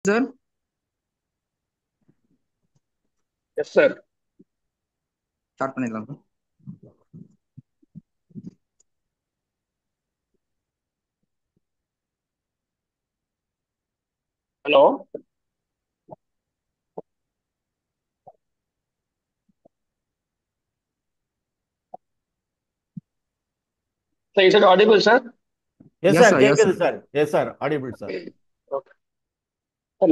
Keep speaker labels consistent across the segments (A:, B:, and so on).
A: Sir,
B: yes sir.
A: start பண்ணிடலாம் sir.
B: Hello. Sir is it audible sir?
C: Yes
A: Yes
C: sir,
A: sir, yes
C: கேட்குது
A: sir.
C: Sir. Yes sir, audible sir.
B: Okay.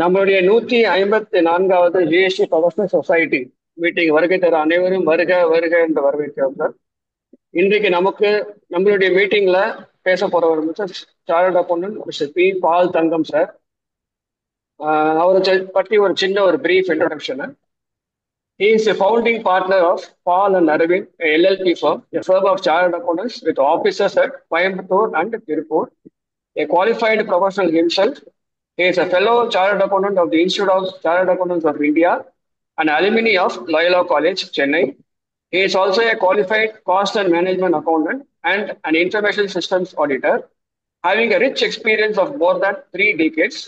B: நம்மளுடைய 154வது GST professional society meeting வருகை தர அனைவரும் வருக வருக என்று வரவேற்கிறோம் சார். இன்றைக்கு நம்மளுடைய மீட்டிங்ல பேச போறவர் mister chartered accountant mister P Paul Thangam sir. அவரை பற்றி ஒரு சின்ன ஒரு brief introduction. He is a founding partner of Paul and Arvind, a LLP firm, a firm of chartered accountants with offices at Coimbatore and Tirupur. A qualified professional himself, he is a fellow chartered accountant of the Institute of Chartered Accountants of India, an alumni of Loyola College, Chennai. He is also a qualified cost and management accountant and an information systems auditor. Having a rich experience of more than 3 decades,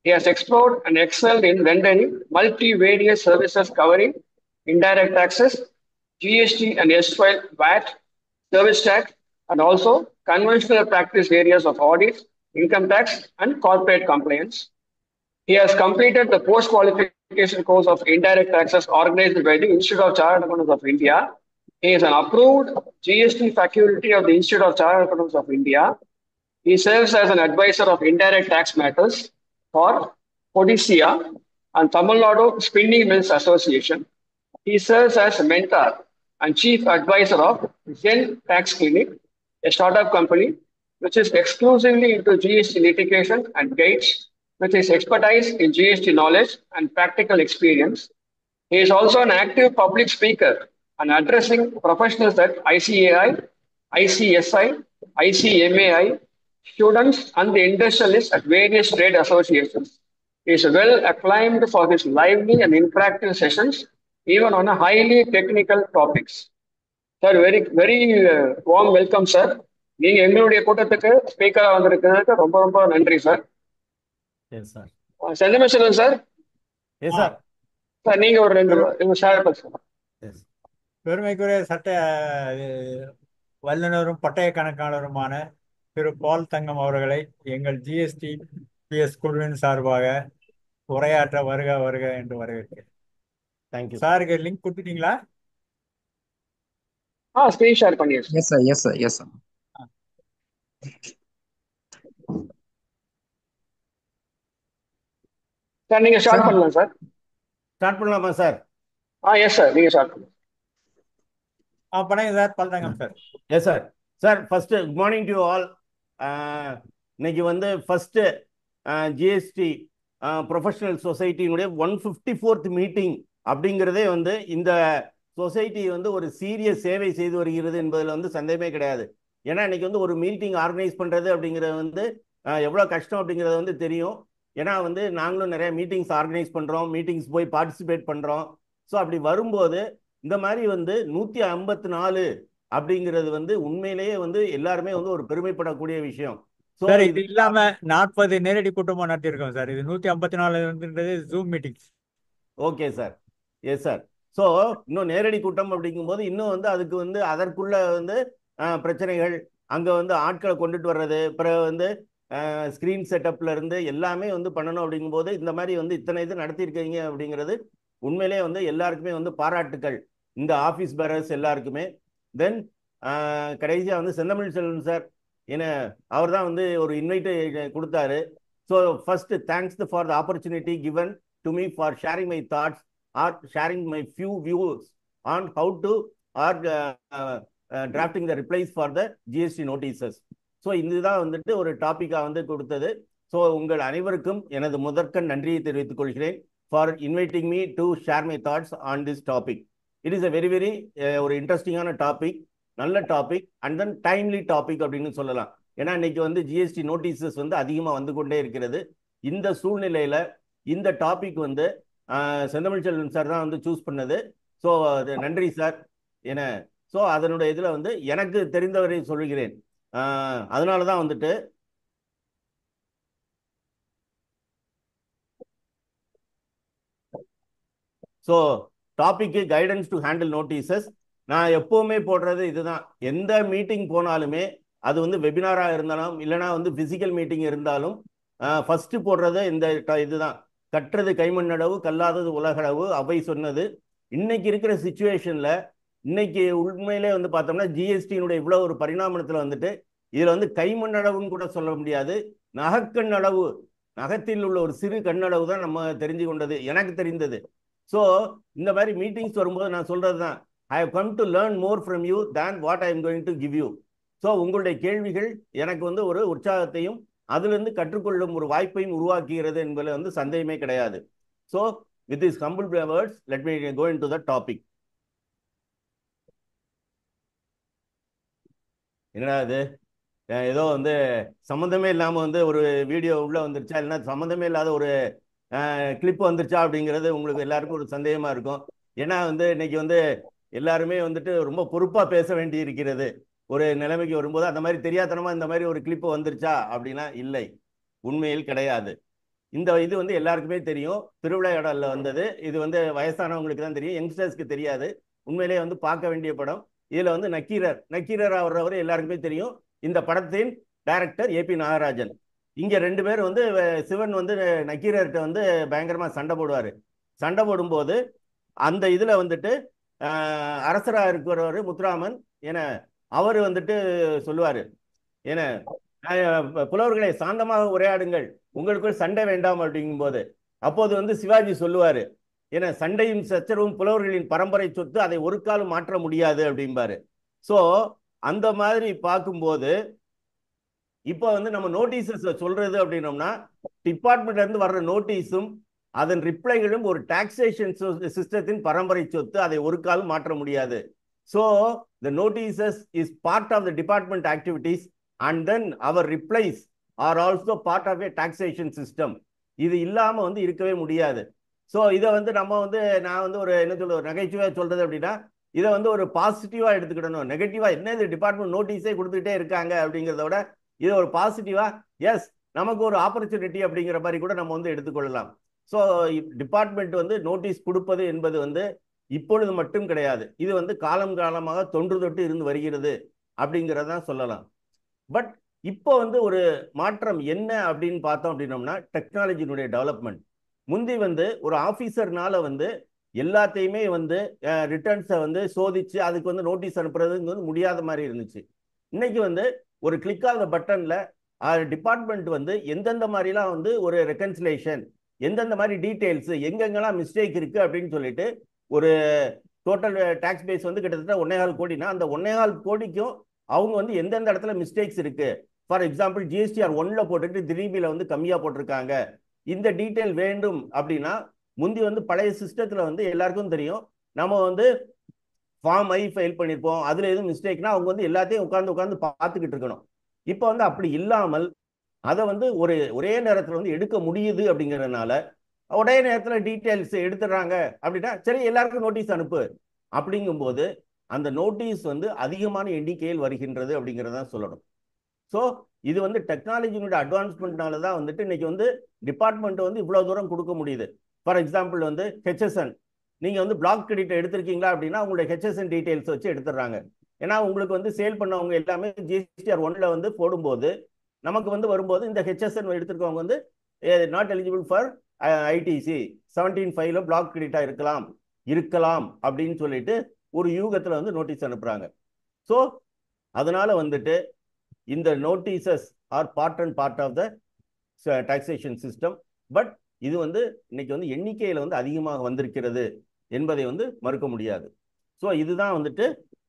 B: he has explored and excelled in rendering multivariate services covering indirect taxes, GST and S-file, VAT, service tax, and also conventional practice areas of audit, income tax, and corporate compliance. He has completed the post-qualification course of indirect taxes organized by the Institute of Chartered Accountants of India. He is an approved GST faculty of the Institute of Chartered Accountants of India. He serves as an advisor of indirect tax matters for Odisha and Tamil Nadu Spinning Mills Association. He serves as a mentor and chief advisor of Zen Tax Clinic, a startup company which is exclusively into GST litigation and guides with his expertise in GST knowledge and practical experience. He is also an active public speaker and addressing professionals at ICAI, ICSI, ICMAI, students, and the industrialists at various trade associations. He is well acclaimed for his lively and interactive sessions, even on a highly technical topics. Sir, very warm welcome, sir. நீங்க எங்களுடைய கூட்டத்துக்கு ஸ்பீக்கரா வந்திருக்கிறதுக்கு ரொம்ப ரொம்ப நன்றி sir.
C: Yes sir.
B: Senthamizhan sir.
C: Yes sir.
B: Sir நீங்க ஒரு ரெண்டு share பண்ணுங்க.
C: எஸ். பெருமைக்குரிய சட்ட வல்லுநரும் பட்டய கணக்காளருமான திரு பால் தங்கம் அவர்களை எங்கள் ஜிஎஸ்டி பிஎஸ் குழுவின் சார்பாக உரையாற்ற வருக வருக என்று வரவேற்கிறேன்.
D: தேங்க்யூ
C: சாருக்கு லிங்க் கொடுத்துட்டீங்களா?
B: ஸ்க்ரீன் ஷேர் பண்ணிடுங்க.
A: Yes sir, yes sir, yes sir.
B: Sir நீங்க ஸ்டார்ட் பண்ணலாம் சார்.
D: ஸ்டார்ட் பண்ணலாமா சார்?
B: எஸ் சார், நீங்க ஸ்டார்ட் பண்ணுங்க.
C: பண்ணுங்க sir. Paul Thangam sir.
D: Yes sir. Sir first good morning to all. இன்னைக்கு வந்து ஃபர்ஸ்ட் ஜிஎஸ்டி ப்ரொஃபஷனல் சொசைட்டியினுடைய 154th மீட்டிங் அப்படிங்கிறதே வந்து இந்த சொசைட்டி வந்து ஒரு சீரியஸ் சேவை செய்து வருகிறது என்பதில் வந்து சந்தேகமே கிடையாது. ஏன்னா இன்னைக்கு வந்து ஒரு மீட்டிங் ஆர்கனைஸ் பண்ணுறது அப்படிங்கிறது வந்து எவ்வளோ கஷ்டம் அப்படிங்கிறது வந்து தெரியும். ஏன்னா வந்து நாங்களும் நிறைய மீட்டிங்ஸ் ஆர்கனைஸ் பண்ணுறோம், மீட்டிங்ஸ் போய் பார்ட்டிசிபேட் பண்ணுறோம். ஸோ அப்படி வரும்போது இந்த மாதிரி வந்து 154 அப்படிங்கிறது வந்து உண்மையிலேயே வந்து எல்லாருமே வந்து ஒரு பெருமைப்படக்கூடிய விஷயம். ஸோ
C: சார் இது இல்லாம 40 நேரடி கூட்டமாக நடத்தியிருக்கோம் சார். இது 154 zoom meetings.
D: Okay sir. Yes sir. So இன்னும் நேரடி கூட்டம் அப்படிங்கும்போது இன்னும் வந்து அதுக்கு வந்து அதற்குள்ள வந்து பிரச்சனைகள், அங்கே வந்து ஆட்களை கொண்டுட்டு வர்றது, பிறகு வந்து ஸ்க்ரீன் செட்டப்ல இருந்து எல்லாமே வந்து பண்ணணும் அப்படிங்கும்போது இந்த மாதிரி வந்து இத்தனை இது நடத்தியிருக்கீங்க அப்படிங்கிறது உண்மையிலே வந்து எல்லாருக்குமே வந்து பாராட்டுக்கள், இந்த ஆஃபீஸ் பேரர்ஸ் எல்லாருக்குமே. தென் கடைசியாக வந்து செந்தமிழ் செல்வன் சார் ஏன்னா அவர் தான் வந்து ஒரு இன்வைட்டு கொடுத்தாரு. So first thanks for the opportunity given to me for sharing my thoughts or sharing my few views on how to or drafting the replies for the GST notices. So இதுதான் வந்துட்டு ஒரு டாப்பிக்காக வந்து கொடுத்தது. So உங்கள் அனைவருக்கும் எனது முதற்கண் நன்றியை தெரிவித்துக் கொள்கிறேன் for inviting me to share my thoughts on this topic. It is a very very ஒரு இன்ட்ரெஸ்டிங்கான டாபிக், நல்ல topic and then timely topic அப்படின்னு சொல்லலாம். ஏன்னா இன்னைக்கு வந்து ஜிஎஸ்டி நோட்டீசஸ் வந்து அதிகமாக வந்து கொண்டே இருக்கிறது. இந்த சூழ்நிலையில் இந்த டாபிக் வந்து செந்தமிழ் செல்வன் சார் தான் வந்து சூஸ் பண்ணது. ஸோ நன்றி சார். ஏன்னா ஸோ அதனுடைய இதில் வந்து எனக்கு தெரிந்தவரை சொல்கிறேன். அதனால தான் வந்துட்டு so topic guidance to handle notices. நான் எப்போவுமே போடுறது இதுதான். எந்த மீட்டிங் போனாலுமே அது வந்து வெபினாராக இருந்தாலும் இல்லைனா வந்து ஃபிசிக்கல் மீட்டிங் இருந்தாலும் ஃபஸ்ட்டு போடுறது இந்த இதுதான். கற்றது கைமண்ணளவு கல்லாதது உலகளவு அவை சொன்னது. இன்னைக்கு இருக்கிற சுச்சுவேஷனில் இன்னைக்கு உண்மையிலே வந்து பார்த்தோம்னா ஜிஎஸ்டியினுடைய இவ்வளோ ஒரு பரிணாமத்தில் வந்துட்டு இதில் வந்து கைமண்ணளவுன்னு கூட சொல்ல முடியாது, நகக்கண்ணளவு, நகத்தில் உள்ள ஒரு சிறு கண்ணளவு தான் நம்ம தெரிஞ்சு கொண்டது, எனக்கு தெரிந்தது. ஸோ இந்த மாதிரி மீட்டிங்ஸ் வரும்போது நான் சொல்கிறது தான், I have come to learn more from you than what I am going to give you. So உங்களுடைய கேள்விகள் எனக்கு வந்து ஒரு உற்சாகத்தையும் அதிலிருந்து கற்றுக்கொள்ளும் ஒரு வாய்ப்பையும் உருவாக்குகிறது என்பதில் வந்து சந்தேகமே கிடையாது. So with this humble words let me go into the topic. என்னடா இது ஏதோ வந்து சம்மந்தமே இல்லாமல் வந்து ஒரு வீடியோ உள்ளே வந்துருச்சா, இல்லைன்னா சம்மந்தமே இல்லாத ஒரு கிளிப் வந்துருச்சா அப்படிங்கிறது உங்களுக்கு எல்லாருக்கும் ஒரு சந்தேகமாக இருக்கும். ஏன்னா வந்து இன்னைக்கு வந்து எல்லாருமே வந்துட்டு ரொம்ப பொறுப்பாக பேச வேண்டி இருக்கிறது. ஒரு நிலைமைக்கு வரும்போது அந்த மாதிரி தெரியாதனமாக இந்த மாதிரி ஒரு கிளிப்பு வந்துருச்சா அப்படின்னா இல்லை, உண்மையில் கிடையாது. இந்த இது வந்து எல்லாருக்குமே தெரியும், திருவிளையாடலில் வந்தது. இது வந்து வயசானவங்களுக்கு தான் தெரியும், யங்ஸ்டர்ஸ்க்கு தெரியாது. உண்மையிலே வந்து பார்க்க வேண்டிய படம். இதில் வந்து நக்கீரர் அவரவர் எல்லாருக்குமே தெரியும். இந்த படத்தின் டைரக்டர் ஏபி நாகராஜன். இங்கே 2 பேர் வந்து சிவன் வந்து நக்கீரர்கிட்ட வந்து பயங்கரமாக சண்டை போடுவார். சண்டை போடும்போது அந்த இதில் வந்துட்டு அரசராக இருக்கிறவர் முத்துராமன் என அவர் வந்துட்டு சொல்லுவார், ஏன்னா புலவர்களை சாந்தமாக உரையாடுங்கள், உங்களுக்குள் சண்டை வேண்டாம் அப்படிங்கும்போது அப்போது வந்து சிவாஜி சொல்லுவார், ஏன்னா சண்டையும் சச்சரவும் புலவர்களின் பரம்பரை சொத்து, அதை ஒரு காலம் மாற்ற முடியாது அப்படிம்பாரு. ஸோ அந்த மாதிரி பார்க்கும்போது இப்போ வந்து நம்ம நோட்டீசஸ் சொல்றது அப்படின்னோம்னா டிபார்ட்மெண்ட்ல இருந்து வர்ற நோட்டீஸும் அதன் ரிப்ளைகளும் ஒரு டாக்ஸேஷன் சிஸ்டத்தின் பரம்பரை சொத்து, அதை ஒரு காலம் மாற்ற முடியாது. So the notices is part of the department activities and then our replies are also part of a taxation system. இது இல்லாம வந்து இருக்கவே முடியாது. ஸோ இதை வந்து நம்ம வந்து நான் வந்து ஒரு என்ன சொல்ல நகைச்சுவையாக சொல்றது அப்படின்னா இதை வந்து ஒரு பாசிட்டிவா எடுத்துக்கிடணும். நெகட்டிவா என்ன இது டிபார்ட்மெண்ட் நோட்டீஸே கொடுத்துக்கிட்டே இருக்காங்க அப்படிங்கிறத விட இதை ஒரு பாசிட்டிவா எஸ் நமக்கு ஒரு ஆப்பர்ச்சுனிட்டி அப்படிங்கிற மாதிரி கூட நம்ம வந்து எடுத்துக்கொள்ளலாம். ஸோ டிபார்ட்மெண்ட் வந்து நோட்டீஸ் கொடுப்பது என்பது வந்து இப்பொழுது மட்டும் கிடையாது, இது வந்து காலமாக தொன்று தொட்டு இருந்து வருகிறது அப்படிங்கிறதான் சொல்லலாம். பட் இப்போ வந்து ஒரு மாற்றம் என்ன அப்படின்னு பார்த்தோம் அப்படின்னோம்னா டெக்னாலஜியினுடைய டெவலப்மெண்ட். முந்தி வந்து ஒரு ஆஃபீஸர்னால வந்து எல்லாத்தையுமே வந்து ரிட்டர்ன்ஸை வந்து சோதிச்சு அதுக்கு வந்து நோட்டீஸ் அனுப்புறதுங்க வந்து முடியாத மாதிரி இருந்துச்சு. இன்னைக்கு வந்து ஒரு கிளிக் ஆஃப் த பட்டன்ல டிபார்ட்மெண்ட் வந்து எந்தெந்த மாதிரிலாம் வந்து ஒரு ரெக்கன்சிலேஷன், எந்தெந்த மாதிரி டீட்டெயில்ஸ், எங்கெங்கெல்லாம் மிஸ்டேக் இருக்கு அப்படின்னு சொல்லிட்டு ஒரு டோட்டல் டாக்ஸ் பேஸ் வந்து கிட்டத்தட்ட 1.25 கோடினா அந்த 1.25 கோடிக்கும் அவங்க வந்து எந்தெந்த இடத்துல மிஸ்டேக்ஸ் இருக்கு, ஃபார் எக்ஸாம்பிள் ஜிஎஸ்டிஆர் 1ல போட்டுட்டு திடீபியில் வந்து கம்மியாக போட்டிருக்காங்க, இந்த டீட்டெயில் வேண்டும் அப்படின்னா முந்தி வந்து பழைய சிஸ்டத்தில் வந்து எல்லாருக்கும் தெரியும், நம்ம வந்து ஃபார்ம் ஐ ஃபைல் பண்ணியிருப்போம், அதில் எதுவும் மிஸ்டேக்னா அவங்க வந்து எல்லாத்தையும் உட்காந்து பார்த்துக்கிட்டு இருக்கணும். இப்போ வந்து அப்படி இல்லாமல் அதை வந்து ஒரே நேரத்தில் வந்து எடுக்க முடியுது அப்படிங்கிறதுனால ஒரே நேரத்தில் டீட்டெயில்ஸ் எடுத்துடுறாங்க. அப்படின்னா சரி எல்லாருக்கும் நோட்டீஸ் அனுப்பு அப்படிங்கும்போது அந்த நோட்டீஸ் வந்து அதிகமான எண்ணிக்கையில் வருகின்றது அப்படிங்கிறதான் சொல்லணும். ஸோ இது வந்து டெக்னாலஜியினுடைய அட்வான்ஸ்மெண்ட்னால தான் வந்துட்டு இன்னைக்கு வந்து டிபார்ட்மெண்ட் வந்து இவ்வளோ தூரம் கொடுக்க முடியுது. ஃபார் எக்ஸாம்பிள் வந்து ஹெச்எஸ்என், நீங்கள் வந்து பிளாக் கிரெடிட் எடுத்திருக்கீங்களா அப்படின்னா உங்களுடைய ஹெச்எஸ்என் டீட்டெயில்ஸ் வச்சு எடுத்துடுறாங்க. ஏன்னா உங்களுக்கு வந்து சேல் பண்ணவங்க எல்லாமே ஜிஎஸ்டிஆர் 1ல வந்து போடும்போது நமக்கு வந்து வரும்போது இந்த ஹெச்எஸ்என் எடுத்துருக்கவங்க வந்து நாட் எலிஜிபிள் ஃபார் ஐடிசி 17(5)ல பிளாக் கிரெடிட்டா இருக்கலாம் அப்படின்னு சொல்லிட்டு ஒரு யூகத்தில் வந்து நோட்டீஸ் அனுப்புறாங்க. ஸோ அதனால வந்துட்டு இந்த notices are part of the taxation system. But இது வந்து இன்னைக்கு வந்து எண்ணிக்கையில் வந்து அதிகமாக வந்திருக்கிறது என்பதை வந்து மறுக்க முடியாது. ஸோ இதுதான் வந்துட்டு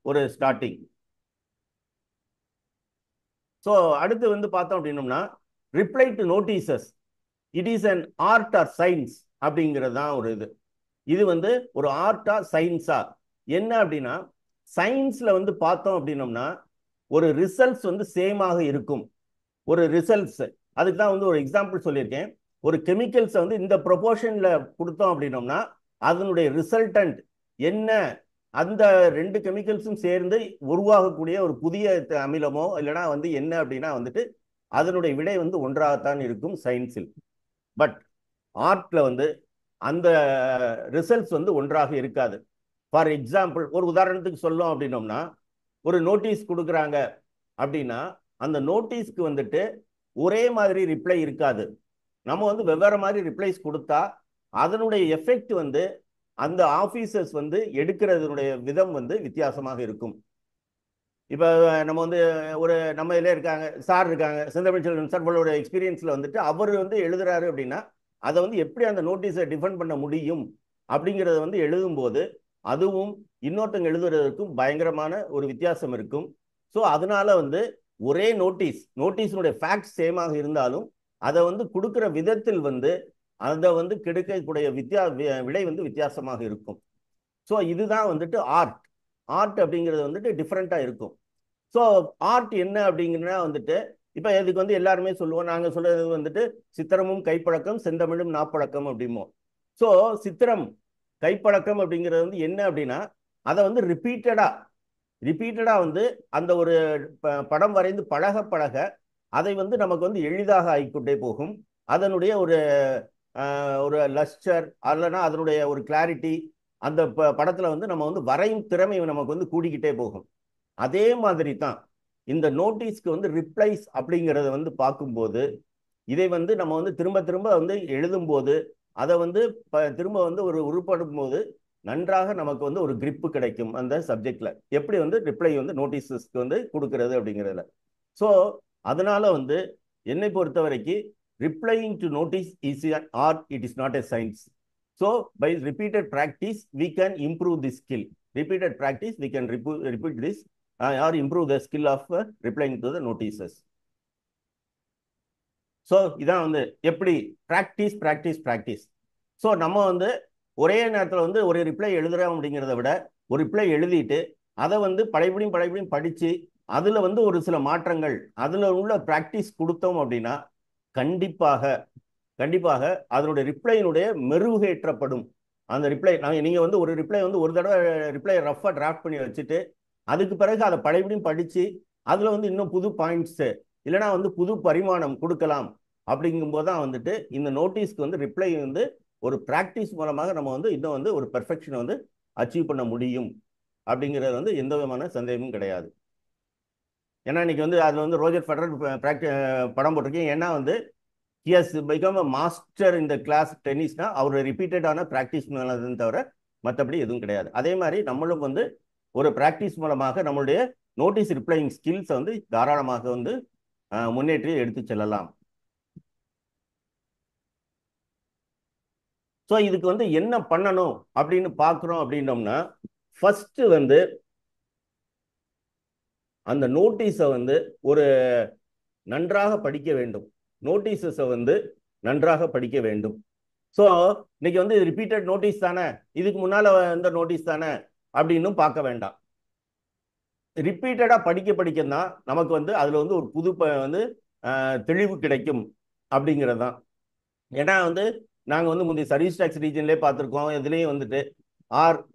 D: ஒரு ஸ்டார்டிங். ஸோ அடுத்து வந்து பார்த்தோம் அப்படின்னோம்னா reply to notices, it is an art or science அப்படிங்கிறது தான் ஒரு இது வந்து ஒரு ஆர்ட்டா சயின்ஸா என்ன அப்படின்னா சயின்ஸ்ல வந்து பார்த்தோம் அப்படின்னோம்னா ஒரு ரிசல்ட்ஸ் வந்து சேமாக இருக்கும். ஒரு ரிசல்ட்ஸ் அதுக்கு தான் வந்து ஒரு எக்ஸாம்பிள் சொல்லியிருக்கேன். ஒரு கெமிக்கல்ஸை வந்து இந்த ப்ரொபோர்ஷன்ல கொடுத்தோம் அப்படின்னோம்னா அதனுடைய ரிசல்டன்ட் என்ன, அந்த 2 கெமிக்கல்ஸும் சேர்ந்து உருவாகக்கூடிய ஒரு புதிய அமிலமோ இல்லைனா வந்து என்ன அப்படின்னா வந்துட்டு அதனுடைய விடை வந்து ஒன்றாகத்தான் இருக்கும் சயின்ஸில். பட் ஆர்ட்ல வந்து அந்த ரிசல்ட்ஸ் வந்து ஒன்றாக இருக்காது. ஃபார் எக்ஸாம்பிள், ஒரு உதாரணத்துக்கு சொல்லணும் அப்படின்னோம்னா, ஒரு நோட்டீஸ் கொடுக்குறாங்க அப்படின்னா அந்த நோட்டீஸ்க்கு வந்துட்டு ஒரே மாதிரி ரிப்ளை இருக்காது. நம்ம வந்து வெவ்வேறு மாதிரி ரிப்ளைஸ் கொடுத்தா அதனுடைய எஃபெக்ட் வந்து அந்த ஆஃபீஸர்ஸ் வந்து எடுக்கிறதுனுடைய விதம் வந்து வித்தியாசமாக இருக்கும். இப்போ நம்ம வந்து ஒரு நம்ம இதில் இருக்காங்க சார் இருக்காங்க, செந்தமிழ் செல்வன் சார் போல ஒரு எக்ஸ்பீரியன்ஸில் வந்துட்டு அவர் வந்து எழுதுறாரு அப்படின்னா அதை வந்து எப்படி அந்த நோட்டீஸை டிஃபெண்ட் பண்ண முடியும் அப்படிங்கிறத வந்து எழுதும்போது அதுவும் இன்னொருத்தங்க எழுதுறதுக்கும் பயங்கரமான ஒரு வித்தியாசம் இருக்கும். ஸோ அதனால வந்து ஒரே நோட்டீஸினுடைய ஃபேக்ட் சேமாக இருந்தாலும் அதை வந்து கொடுக்குற விதத்தில் வந்து அதை வந்து கிடைக்கக்கூடிய விடை வந்து வித்தியாசமாக இருக்கும். ஸோ இதுதான் வந்துட்டு ஆர்ட் அப்படிங்கிறது வந்துட்டு டிஃப்ரெண்ட்டாக இருக்கும். ஸோ ஆர்ட் என்ன அப்படிங்கிறனா வந்துட்டு இப்போ இதுக்கு வந்து எல்லாருமே சொல்லுவோம், நாங்கள் சொல்றது வந்துட்டு சித்திரமும் கைப்பழக்கம் செந்தமிழும் நாப்பழக்கம் அப்படிமோ. ஸோ சித்திரம் கைப்பழக்கம் அப்படிங்கிறது வந்து என்ன அப்படின்னா அதை வந்து ரிப்பீட்டடா வந்து அந்த ஒரு படம் வரைந்து பழக அதை வந்து நமக்கு வந்து எளிதாக ஆகிக்கொண்டே போகும். அதனுடைய ஒரு லஸ்டர் அல்லனா அதனுடைய ஒரு கிளாரிட்டி அந்த படத்துல வந்து நம்ம வந்து வரையும் திறமை நமக்கு வந்து கூடிக்கிட்டே போகும். அதே மாதிரி தான் இந்த நோட்டீஸ்க்கு வந்து ரிப்ளைஸ் அப்படிங்கிறத வந்து பார்க்கும்போது இதை வந்து நம்ம வந்து திரும்ப திரும்ப வந்து எழுதும்போது அதை வந்து திரும்ப வந்து ஒரு உருப்படும் போது நன்றாக நமக்கு வந்து ஒரு கிரிப்பு கிடைக்கும் அந்த சப்ஜெக்ட்ல, எப்படி வந்து ரிப்ளை வந்து நோட்டீஸஸ்க்கு வந்து கொடுக்கறது அப்படிங்கிறதுல. ஸோ அதனால வந்து என்னை பொறுத்த வரைக்கும் replying to notice is an art, it is not a science. So by repeated practice we can improve this skill. Repeated practice we can repeat this or improve the skill of replying to the notices. So இதான் வந்து எப்படி practice. So நம்ம வந்து ஒரே நேரத்தில் வந்து ஒரு reply எழுதுறோம் அப்படிங்கிறத விட ஒரு ரிப்ளை எழுதிட்டு அதை வந்து படைப்படியும் படித்து அதில் வந்து ஒரு சில மாற்றங்கள் அதில் உள்ள ப்ராக்டிஸ் கொடுத்தோம் அப்படின்னா கண்டிப்பாக அதனுடைய ரிப்ளையினுடைய மெருகேற்றப்படும். அந்த ரிப்ளை நீங்கள் வந்து ஒரு ரிப்ளை வந்து ஒரு தடவை ரிப்ளை ரஃபாக டிராஃப்ட் பண்ணி வச்சுட்டு அதுக்கு பிறகு அதை படைப்படியும் படித்து அதில் வந்து இன்னும் புது பாயிண்ட்ஸு இல்லைனா வந்து புது பரிமாணம் கொடுக்கலாம். அப்படிங்கும்போது தான் வந்துட்டு இந்த நோட்டீஸ்க்கு வந்து ரிப்ளை வந்து ஒரு ப்ராக்டிஸ் மூலமாக நம்ம வந்து இன்னும் வந்து ஒரு பெர்ஃபெக்ஷனை வந்து அச்சீவ் பண்ண முடியும் அப்படிங்கிறது வந்து எந்த விதமான சந்தேகமும் கிடையாது. ஏன்னா இன்னைக்கு வந்து அதில் வந்து ரோஜர் ஃபெடரர் படம் போட்டிருக்கேன். ஏன்னா வந்து he has become a master in the class டென்னிஸ்னா அவர் ரிப்பீட்டடான ப்ராக்டிஸ் மேலதுன்னு தவிர மற்றபடி எதுவும் கிடையாது. அதே மாதிரி நம்மளும் வந்து ஒரு ப்ராக்டிஸ் மூலமாக நம்மளுடைய நோட்டீஸ் ரிப்ளைங் ஸ்கில்ஸை வந்து தாராளமாக வந்து முன்னேற்றி எடுத்து செல்லலாம். ஸோ இதுக்கு வந்து என்ன பண்ணணும் அப்படின்னு பார்க்குறோம் அப்படின்னோம்னா ஃபர்ஸ்ட் வந்து அந்த நோட்டீஸை வந்து ஒரு நன்றாக படிக்க வேண்டும். நோட்டீஸஸை வந்து நன்றாக படிக்க வேண்டும். ஸோ இன்னைக்கு வந்து ரிப்பீட்டட் நோட்டீஸ் தானே, இதுக்கு முன்னால் இந்த நோட்டீஸ் தானே அப்படின்னு பார்க்க வேண்டாம். ரிப்பீட்டடாக படிக்கதான் நமக்கு வந்து அதில் வந்து ஒரு புது வந்து தெளிவு கிடைக்கும் அப்படிங்கிறது தான். ஏன்னா வந்து நாங்கள் வந்து முந்தைய சர்வீஸ் டேக்ஸ் ரீஜன்லேயே பார்த்துருக்கோம். இதுலேயும் வந்துட்டு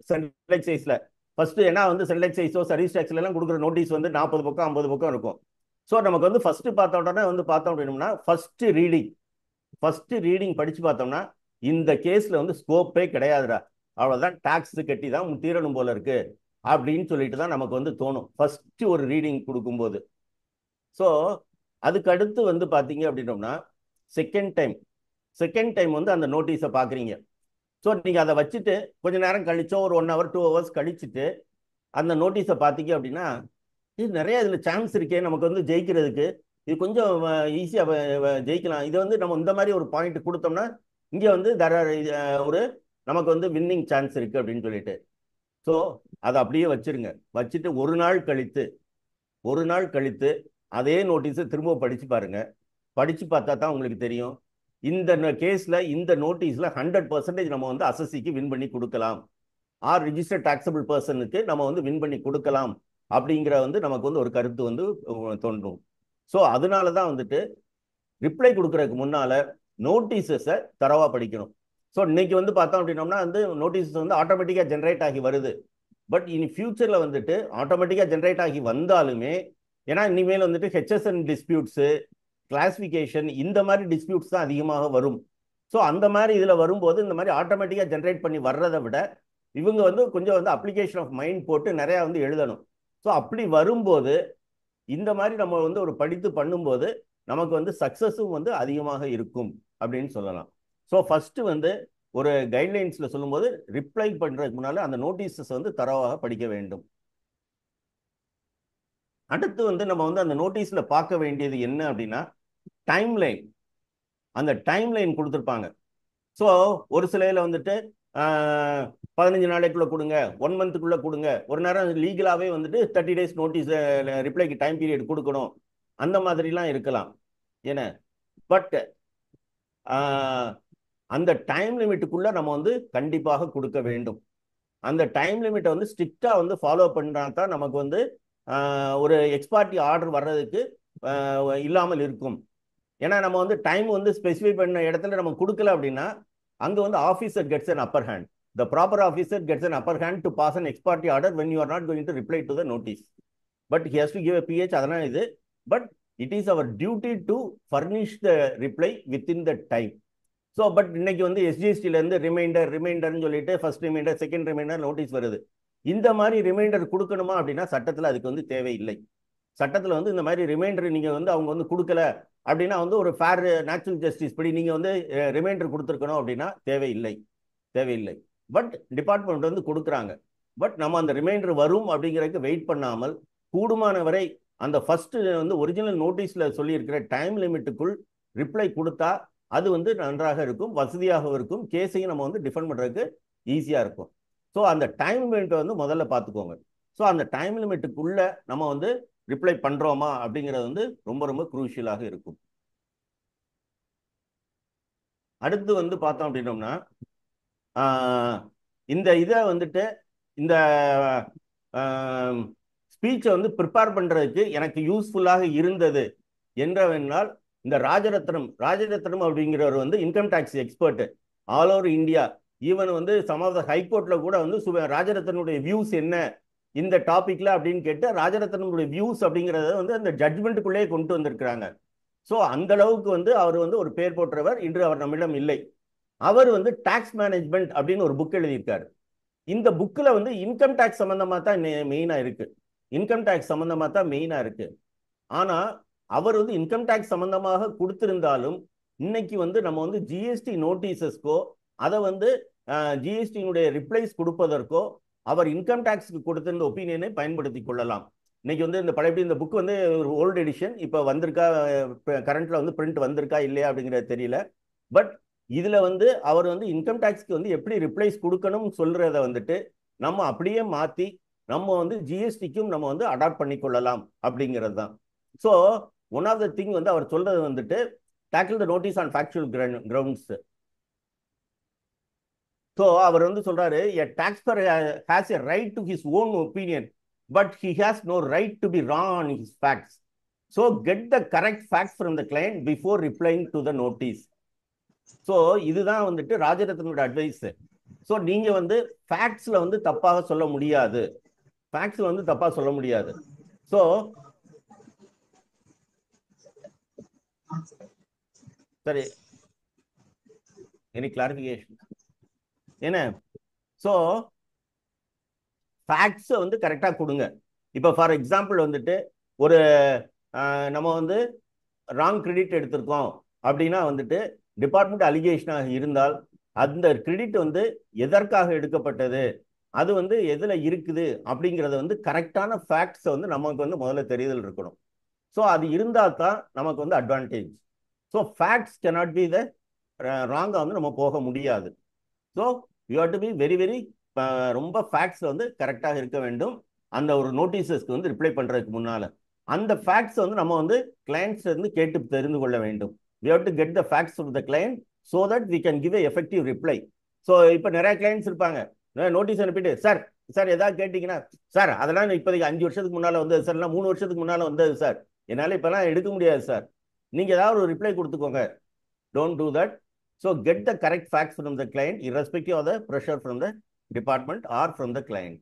D: சென்ட்ரல் எக்சைஸில் ஃபஸ்ட்டு ஏன்னா வந்து சென்ட்ரல் எக்சைஸோ சர்வீஸ் டேக்ஸ்லாம் கொடுக்குற நோட்டீஸ் வந்து 40 பக்கம் 50 பக்கம் இருக்கும். ஸோ நமக்கு வந்து ஃபஸ்ட்டு பார்த்தோம்னா வந்து பார்த்தோம் அப்படின்னோம்னா ஃபஸ்ட்டு ரீடிங் படித்து பார்த்தோம்னா இந்த கேஸில் வந்து ஸ்கோப்பே கிடையாதுடா, அவ்வளோதான், டாக்ஸ் கட்டி தான் தீரணும் போல இருக்கு அப்படின்னு சொல்லிட்டு தான் நமக்கு வந்து தோணும் ஃபஸ்ட்டு ஒரு ரீடிங் கொடுக்கும்போது. ஸோ அதுக்கு அடுத்து வந்து பார்த்தீங்க அப்படின்னோம்னா செகண்ட் டைம் வந்து அந்த நோட்டீஸை பார்க்குறீங்க. ஸோ நீங்கள் அதை வச்சுட்டு கொஞ்சம் நேரம் கழிச்சோ ஒரு 1 hour 2 hours கழிச்சுட்டு அந்த நோட்டீஸை பார்த்தீங்க அப்படின்னா இது நிறைய இதில் சான்ஸ் இருக்கே நமக்கு வந்து ஜெயிக்கிறதுக்கு, இது கொஞ்சம் ஈஸியாக ஜெயிக்கலாம், இது வந்து நம்ம இந்த மாதிரி ஒரு பாயிண்ட் கொடுத்தோம்னா இங்கே வந்து ஒரு நமக்கு வந்து வின்னிங் சான்ஸ் இருக்குது அப்படின்னு சொல்லிட்டு. ஸோ அதை அப்படியே வச்சுருங்க. வச்சுட்டு ஒரு நாள் கழித்து அதே நோட்டீஸை திரும்ப படித்து பாருங்கள். படித்து பார்த்தா தான் உங்களுக்கு தெரியும் இந்த கேஸில் இந்த நோட்டீஸில் 100% நம்ம வந்து அசஸிக்கு வின் பண்ணி கொடுக்கலாம், ஆர் ரிஜிஸ்டர்ட் டாக்ஸபிள் பர்சனுக்கு நம்ம வந்து வின் பண்ணி கொடுக்கலாம் அப்படிங்கிற வந்து நமக்கு வந்து ஒரு கருத்து வந்து தோன்றும். ஸோ அதனால தான் வந்துட்டு ரிப்ளை கொடுக்குறதுக்கு முன்னால் நோட்டீஸஸை தரவாக படிக்கணும். ஸோ இன்னைக்கு வந்து பார்த்தோம் அப்படின்னோம்னா வந்து நோட்டீஸஸ் வந்து ஆட்டோமேட்டிக்காக ஜென்ரேட் ஆகி வருது. பட் இனி ஃபியூச்சரில் வந்துட்டு ஆட்டோமேட்டிக்காக ஜென்ரேட் ஆகி வந்தாலுமே ஏன்னா இனிமேல் வந்துட்டு ஹெச்எஸ்என் டிஸ்பியூட்ஸு கிளாசிஃபிகேஷன் இந்த மாதிரி டிஸ்பியூட்ஸ் தான் அதிகமாக வரும். ஸோ அந்த மாதிரி இதில் வரும்போது இந்த மாதிரி ஆட்டோமேட்டிக்காக ஜென்ரேட் பண்ணி வர்றதை விட இவங்க வந்து கொஞ்சம் வந்து அப்ளிகேஷன் ஆஃப் மைண்ட் போட்டு நிறையா வந்து எழுதணும். ஸோ அப்படி வரும்போது இந்த மாதிரி நம்ம வந்து ஒரு படித்து பண்ணும்போது நமக்கு வந்து சக்ஸஸும் வந்து அதிகமாக இருக்கும் அப்படின்னு சொல்லலாம். ஸோ ஃபஸ்ட்டு வந்து ஒரு கைட்லைன்ஸில் சொல்லும்போது ரிப்ளை பண்ணுறதுக்கு முன்னால் அந்த நோட்டீஸஸ் வந்து தரவாக படிக்க வேண்டும். அடுத்து வந்து நம்ம வந்து அந்த நோட்டீஸில் பார்க்க வேண்டியது என்ன அப்படின்னா டைம் லைன். அந்த டைம் லைன் கொடுத்துருப்பாங்க. ஸோ ஒரு சிலையில் வந்துட்டு 15 நாளைக்குள்ளே கொடுங்க, 1 மந்த்துக்குள்ளே கொடுங்க, ஒரு நேரம் லீகலாகவே வந்துட்டு 30 days நோட்டீஸ் ரிப்ளைக்கு டைம் பீரியட் கொடுக்கணும், அந்த மாதிரிலாம் இருக்கலாம். ஏன்னா பட் அந்த டைம் லிமிட்டுக்குள்ளே நம்ம வந்து கண்டிப்பாக கொடுக்க வேண்டும். அந்த டைம் லிமிட்டை வந்து ஸ்ட்ரிக்டாக வந்து ஃபாலோ பண்ணா தான் நமக்கு வந்து ஒரு எக்ஸ்பார்ட்டி ஆர்டர் வர்றதுக்கு இல்லாமல் இருக்கும். ஏன்னா நம்ம வந்து டைம் வந்து ஸ்பெசிஃபை பண்ண இடத்துல நம்ம கொடுக்கல அப்படின்னா அங்கே வந்து officer gets an upper hand. The proper officer gets an upper hand to pass an ex parte order when you are not going to reply to the notice. But he has to give a PH, அதெல்லாம் இது. But it is our duty to furnish the reply within the time. So, but இன்னைக்கு வந்து SGST-லேருந்து ரிமைண்டர்னு சொல்லிட்டு first reminder, second reminder notice வருது. இந்த மாதிரி ரிமைண்டர் கொடுக்கணுமா அப்படின்னா சட்டத்தில் அதுக்கு வந்து தேவையில்லை. சட்டத்தில் வந்து இந்த மாதிரி ரிமைண்டர் நீங்கள் வந்து அவங்க வந்து கொடுக்கல அப்படின்னா வந்து ஒரு ஃபேர் நேச்சுரல் ஜஸ்டிஸ் படி நீங்கள் வந்து ரிமைண்டர் கொடுத்துருக்கணும் அப்படின்னா தேவையில்லை. பட் டிபார்ட்மெண்ட் வந்து கொடுக்குறாங்க. பட் நம்ம அந்த ரிமைண்டர் வரும் அப்படிங்கிறதுக்கு வெயிட் பண்ணாமல் கூடுமான வரை அந்த ஃபர்ஸ்ட் வந்து ஒரிஜினல் நோட்டீஸில் சொல்லியிருக்கிற டைம் லிமிட்டுக்குள் ரிப்ளை கொடுத்தா அது வந்து நன்றாக இருக்கும், வசதியாக இருக்கும், கேஸையும் நம்ம வந்து டிஃபெண்ட் பண்ணுறதுக்கு ஈஸியாக இருக்கும். ஸோ அந்த டைம் லிமிட்டை வந்து முதல்ல பார்த்துக்கோங்க. ஸோ அந்த டைம் லிமிட்டுக்குள்ளே நம்ம வந்து ரிப்ளை பண்ணுறோமா அப்படிங்கிறது வந்து ரொம்ப ரொம்ப குரூஷியலாக இருக்கும். அடுத்து வந்து பார்த்தோம் அப்படின்னோம்னா இந்த இதை வந்துட்டு இந்த ஸ்பீச்சை வந்து ப்ரிப்பேர் பண்ணுறதுக்கு எனக்கு யூஸ்ஃபுல்லாக இருந்தது என்றவென்றால் இந்த ராஜரத்னம் அப்படிங்கிறவர் வந்து income tax expert all over India. Even வந்து சம் ஆஃப் த ஹைகோர்ட்டில் கூட வந்து ராஜரத்னுடைய வியூஸ் என்ன இந்த டாபிக்ல அப்படின்னு கேட்டு ராஜரத்னுடைய வியூஸ் அப்படிங்கிறத வந்து அந்த ஜட்மெண்ட்டுக்குள்ளேயே கொண்டு வந்திருக்கிறாங்க. ஸோ அந்த அளவுக்கு வந்து அவர் வந்து ஒரு பேர் போற்றவர். இன்று அவர் நம்மிடம் இல்லை. அவர் வந்து டாக்ஸ் மேனேஜ்மெண்ட் அப்படின்னு ஒரு புக் எழுதியிருக்காரு. இந்த புக்கில் வந்து இன்கம் டேக்ஸ் சம்மந்தமாக தான் மெயினாக இருக்கு. ஆனால் அவர் வந்து இன்கம் டேக்ஸ் சம்மந்தமாக கொடுத்திருந்தாலும் இன்னைக்கு வந்து நம்ம வந்து ஜிஎஸ்டி நோட்டீசஸ்க்கோ அதை வந்து ஜிஎஸ்டியினுடைய ரிப்ளைஸ் கொடுப்பதற்கோ அவர் இன்கம் டேக்ஸ்க்கு கொடுத்திருந்த ஒப்பீனியனை பயன்படுத்தி கொள்ளலாம். இன்னைக்கு வந்து இந்த பழைய இந்த புக் வந்து ஒரு ஓல்டு எடிஷன், இப்போ வந்திருக்கா, கரண்ட்ல வந்து பிரிண்ட் வந்திருக்கா இல்லையா அப்படிங்கிறது தெரியல. பட் இதுல வந்து அவர் வந்து இன்கம் டேக்ஸ்க்கு வந்து எப்படி ரிப்ளைஸ் கொடுக்கணும்னு சொல்றத வந்துட்டு நம்ம அப்படியே மாத்தி நம்ம வந்து ஜிஎஸ்டிக்கும் நம்ம வந்து அடாப்ட் பண்ணி கொள்ளலாம் அப்படிங்கிறது தான். So one of the thing வந்து அவர் சொல்றது வந்துட்டு tackle the notice on factual grounds. So அவர் வந்து சொல்றாரு, a taxpayer has a right to his own opinion, but he has no right to be wrong on his facts. So get the correct facts from the client before replying to the notice. So இதுதான் வந்துட்டு ராஜரத்னோட advice. So நீங்க வந்து ஃபேக்ட்ஸ்ல வந்து தப்பாக சொல்ல முடியாது. So சரி, any clarification என்ன? ஸோ ஃபேக்ட்ஸை வந்து கரெக்டாக கொடுங்க. இப்போ ஃபார் எக்ஸாம்பிள் வந்துட்டு ஒரு நம்ம வந்து ராங் கிரெடிட் எடுத்திருக்கோம் அப்படின்னா வந்துட்டு டிபார்ட்மெண்ட் அலிகேஷனாக இருந்தால் அந்த கிரெடிட் வந்து எதற்காக எடுக்கப்பட்டது, அது வந்து எதில் இருக்குது அப்படிங்கிறத வந்து கரெக்டான ஃபேக்ட்ஸை வந்து நமக்கு வந்து முதல்ல தெரிதல் இருக்கணும். ஸோ அது இருந்தால் தான் நமக்கு வந்து advantage. So facts cannot be the ராங்காக வந்து நம்ம போக முடியாது. So you have to be very very ரொம்ப ஃபேக்ட்ஸ் வந்து கரெக்டாக இருக்க வேண்டும். அந்த ஒரு நோட்டீஸஸ்க்கு வந்து ரிப்ளை பண்ணுறதுக்கு முன்னால் அந்த ஃபேக்ட்ஸ் வந்து நம்ம வந்து கிளைண்ட்ஸ் இருந்து கேட்டு தெரிந்து கொள்ள வேண்டும். We have to get the facts of the client so that we can give a effective reply. So இப்போ நிறைய கிளைண்ட்ஸ் இருப்பாங்க, நோட்டீஸ் அனுப்பிட்டு சார் எதாவது கேட்டிங்கன்னா, சார் அதெல்லாம் இப்போதைக்கு 5 வருஷத்துக்கு முன்னால் வந்தது சார், இல்லை 3 வருஷத்துக்கு முன்னால் வந்தது சார், என்னால் இப்போலாம் எடுக்க முடியாது சார், நீங்கள் ஏதாவது ஒரு ரிப்ளை கொடுத்துக்கோங்க. Don't do that. So get the correct facts from the client irrespective of the pressure from the department or from the client.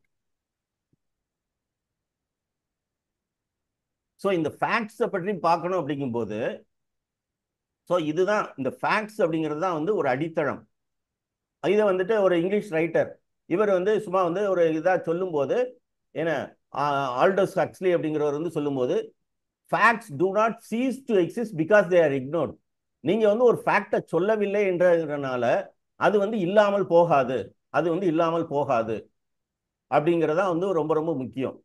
D: So இந்த ஃபேக்ட்ஸை பற்றி பார்க்கணும் அப்படிங்கும்போது, ஸோ இதுதான் இந்த ஃபேக்ட்ஸ் அப்படிங்கிறது தான் வந்து ஒரு அடித்தளம். இதை வந்துட்டு ஒரு இங்கிலீஷ் ரைட்டர் இவர் வந்து சும்மா வந்து ஒரு இதாக சொல்லும்போது ஏன்னா ஆல்டோஸ் ஹக்ஸ்லி அப்படிங்கிறவர் வந்து சொல்லும்போது facts do not cease to exist because they are ignored. நீங்க வந்து ஒரு ஃபேக்டை சொல்லவில்லை என்றதுனால அது வந்து இல்லாமல் போகாது, அது வந்து இல்லாமல் போகாது அப்படிங்கிறதா வந்து ரொம்ப ரொம்ப முக்கியம்.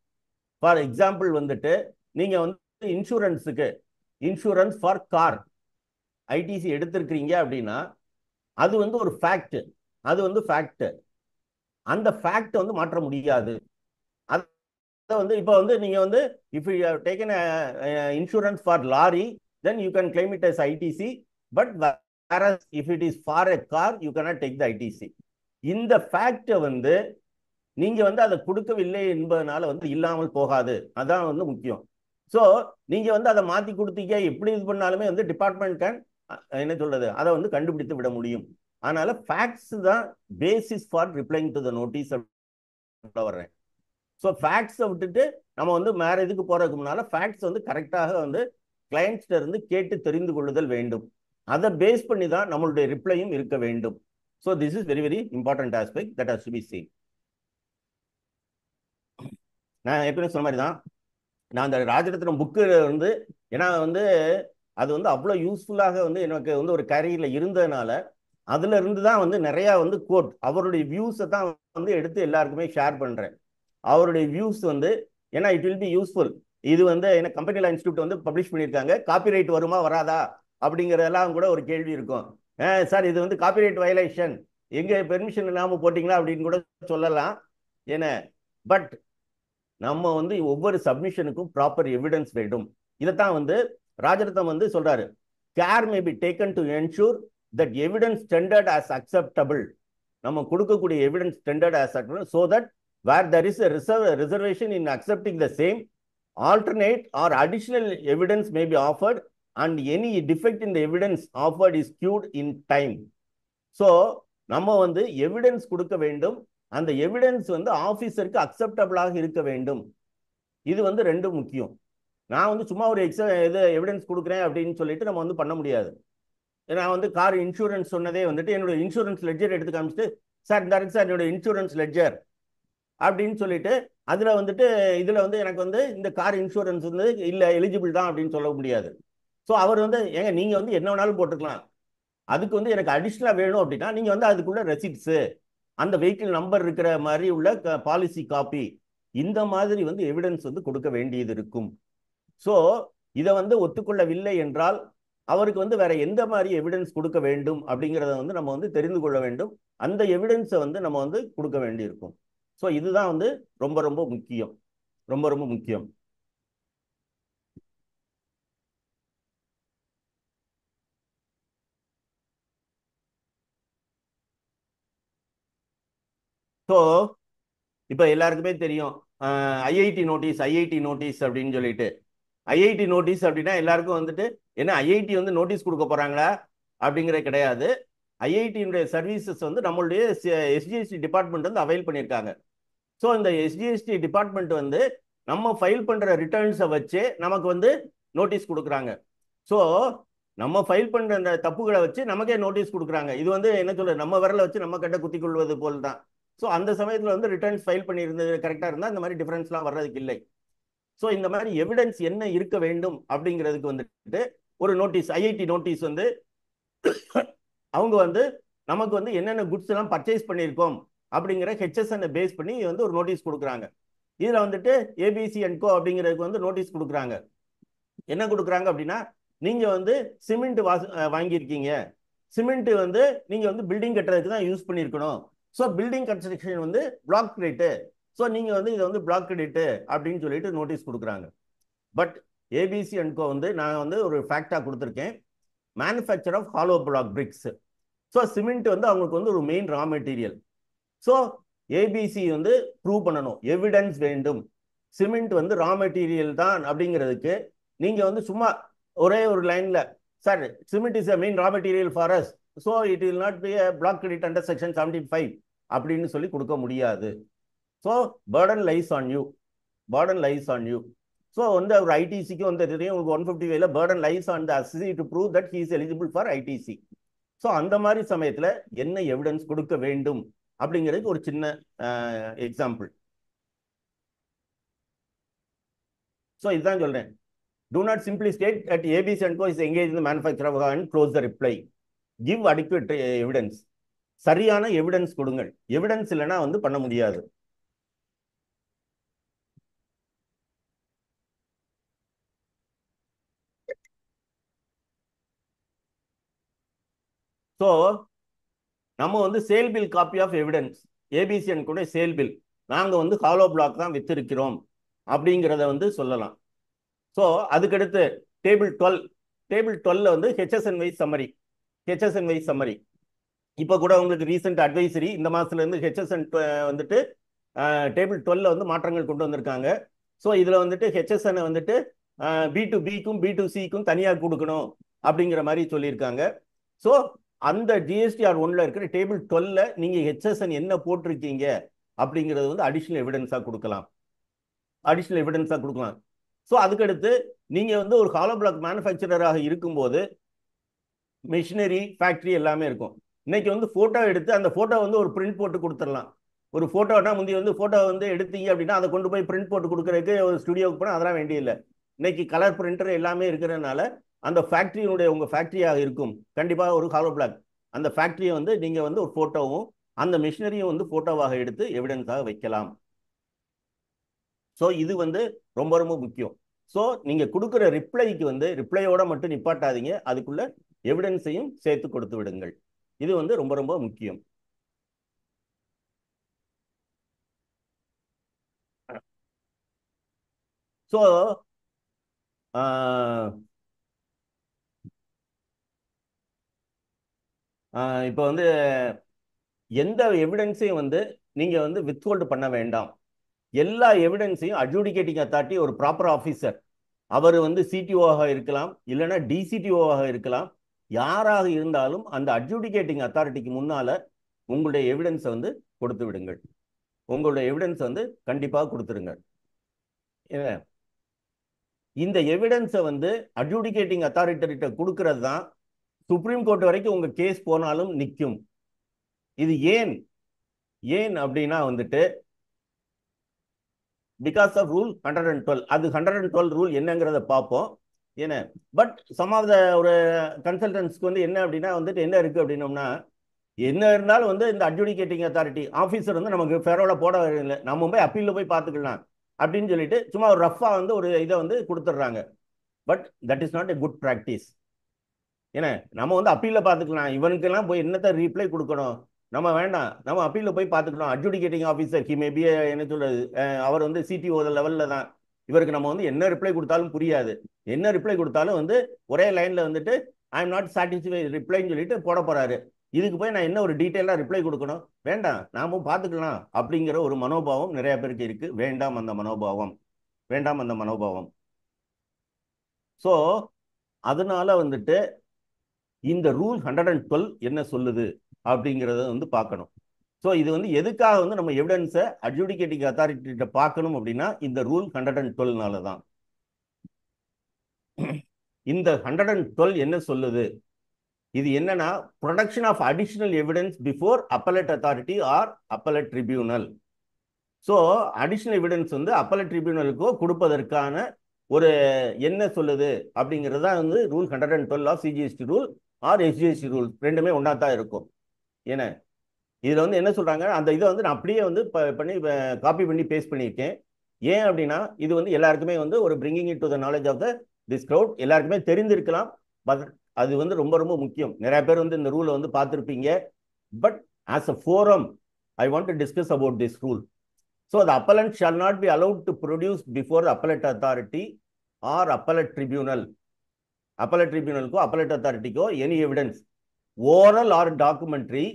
D: ஃபார் எக்ஸாம்பிள் வந்துட்டு நீங்க வந்து இன்சூரன்ஸ் ஃபார் கார் ஐடிசி எடுத்திருக்கிறீங்க அப்படின்னா அது வந்து ஒரு ஃபேக்ட், அது வந்து ஃபேக்ட். அந்த ஃபேக்ட் வந்து மாற்ற முடியாது. அதை வந்து இப்போ வந்து நீங்க வந்து if you have taken insurance for lorry then you can claim it as ITC, but whereas if it is for a car you cannot take the ITC. இந்த ஃபேக்ட் வந்து நீங்க வந்து அதை கொடுக்கவில்லை என்பதனால வந்து இல்லாமல் போகாது, அதான் வந்து முக்கியம். ஸோ நீங்க வந்து அதை மாத்தி கொடுத்தீங்க எப்படி இது பண்ணாலுமே வந்து டிபார்ட்மெண்ட் கேன் என்ன சொல்றது அதை வந்து கண்டுபிடித்து விட முடியும். அதனால ஃபேக்ட்ஸ் தான் basis for replying to the notice வர்றேன். ஸோ ஃபேக்ட்ஸை விட்டுட்டு நம்ம வந்து வேற இதுக்கு போறதுக்கு முன்னால ஃபேக்ட்ஸ் வந்து கரெக்டாக வந்து கிளைண்ட்ஸ்ட இருந்து கேட்டு தெரிந்து கொள்ளுதல் வேண்டும். அதை பேஸ் பண்ணி தான் நம்மளுடைய ரிப்ளையும் இருக்க வேண்டும். So this is very very important aspect that has to be seen. நான் ஏற்கனவே சொன்ன மாதிரி தான் நான் அந்த ராஜரத்னம் புக்கு வந்து ஏன்னா வந்து அது வந்து அவ்வளோ யூஸ்ஃபுல்லாக வந்து எனக்கு வந்து ஒரு கேரியரில் இருந்ததுனால அதுல இருந்து தான் வந்து நிறையா வந்து கோட் அவருடைய வியூஸை தான் வந்து எடுத்து எல்லாருக்குமே ஷேர் பண்ணுறேன். அவருடைய வியூஸ் வந்து ஏன்னா இட் வில் பி யூஸ்ஃபுல். இது வந்து என்ன கம்பெனிலா இன்ஸ்டியூட் வந்து பப்ளிஷ் பண்ணியிருக்காங்க, காப்பிரைட் வருமா வராதா அப்படிங்கிறதெல்லாம் கூட ஒரு கேள்வி இருக்கும். சார் இது வந்து காப்பிரைட் வயலேஷன் எங்க பெர்மிஷன் இல்லாமல் போட்டிங்களா அப்படின்னு கூட சொல்லலாம். ஏன்னா பட் நம்ம வந்து ஒவ்வொரு சப்மிஷனுக்கும் ப்ராப்பர் எவிடன்ஸ் வேண்டும். இதைத்தான் வந்து ராஜரத்னம் வந்து சொல்றாரு, care may be taken to ensure that evidence tendered as acceptable. நம்ம கொடுக்கக்கூடிய evidence tendered as acceptable so that where there is a reservation in accepting the same, alternate or additional evidence may be offered and any defect in the evidence offered is cured in time. So நம்ம வந்து evidence கொடுக்க வேண்டும், அந்த evidence வந்து ஆஃபீஸருக்கு அக்செப்டபிளாக இருக்க வேண்டும். இது வந்து ரெண்டும் முக்கியம். நான் வந்து சும்மா ஒரு இது எவிடன்ஸ் கொடுக்குறேன் அப்படின்னு சொல்லிட்டு நம்ம வந்து பண்ண முடியாது. நான் வந்து கார் இன்சூரன்ஸ் சொன்னதே வந்துட்டு என்னோட இன்சூரன்ஸ் லெட்ஜர் எடுத்து காமிச்சிட்டு சார் இந்த இருக்கு சார் என்னோட இன்சூரன்ஸ் லெட்ஜர் அப்படின்னு சொல்லிட்டு அதுல வந்துட்டு இதுல வந்து எனக்கு வந்து இந்த கார் இன்சூரன்ஸ் வந்து இல்லை எலிஜிபிள் தான் அப்படின்னு சொல்ல முடியாது. ஸோ அவர் வந்து ஏங்க நீங்க வந்து என்ன வேணாலும் போட்டுக்கலாம், அதுக்கு வந்து எனக்கு அடிஷ்னலா வேணும் அப்படின்னா நீங்க வந்து அதுக்குள்ள ரெசிப்ட்ஸு அந்த வெஹிக்கிள் நம்பர் இருக்கிற மாதிரி உள்ள பாலிசி காப்பி இந்த மாதிரி வந்து எவிடன்ஸ் வந்து கொடுக்க வேண்டியது இருக்கும். ஸோ இதை வந்து ஒத்துக்கொள்ளவில்லை என்றால் அவருக்கு வந்து வேற எந்த மாதிரி எவிடன்ஸ் கொடுக்க வேண்டும் அப்படிங்கிறத வந்து நம்ம வந்து தெரிந்து கொள்ள வேண்டும். அந்த எவிடன்ஸை வந்து நம்ம வந்து கொடுக்க வேண்டியிருக்கும். ஸோ இதுதான் வந்து ரொம்ப ரொம்ப முக்கியம், ரொம்ப ரொம்ப முக்கியம். ஸோ இப்போ எல்லாருக்குமே தெரியும் ஐஐடி நோட்டீஸ் அப்படின்னு சொல்லிட்டு. ஐஐடி நோட்டீஸ் அப்படின்னா எல்லாருக்கும் வந்துட்டு என்ன ஐஐடி வந்து நோட்டீஸ் கொடுக்க போறாங்களா அப்படிங்கிற கிடையாது. ஐஐடியினுடைய சர்வீசஸ் வந்து நம்மளுடைய எஸ்ஜிஎஸ்டி டிபார்ட்மெண்ட் வந்து அவைல் பண்ணியிருக்காங்க. ஸோ இந்த எஸ்ஜிஎஸ்டி டிபார்ட்மெண்ட் வந்து நம்ம ஃபைல் பண்ற ரிட்டர்ன்ஸை வச்சு நமக்கு வந்து நோட்டீஸ் கொடுக்குறாங்க. ஸோ நம்ம ஃபைல் பண்ற அந்த தப்புகளை வச்சு நமக்கே நோட்டீஸ் கொடுக்குறாங்க. இது வந்து என்ன சொல்றது நம்ம விரலை வச்சு நம்ம கட்ட குத்தி கொள்வது போல் தான். ஸோ அந்த சமயத்தில் வந்து ரிட்டர்ன்ஸ் ஃபைல் பண்ணியிருந்தது கரெக்டாக இருந்தால் இந்த மாதிரி டிஃபரன்ஸ்லாம் வர்றதுக்கு இல்லை. ஸோ இந்த மாதிரி எவிடன்ஸ் என்ன இருக்க வேண்டும் அப்படிங்கிறதுக்கு வந்துட்டு ஒரு நோட்டீஸ் ஐஐடி நோட்டீஸ் வந்து அவங்க வந்து நமக்கு வந்து என்னென்ன குட்ஸ் எல்லாம் பர்ச்சேஸ் பண்ணியிருக்கோம் அப்படிங்கிற ஹெச்எஸ்என் பேஸ் பண்ணி வந்து ஒரு நோட்டீஸ் கொடுக்குறாங்க. இதில் வந்துட்டு ஏபிசி அண்ட் கோ அப்படிங்கிறதுக்கு வந்து நோட்டீஸ் கொடுக்குறாங்க. என்ன கொடுக்குறாங்க அப்படின்னா நீங்கள் வந்து சிமெண்ட் வாங்கியிருக்கீங்க, சிமெண்ட் வந்து நீங்கள் வந்து பில்டிங் கட்டுறதுக்கு தான் யூஸ் பண்ணியிருக்கணும். ஸோ பில்டிங் கன்ஸ்ட்ரக்ஷன் வந்து பிளாக் கிரெடிட்டு, ஸோ நீங்கள் வந்து இதை வந்து பிளாக் கிரெடிட்டு அப்படின்னு சொல்லிட்டு நோட்டீஸ் கொடுக்குறாங்க. பட் ஏபிசி அண்ட் கோ வந்து நான் வந்து ஒரு ஃபேக்டாக கொடுத்துருக்கேன், manufacture of hollow block bricks. So cement வந்து அவங்களுக்கு வந்து ஒரு main raw material. So ABC வந்து ப்ரூவ் பண்ணணும், எவிடன்ஸ் வேண்டும். சிமெண்ட் வந்து ரா மெட்டீரியல் தான் அப்படிங்கிறதுக்கு நீங்கள் வந்து சும்மா ஒரே ஒரு லைனில் sir cement is a main raw material for us so it will not be a block credit under section 75 அப்படின்னு சொல்லி கொடுக்க முடியாது. So burden lies on you. So வந்து ஒரு ஐடிசிக்கு வந்து தெரியும் உங்களுக்கு 155ல burden lies on the assessee to prove that he is eligible for ITC. So அந்த மாதிரி சமயத்தில் என்ன எவிடன்ஸ் கொடுக்க வேண்டும் அப்படிங்கிறதுக்கு ஒரு சின்ன எக்ஸாம்பிள். ஸோ இதுதான் சொல்றேன். Do not simply state that ABC & Co is engaged in the manufacture of and close the reply. Give adequate evidence. சரியான எவிடன்ஸ் கொடுங்கள். எவிடன்ஸ் இல்லைன்னா வந்து பண்ண முடியாது. ஸோ நம்ம வந்து sale bill copy of evidence ABC and கூட சேல் பில் நாங்கள் வந்து ஹாலோ பிளாக் தான் வித்திருக்கிறோம் அப்படிங்கிறத வந்து சொல்லலாம். ஸோ அதுக்கடுத்து டேபிள் 12 வந்து ஹெச்எஸ்என்ஒய் சம்மரி. இப்போ கூட உங்களுக்கு ரீசெண்ட் அட்வைசரி இந்த மாதத்துலேருந்து ஹெச்எஸ்என் வந்துட்டு டேபிள் 12 வந்து மாற்றங்கள் கொண்டு வந்திருக்காங்க. ஸோ இதில் வந்துட்டு ஹெச்எஸ்என் வந்துட்டு B2Bக்கும் B2Cக்கும் தனியாக கொடுக்கணும் அப்படிங்கிற மாதிரி சொல்லியிருக்காங்க. ஸோ அந்த ஜிஎஸ்டிஆர் 1ல இருக்கிற டேபிள் 12ல நீங்கள் ஹெச்எஸ்என் என்ன போட்டிருக்கீங்க அப்படிங்கிறது வந்து அடிஷ்னல் எவிடன்ஸாக கொடுக்கலாம். ஸோ அதுக்கடுத்து நீங்கள் வந்து ஒரு ஹாலோ பிளாக் மேனுஃபேக்சரராக இருக்கும்போது மிஷினரி ஃபேக்ட்ரி எல்லாமே இருக்கும். இன்னைக்கு வந்து ஃபோட்டோ எடுத்து அந்த ஃபோட்டோ வந்து ஒரு பிரிண்ட் போட்டு கொடுத்துடலாம். ஒரு ஃபோட்டோனா முந்தி வந்து ஃபோட்டோ வந்து எடுத்தீங்க அப்படின்னா அதை கொண்டு போய் பிரிண்ட் போட்டு கொடுக்குறதுக்கு ஒரு ஸ்டுடியோவுக்கு போனால் அதெல்லாம் வேண்டியதில்லை. இன்னைக்கு கலர் பிரிண்டர் எல்லாமே இருக்கிறதுனால அந்த ஃபேக்ட்ரியினுடைய உங்கள் ஃபேக்ட்ரியாக இருக்கும் கண்டிப்பாக ஒரு ஹாலோ பிளாக். அந்த ஃபேக்ட்ரியை வந்து நீங்கள் வந்து ஒரு ஃபோட்டோவும் அந்த மிஷினரியும் வந்து ஃபோட்டோவாக எடுத்து எவிடன்ஸாக வைக்கலாம். ஸோ இது வந்து ரொம்ப ரொம்ப முக்கியம். ஸோ நீங்கள் கொடுக்குற ரிப்ளைக்கு வந்து ரிப்ளையோட மட்டும் நிப்பாட்டாதீங்க, அதுக்குள்ள எவிடன்ஸையும் சேர்த்து கொடுத்து விடுங்கள். இது வந்து ரொம்ப ரொம்ப முக்கியம். ஸோ இப்போ வந்து எந்த எவிடன்ஸையும் வந்து நீங்கள் வந்து வித்ஹோல்டு பண்ண வேண்டாம். எல்லா எவிடன்ஸையும் அட்ஜூடிகேட்டிங் அத்தாரிட்டி ஒரு ப்ராப்பர் ஆஃபீஸர், அவர் வந்து சிடிஓவாக இருக்கலாம், இல்லைன்னா டிசிடிஓவாக இருக்கலாம், யாராக இருந்தாலும் அந்த அட்ஜூடிகேட்டிங் அத்தாரிட்டிக்கு முன்னால உங்களுடைய எவிடன்ஸை வந்து கொடுத்து விடுங்கள். உங்களுடைய எவிடன்ஸை வந்து கண்டிப்பாக கொடுத்துருங்க. இந்த எவிடன்ஸை வந்து அட்ஜூடிகேட்டிங் அத்தாரிட்டிகிட்ட கொடுக்கறது தான் சுப்ரீம் கோர்ட் வரைக்கும் உங்க கேஸ் போனாலும் நிற்கும். இது ஏன் அப்படின்னா வந்துட்டு பிகாஸ் ஆஃப் ரூல் 112. அது 112 ரூல் என்னங்கிறத பார்ப்போம். ஏன்னா பட் சம் ஆஃப் த ஒரு கன்சல்டன்ஸ்க்கு வந்து என்ன அப்படின்னா வந்துட்டு என்ன இருக்கு அப்படின்னோம்னா, என்ன இருந்தாலும் வந்து இந்த அட்ஜூடிகேட்டிங் அத்தாரிட்டி ஆஃபீஸர் வந்து நமக்கு ஃபெரோல போட இல்லை, நம்ம போய் அப்பீலில் போய் பார்த்துக்கலாம் அப்படின்னு சொல்லிட்டு சும்மா ஒரு ரஃபா வந்து ஒரு இதை வந்து கொடுத்துட்றாங்க. But that is not a good practice. ஏன்னா நம்ம வந்து அப்பீலில் பார்த்துக்கலாம், இவனுக்கெல்லாம் போய் என்னத்தை ரீப்ளை கொடுக்கணும், நம்ம வேண்டாம், நம்ம அப்பீலில் போய் பார்த்துக்கலாம். அட்ஜூடிகேட்டிங் ஆஃபீஸர் ஹி மேபி என்ன சொல்றது, அவர் வந்து சிடிஓ லெவலில் தான், இவருக்கு நம்ம வந்து என்ன ரிப்ளை கொடுத்தாலும் புரியாது, என்ன ரிப்ளை கொடுத்தாலும் வந்து ஒரே லைனில் வந்துட்டு ஐ எம் நாட் சாட்டிஸ்ஃபை ரிப்ளைன்னு சொல்லிட்டு போட போறாரு. இதுக்கு போய் நான் என்ன ஒரு டீட்டெயிலாக ரிப்ளை கொடுக்கணும், வேண்டாம் நாம பார்த்துக்கலாம் அப்படிங்கிற ஒரு மனோபாவம் நிறைய பேருக்கு இருக்கு. வேண்டாம் அந்த மனோபாவம். ஸோ அதனால வந்துட்டு இந்த ரூல் 112 என்ன சொல்லுது அப்படிங்கிறத வந்து பார்க்கணும். ஸோ இது வந்து எதுக்காக வந்து நம்ம எவிடன்ஸை அட்ஜூடிகேட்டிங் அத்தாரிட்டிகிட்ட பார்க்கணும் அப்படின்னா இந்த ரூல் 112னால தான். இந்த 112 என்ன சொல்லுது, இது என்னன்னா production of additional evidence before appellate authority or appellate tribunal. So additional evidence வந்து அப்பலட் ட்ரிபியூனலுக்கோ கொடுப்பதற்கான ஒரு என்ன சொல்லுது அப்படிங்கிறதா வந்து rule 112 of CGST rule or SGST rule ரெண்டுமே ஒன்றா தான் இருக்கும். ஏன்னா இதில் வந்து என்ன சொல்கிறாங்க, அந்த இதை வந்து நான் அப்படியே வந்து காப்பி பண்ணி பேஸ்ட் பண்ணியிருக்கேன். ஏன் அப்படின்னா இது வந்து எல்லாருக்குமே வந்து ஒரு bringing it to the knowledge of the this crowd, எல்லாருக்குமே தெரிந்திருக்கலாம். பட் அது வந்து ரொம்ப ரொம்ப முக்கியம். நிறைய பேர் வந்து இந்த ரூலை வந்து பார்த்துருப்பீங்க. But as a forum I want to discuss about this rule. So the appellant shall not be allowed to produce before the appellate authority or appellate tribunal. Appellate tribunal ko appellate authority ko any evidence, oral or documentary,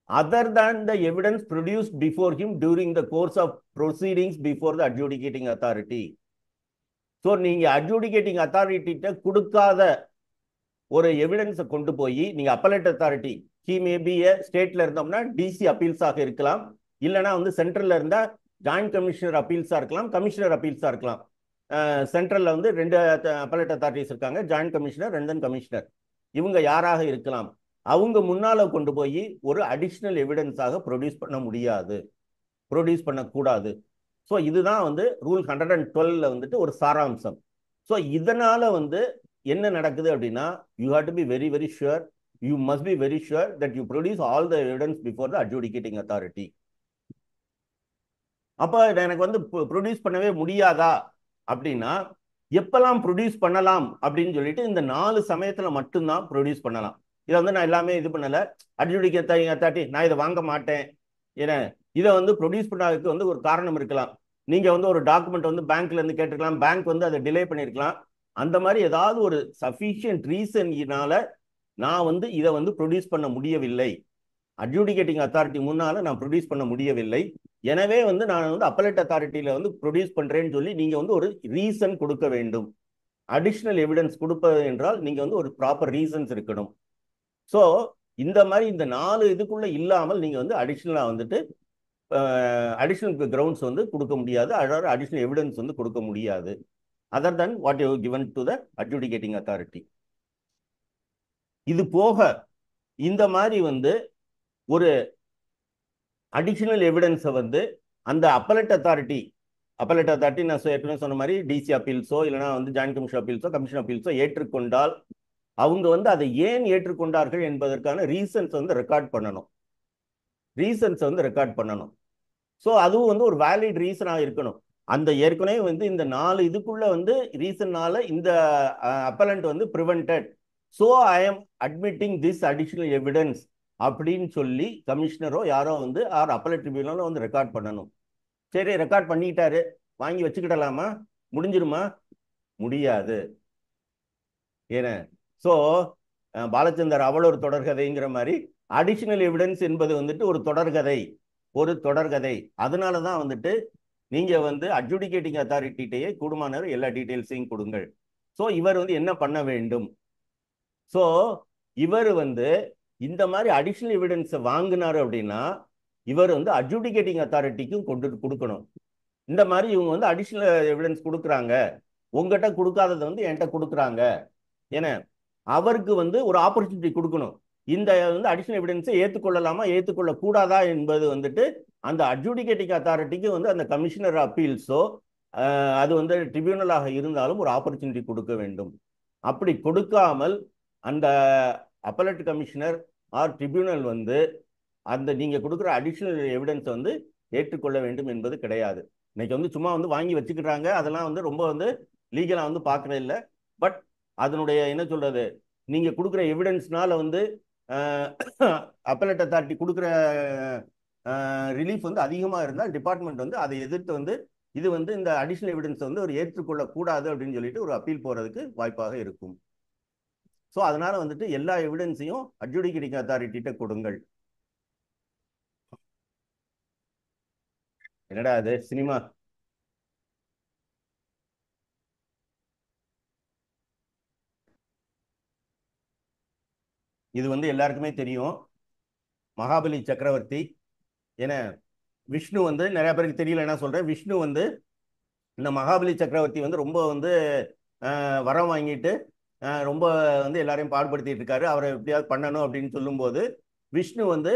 D: other than the evidence produced before him during the course of proceedings before the adjudicating authority. So நீங்க adjudicating authority கிட்ட கொடுக்காத ஒரு எவிடன்ஸை கொண்டு போய் நீங்க appellate authority, he may be a ஸ்டேட்ல இருந்தோம்னா DC அப்பீல்ஸாக இருக்கலாம், இல்லைனா வந்து சென்ட்ரல்ல இருந்தா ஜாயிண்ட் கமிஷனர் அப்பீல்ஸா இருக்கலாம், கமிஷனர் அப்பீல்ஸா இருக்கலாம். சென்ட்ரலில் வந்து 2 அப்பலேட் அத்தாரிட்டிஸ் இருக்காங்க, joint commissioner and then commissioner. இவங்க யாராக இருக்கலாம், அவங்க முன்னால் கொண்டு போய் ஒரு அடிஷ்னல் எவிடன்ஸாக ப்ரொடியூஸ் பண்ண முடியாது, ப்ரொடியூஸ் பண்ணக்கூடாது. ஸோ இதுதான் வந்து ரூல் 112 வந்துட்டு ஒரு சாராம்சம். ஸோ இதனால வந்து என்ன நடக்குது அப்படின்னா, you have to be very very sure, you must be very sure that you produce all the evidence before the adjudicating authority. அப்போ எனக்கு வந்து ப்ரொடியூஸ் பண்ணவே முடியாதா அப்படின்னா, எப்பெல்லாம் ப்ரொடியூஸ் பண்ணலாம் அப்படின்னு சொல்லிட்டு இந்த 4 சமயத்தில் மட்டும்தான் ப்ரொடியூஸ் பண்ணலாம். இதை வந்து நான் எல்லாமே இது பண்ணலை, அட்ஜுடிகேட்டிங் அத்தாரிட்டி நான் இதை வாங்க மாட்டேன், ஏன்னா இதை வந்து ப்ரொடியூஸ் பண்ணதுக்கு வந்து ஒரு காரணம் இருக்கலாம். நீங்கள் வந்து ஒரு டாக்குமெண்ட் வந்து பேங்க்ல இருந்து கேட்டிருக்கலாம், பேங்க் வந்து அதை டிலே பண்ணியிருக்கலாம். அந்த மாதிரி ஏதாவது ஒரு சஃபிஷியன்ட் ரீசன்னால நான் வந்து இதை வந்து ப்ரொடியூஸ் பண்ண முடியவில்லை, அட்ஜுடிகேட்டிங் அத்தாரிட்டி முன்னால நான் ப்ரொடியூஸ் பண்ண முடியவில்லை, எனவே வந்து நான் வந்து அப்பலேட் அத்தாரிட்டியில வந்து ப்ரொடியூஸ் பண்றேன்னு சொல்லி நீங்க வந்து ஒரு ரீசன் கொடுக்க வேண்டும். அடிஷ்னல் எவிடன்ஸ் கொடுப்பது என்றால் நீங்க வந்து ஒரு ப்ராப்பர் ரீசன்ஸ் இருக்கணும். ஸோ இந்த மாதிரி இந்த 4 இதுக்குள்ள இல்லாமல் நீங்க வந்து அடிஷ்னலா வந்துட்டு அடிஷ்னல் கிரவுண்ட்ஸ் வந்து கொடுக்க முடியாது, அதாவது அடிஷ்னல் எவிடன்ஸ் வந்து கொடுக்க முடியாது, other than what you given to the adjudicating authority. இது போக இந்த மாதிரி வந்து ஒரு அடிஷனல் எவிடன்ஸை வந்து அந்த அப்பலேட் அத்தாரிட்டி நான் ஏற்கனவே சொன்ன மாதிரி டிசி அப்பீல்ஸோ இல்லைனா வந்து ஜாயின்ட் கமிஷன் அப்பீல்ஸோ கமிஷன் அப்பீல்ஸோ ஏற்றுக்கொண்டால் அவங்க வந்து அதை ஏன் ஏற்றுக்கொண்டார்கள் என்பதற்கான ரீசன்ஸ் வந்து ரெக்கார்ட் பண்ணணும். ஸோ அதுவும் வந்து ஒரு வேலிட் ரீசனாக இருக்கணும். அந்த ஏற்கனவே வந்து இந்த 4 இதுக்குள்ள வந்து ரீசன்னால இந்த அப்பலண்ட் வந்து prevented, so I am admitting this additional evidence அப்படின்னு சொல்லி கமிஷனரோ யாரோ வந்து அப்பலேட் ட்ரிபியூனலோ வந்து ரெக்கார்ட் பண்ணணும். சரி, ரெக்கார்ட் பண்ணிட்டாரு, வாங்கி வச்சுக்கிடலாமா, முடிஞ்சிருமா? முடியாது. ஏன்னா ஸோ பாலச்சந்தர் அவள் ஒரு தொடர்கதைங்கிற மாதிரி அடிஷனல் எவிடன்ஸ் என்பது வந்துட்டு ஒரு தொடர்கதை. அதனால தான் வந்துட்டு நீங்க வந்து அட்ஜுடிகேட்டிங் அத்தாரிட்டியே கூடுமான எல்லா டீட்டெயில்ஸையும் கொடுங்கள். ஸோ இவர் வந்து என்ன பண்ண வேண்டும், ஸோ இவர் வந்து இந்த மாதிரி அடிஷனல் எவிடன்ஸை வாங்கினாரு அப்படின்னா இவர் வந்து அட்ஜுடிகேட்டிங் அத்தாரிட்டிக்கும் கொடுக்கணும். இந்த மாதிரி இவங்க வந்து அடிஷனல் எவிடன்ஸ் கொடுக்குறாங்க, உங்ககிட்ட கொடுக்காததை வந்து என்கிட்ட கொடுக்குறாங்க, ஏன்னா அவருக்கு வந்து ஒரு ஆப்பர்ச்சுனிட்டி கொடுக்கணும். இந்த வந்து அடிஷனல் எவிடன்ஸை ஏற்றுக்கொள்ளலாமா ஏற்றுக்கொள்ளக்கூடாதா என்பது வந்துட்டு அந்த அட்ஜுடிகேட்டிங் அத்தாரிட்டிக்கு வந்து அந்த கமிஷனர் அப்பீல்ஸோ அது வந்து ட்ரிபியூனலாக இருந்தாலும் ஒரு ஆப்பர்ச்சுனிட்டி கொடுக்க வேண்டும். அப்படி கொடுக்காமல் அந்த அப்பலேட் கமிஷனர் ஆர் ட்ரிபியூனல் வந்து அந்த நீங்கள் கொடுக்குற அடிஷனல் எவிடன்ஸை வந்து ஏற்றுக்கொள்ள வேண்டும் என்பது கிடையாது. இன்னைக்கு வந்து சும்மா வந்து வாங்கி வச்சுக்கிறாங்க, அதெல்லாம் வந்து ரொம்ப வந்து லீகலாக வந்து பார்க்கறது இல்லை. பட் அதனுடைய என்ன சொல்றது, நீங்கள் கொடுக்குற எவிடன்ஸ்னால வந்து அப்பலேட் அத்தாரிட்டி கொடுக்குற ரிலீஃப் வந்து அதிகமாக இருந்தால் டிபார்ட்மெண்ட் வந்து அதை எதிர்த்து வந்து இது வந்து இந்த அடிஷனல் எவிடன்ஸை வந்து ஒரு ஏற்றுக்கொள்ளக்கூடாது அப்படின்னு சொல்லிட்டு ஒரு அப்பீல் போகிறதுக்கு வாய்ப்பாக இருக்கும். ஸோ அதனால வந்துட்டு எல்லா எவிடன்ஸையும் அட்ஜுடிகேட்டிங் அத்தாரிட்டிகிட்ட கொடுங்கள். என்னடா அது சினிமா? இது வந்து எல்லாருக்குமே தெரியும், மகாபலி சக்கரவர்த்தி. ஏன்னா விஷ்ணு வந்து நிறைய பேருக்கு தெரியல, என்ன சொல்றேன், விஷ்ணு வந்து இந்த மகாபலி சக்கரவர்த்தி வந்து ரொம்ப வந்து வரம் வாங்கிட்டு ரொம்ப வந்து எல்லாரையும் பாடுபடுத்திட்டு இருக்காரு, அவரை எப்படியாவது பண்ணணும் அப்படின்னு சொல்லும்போது விஷ்ணு வந்து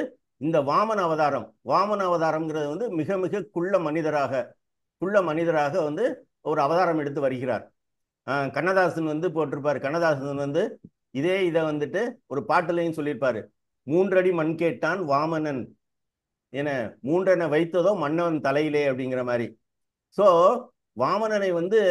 D: இந்த வாமன அவதாரம்ங்கிறது வந்து மிக மிக குள்ள மனிதராக வந்து ஒரு அவதாரம் எடுத்து வருகிறார். கண்ணதாசன் வந்து போட்டிருப்பாரு, கண்ணதாசன் வந்து இதை வந்துட்டு ஒரு பாட்டுலையும் சொல்லியிருப்பாரு, 3 அடி மண் கேட்டான் வாமனன், என 3 என வைத்ததோ மன்னவன் தலையிலே அப்படிங்கிற மாதிரி. ஸோ வாமனனை வந்து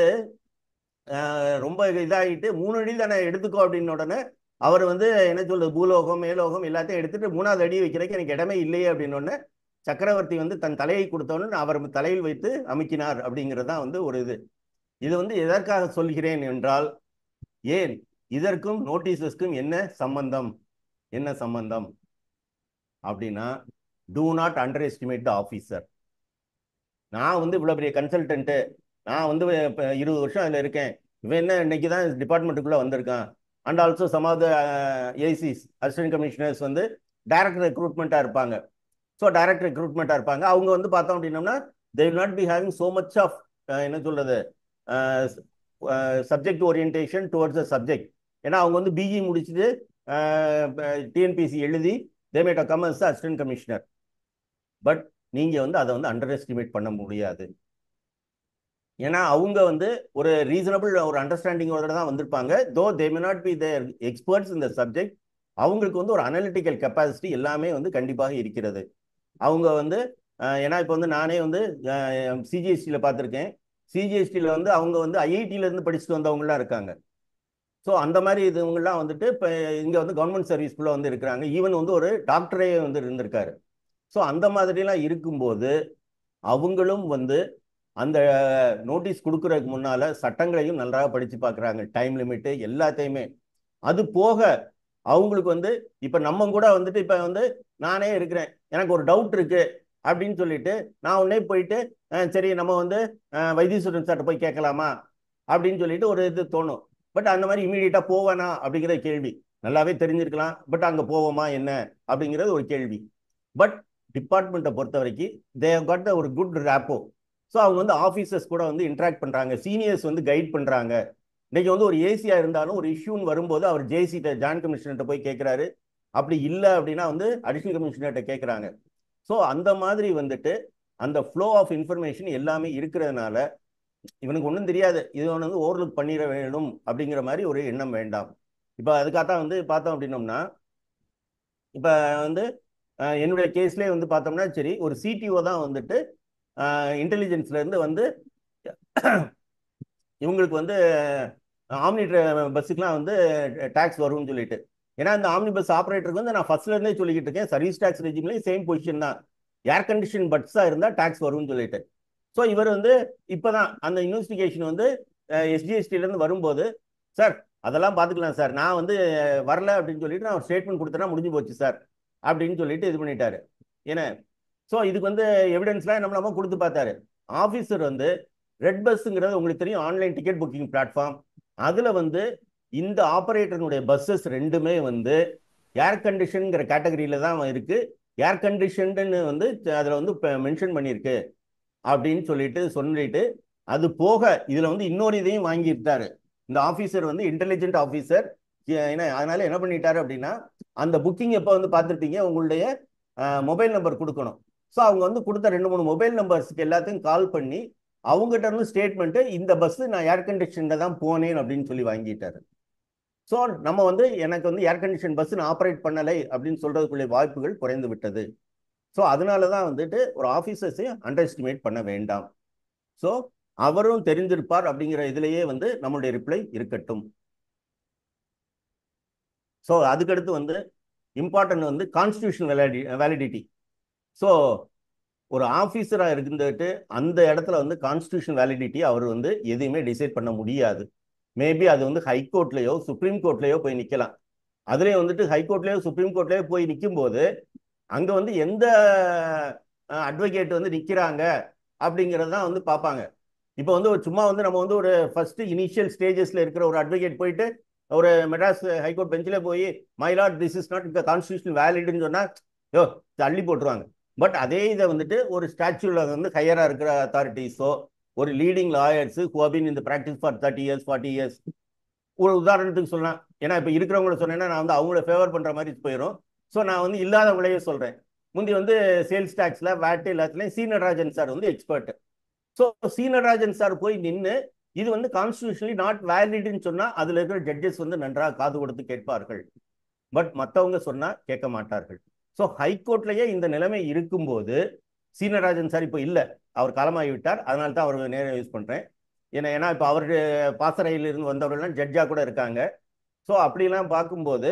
D: ரொம்ப இதாகிட்டு 3 அடி தானே எடுத்துக்கோ அப்படின்னு உடனே அவர் வந்து என்ன சொல்றது, பூலோகம் மேலோகம் எல்லாத்தையும் எடுத்துட்டு 3வது அடி வைக்கிறதுக்கு எனக்கு இடமே இல்லையே அப்படின்னு சக்கரவர்த்தி வந்து தன் தலையை கொடுத்தோன்னு அவர் தலையில் வைத்து அமுக்கினார் அப்படிங்கிறது தான் வந்து ஒரு இது வந்து எதற்காக சொல்கிறேன் என்றால், ஏன் இதற்கும் நோட்டீஸஸ்க்கும் என்ன சம்பந்தம் அப்படின்னா, do not underestimate the officer. நான் வந்து இவ்வளோ பெரிய கன்சல்டன்ட்டு, நான் வந்து இப்போ 20 வருஷம் அதில் இருக்கேன், இவன் என்ன இன்னைக்கு தான் டிபார்ட்மெண்ட்டுக்குள்ளே வந்திருக்கான். And also some of the ACs assistant commissioners வந்து டைரக்ட் ரெக்ரூட்மெண்ட்டாக இருப்பாங்க. ஸோ அவங்க வந்து பார்த்தோம் அப்படின்னோம்னா they will not be having so much of என்ன சொல்றது subject orientation towards the subject. ஏன்னா அவங்க வந்து பிஇ முடிச்சுட்டு டிஎன்பிசி எழுதி they made come as assistant commissioner. But நீங்கள் வந்து அதை வந்து அண்டர் எஸ்டிமேட் பண்ண முடியாது. ஏன்னா அவங்க வந்து ஒரு ரீசனபிள் ஒரு அண்டர்ஸ்டாண்டிங்கோட தான் வந்திருப்பாங்க. Though they may not be their experts இந்த சப்ஜெக்ட். அவங்களுக்கு வந்து ஒரு அனலிட்டிக்கல் கெப்பாசிட்டி எல்லாமே வந்து கண்டிப்பாக இருக்கிறது. அவங்க வந்து ஏன்னா இப்போ வந்து நானே வந்து சிஜிஎஸ்டியில் பார்த்துருக்கேன். சிஜிஎஸ்டியில் வந்து அவங்க வந்து ஐஐடியிலேருந்து படிச்சுட்டு வந்தவங்களாம் இருக்காங்க. ஸோ அந்த மாதிரி இதுவங்களாம் வந்துட்டு இப்போ இங்கே வந்து கவர்மெண்ட் சர்வீஸ்குள்ளே வந்து இருக்கிறாங்க. ஈவன் வந்து ஒரு டாக்டரே வந்து இருந்திருக்காரு. ஸோ அந்த மாதிரிலாம் இருக்கும்போது அவங்களும் வந்து அந்த நோட்டீஸ் கொடுக்கறதுக்கு முன்னால சட்டங்களையும் நன்றாக படித்து பார்க்குறாங்க, டைம் லிமிட்டு எல்லாத்தையுமே. அது போக அவங்களுக்கு வந்து இப்போ நம்ம கூட வந்துட்டு இப்போ வந்து நானே இருக்கிறேன், எனக்கு ஒரு டவுட் இருக்கு அப்படின்னு சொல்லிட்டு நான் உடனே போயிட்டு சரி நம்ம வந்து வைத்தீஸ்வரன் சார்ட்ட போய் கேட்கலாமா அப்படின்னு சொல்லிட்டு ஒரு இது தோணும். பட் அந்த மாதிரி இமீடியட்டாக போவேனா அப்படிங்கிற கேள்வி நல்லாவே தெரிஞ்சிருக்கலாம். பட் அங்கே போவோமா என்ன அப்படிங்கிறது ஒரு கேள்வி. பட் டிபார்ட்மெண்ட்டை பொறுத்த வரைக்கும் தே ஹவ் காட் ஒரு குட் ரேப்போ. ஸோ அவங்க வந்து ஆஃபீஸர்ஸ் கூட வந்து இன்ட்ராக்ட் பண்ணுறாங்க, சீனியர்ஸ் வந்து கைட் பண்ணுறாங்க. இன்னைக்கு வந்து ஒரு ஏசியா இருந்தாலும் ஒரு இஷ்யூன்னு வரும்போது அவர் ஜேசிட்ட ஜாயின்ட் கமிஷனர்கிட்ட போய் கேட்குறாரு. அப்படி இல்லை அப்படின்னா வந்து அடிஷனல் கமிஷனர்கிட்ட கேட்குறாங்க. ஸோ அந்த மாதிரி வந்துட்டு அந்த ஃப்ளோ ஆஃப் இன்ஃபர்மேஷன் எல்லாமே இருக்கிறதுனால இவனுக்கு ஒன்றும் தெரியாது, இது ஒன்று வந்து ஓவர்லுக் பண்ணிட வேணும் அப்படிங்கிற மாதிரி ஒரு எண்ணம் வேண்டாம். இப்போ அதுக்காகத்தான் வந்து பார்த்தோம் அப்படின்னோம்னா இப்போ வந்து என்னுடைய கேஸ்லேயே வந்து பார்த்தோம்னா சரி ஒரு சிடிஓ தான் வந்துட்டு இன்டெலிஜென்ஸ்லேருந்து வந்து இவங்களுக்கு வந்து ஆம்னி பஸ்ஸுக்கெலாம் வந்து டேக்ஸ் வரும்னு சொல்லிட்டு. ஏன்னா இந்த ஆம்னி பஸ் ஆப்ரேட்டருக்கு வந்து நான் ஃபர்ஸ்ட்லேருந்தே சொல்லிக்கிட்டு இருக்கேன், சர்வீஸ் டேக்ஸ் ரெஜிம்லேயும் சேம் பொசிஷன் தான், ஏர் கண்டிஷன் பஸ்ஸாக இருந்தால் டேக்ஸ் வரும்னு சொல்லிட்டு. ஸோ இவர் வந்து இப்போ தான் அந்த இன்வெஸ்டிகேஷன் வந்து எஸ்ஜிஎஸ்டிலேருந்து வரும்போது சார் அதெல்லாம் பார்த்துக்கலாம் சார், நான் வந்து வரல அப்படின்னு சொல்லிட்டு நான் ஒரு ஸ்டேட்மெண்ட் கொடுத்தேன்னா முடிஞ்சு போச்சு சார் அப்படின்னு சொல்லிட்டு இது பண்ணிட்டாரு. ஏன்னா ஸோ இதுக்கு வந்து எவிடன்ஸ்லாம் நம்ம கொடுத்து பார்த்தாரு. ஆஃபீஸர் வந்து ரெட் பஸ்ஸுங்கிறது உங்களுக்கு தெரியும், ஆன்லைன் டிக்கெட் புக்கிங் பிளாட்ஃபார்ம். அதில் வந்து இந்த ஆப்ரேட்டருடைய பஸ்ஸஸ் ரெண்டுமே வந்து ஏர் கண்டிஷனுங்கிற கேட்டகரியில் தான் இருக்குது. ஏர் கண்டிஷன்னு வந்து அதில் வந்து மென்ஷன் பண்ணியிருக்கு அப்படின்னு சொல்லிட்டு அது போக இதில் வந்து இன்னொரு இதையும் வாங்கிட்டாரு இந்த ஆஃபீஸர் வந்து இன்டெலிஜென்ட் ஆஃபீஸர். அதனால என்ன பண்ணிட்டாரு அப்படின்னா அந்த புக்கிங் எப்போ வந்து பார்த்துருப்பீங்க, உங்களுடைய மொபைல் நம்பர் கொடுக்கணும். ஸோ அவங்க வந்து கொடுத்த 2-3 மொபைல் நம்பர்ஸ்க்கு எல்லாத்தையும் கால் பண்ணி அவங்ககிட்ட இருந்து ஸ்டேட்மெண்ட்டு இந்த பஸ்ஸு நான் ஏர் கண்டிஷனில் தான் போனேன் அப்படின்னு சொல்லி வாங்கிட்டாரு. ஸோ நம்ம வந்து எனக்கு வந்து ஏர் கண்டிஷன் பஸ் நான் ஆப்ரேட் பண்ணலை அப்படின்னு சொல்றதுக்குள்ள வாய்ப்புகள் குறைந்து விட்டது. ஸோ அதனால தான் வந்துட்டு ஒரு ஆஃபீஸர்ஸையும் அண்டர் எஸ்டிமேட் பண்ண வேண்டாம். ஸோ அவரும் தெரிஞ்சிருப்பார் அப்படிங்கிற இதுலேயே வந்து நம்மளுடைய ரிப்ளை இருக்கட்டும். ஸோ அதுக்கடுத்து வந்து இம்பார்ட்டன்ட் வந்து கான்ஸ்டியூஷன் வேலிடிட்டி. ஸோ ஒரு ஆஃபீஸராக இருந்துட்டு அந்த இடத்துல வந்து கான்ஸ்டியூஷன் வேலிடிட்டி அவர் வந்து எதையுமே டிசைட் பண்ண முடியாது. மேபி அது வந்து ஹைகோர்ட்லேயோ சுப்ரீம் கோர்ட்லேயோ போய் நிற்கலாம். அதுலேயே வந்துட்டு ஹைகோர்ட்லேயோ சுப்ரீம் கோர்ட்லேயோ போய் நிற்கும் போது அங்கே வந்து எந்த அட்வொகேட் வந்து நிற்கிறாங்க அப்படிங்கிறது தான் வந்து பார்ப்பாங்க. இப்போ வந்து சும்மா வந்து நம்ம வந்து ஒரு ஃபர்ஸ்ட் இனிஷியல் ஸ்டேஜஸில் இருக்கிற ஒரு அட்வொகேட் போயிட்டு ஒரு மெட்ராஸ் ஹைகோர்ட் பெஞ்சில் போய் my lord this is not the constitution வேலிட்னு சொன்னால் யோ தள்ளி போட்டுருவாங்க. பட் அதே இதை வந்துட்டு ஒரு ஸ்டாச்சுவில் வந்து ஹையராக இருக்கிற அத்தாரிட்டிஸோ ஒரு leading lawyers who have been in the practice for 30 years 40 years ஒரு உதாரணத்துக்கு சொல்லலாம். ஏன்னா இப்போ இருக்கிறவங்கள சொன்னேன்னா நான் வந்து அவங்கள ஃபேவர் பண்ணுற மாதிரி போயிடும். ஸோ நான் வந்து இல்லாதவங்களையே சொல்கிறேன். முந்தி வந்து சேல்ஸ் டேக்ஸில் வேட் எல்லாத்துலேயும் சி நடராஜன் சார் வந்து expert. So C Natarajan sir போய் நின்று இது வந்து கான்ஸ்டியூஷனலி நாட் வேலிட்னு சொன்னால் அதில் இருக்கிற ஜட்ஜஸ் வந்து நன்றாக காது கொடுத்து கேட்பார்கள். பட் மற்றவங்க சொன்னால் கேட்க மாட்டார்கள். ஸோ ஹைகோர்ட்லேயே இந்த நிலைமை இருக்கும்போது சி நடராஜன் சார் இப்போ இல்லை, அவர் காலமாகி விட்டார். அதனால தான் அவர் நேரம் யூஸ் பண்ணுறேன். ஏன்னா இப்போ அவருடைய பாசறையிலிருந்து வந்தவர்கள்லாம் ஜட்ஜாக கூட இருக்காங்க. ஸோ அப்படிலாம் பார்க்கும்போது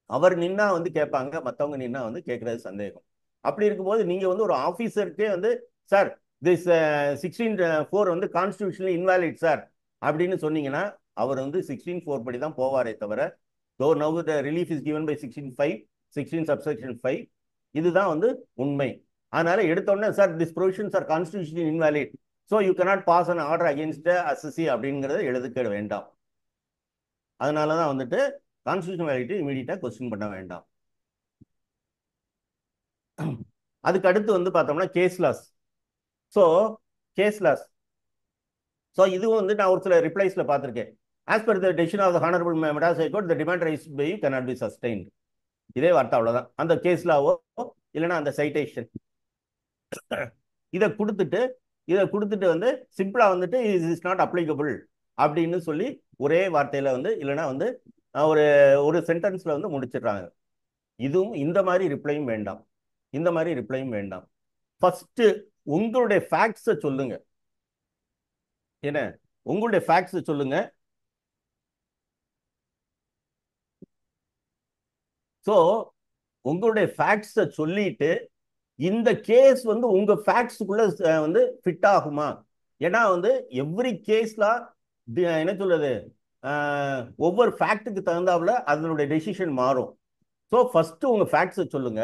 D: அவர் நின்னா வந்து கேட்பாங்க, மற்றவங்க நின்னா வந்து கேட்கறது சந்தேகம். அப்படி இருக்கும்போது நீங்கள் வந்து ஒரு ஆஃபீஸருக்கே வந்து சார் திஸ் 16(4) வந்து கான்ஸ்டியூஷனலி இன்வாலிட் சார் அப்படின்னு சொன்னீங்கன்னா அவர் வந்து 16(4) படி தான் போவாரே தவிர though now the relief is given by 16(5) 16 subsection 5 இதுதான் வந்து உண்மை. அதனால எடுத்தோடனே sir this provisions are constitutionally invalid so you cannot pass an order against assessee அப்படிங்கிறத எழுதுக்க வேண்டாம். அதனால தான் வந்துட்டு கான்ஸ்டியூஷன் வேலிடிட்டி இமீடியட்டாக கொஸ்டின் பண்ண வேண்டாம். அதுக்கு அடுத்து வந்து பார்த்தோம்னா case laws. So case laws so இதுவும் வந்து நான் ஒரு சில ரிப்ளைஸில் பார்த்துருக்கேன். As per the decision of the honourable Madras high court the demand raise by cannot be sustained. இதே வார்த்தை அவ்வளோதான். அந்த கேஸ்லாவோ இல்லைன்னா அந்த சைட்டேஷன் இதை கொடுத்துட்டு வந்து சிம்பிளா வந்துட்டு இஸ் நாட் அப்ளிகபிள் அப்படின்னு சொல்லி ஒரே வார்த்தையில வந்து இல்லைன்னா வந்து ஒரு ஒரு சென்டென்ஸ்ல வந்து முடிச்சிடுறாங்க. இதுவும் இந்த மாதிரி ரிப்ளையும் வேண்டாம், இந்த மாதிரி ரிப்ளையும் வேண்டாம். ஃபர்ஸ்ட் உங்களுடைய ஃபேக்ட்ஸை சொல்லுங்க. என்ன உங்களுடைய ஃபேக்ட்ஸை சொல்லுங்க. ஸோ உங்களுடைய ஃபேக்ட்ஸை சொல்லிட்டு இந்த கேஸ் வந்து உங்க ஃபேக்ட்ஸுக்குள்ள வந்து ஃபிட் ஆகுமா? ஏன்னா வந்து எவ்ரி கேஸ்ல என்ன சொல்றது, ஒவ்வொரு ஃபேக்ட்டுக்கு தகுந்தாப்புல அதனுடைய டெசிஷன் மாறும். ஸோ ஃபர்ஸ்ட் உங்க ஃபேக்ட்ஸை சொல்லுங்க.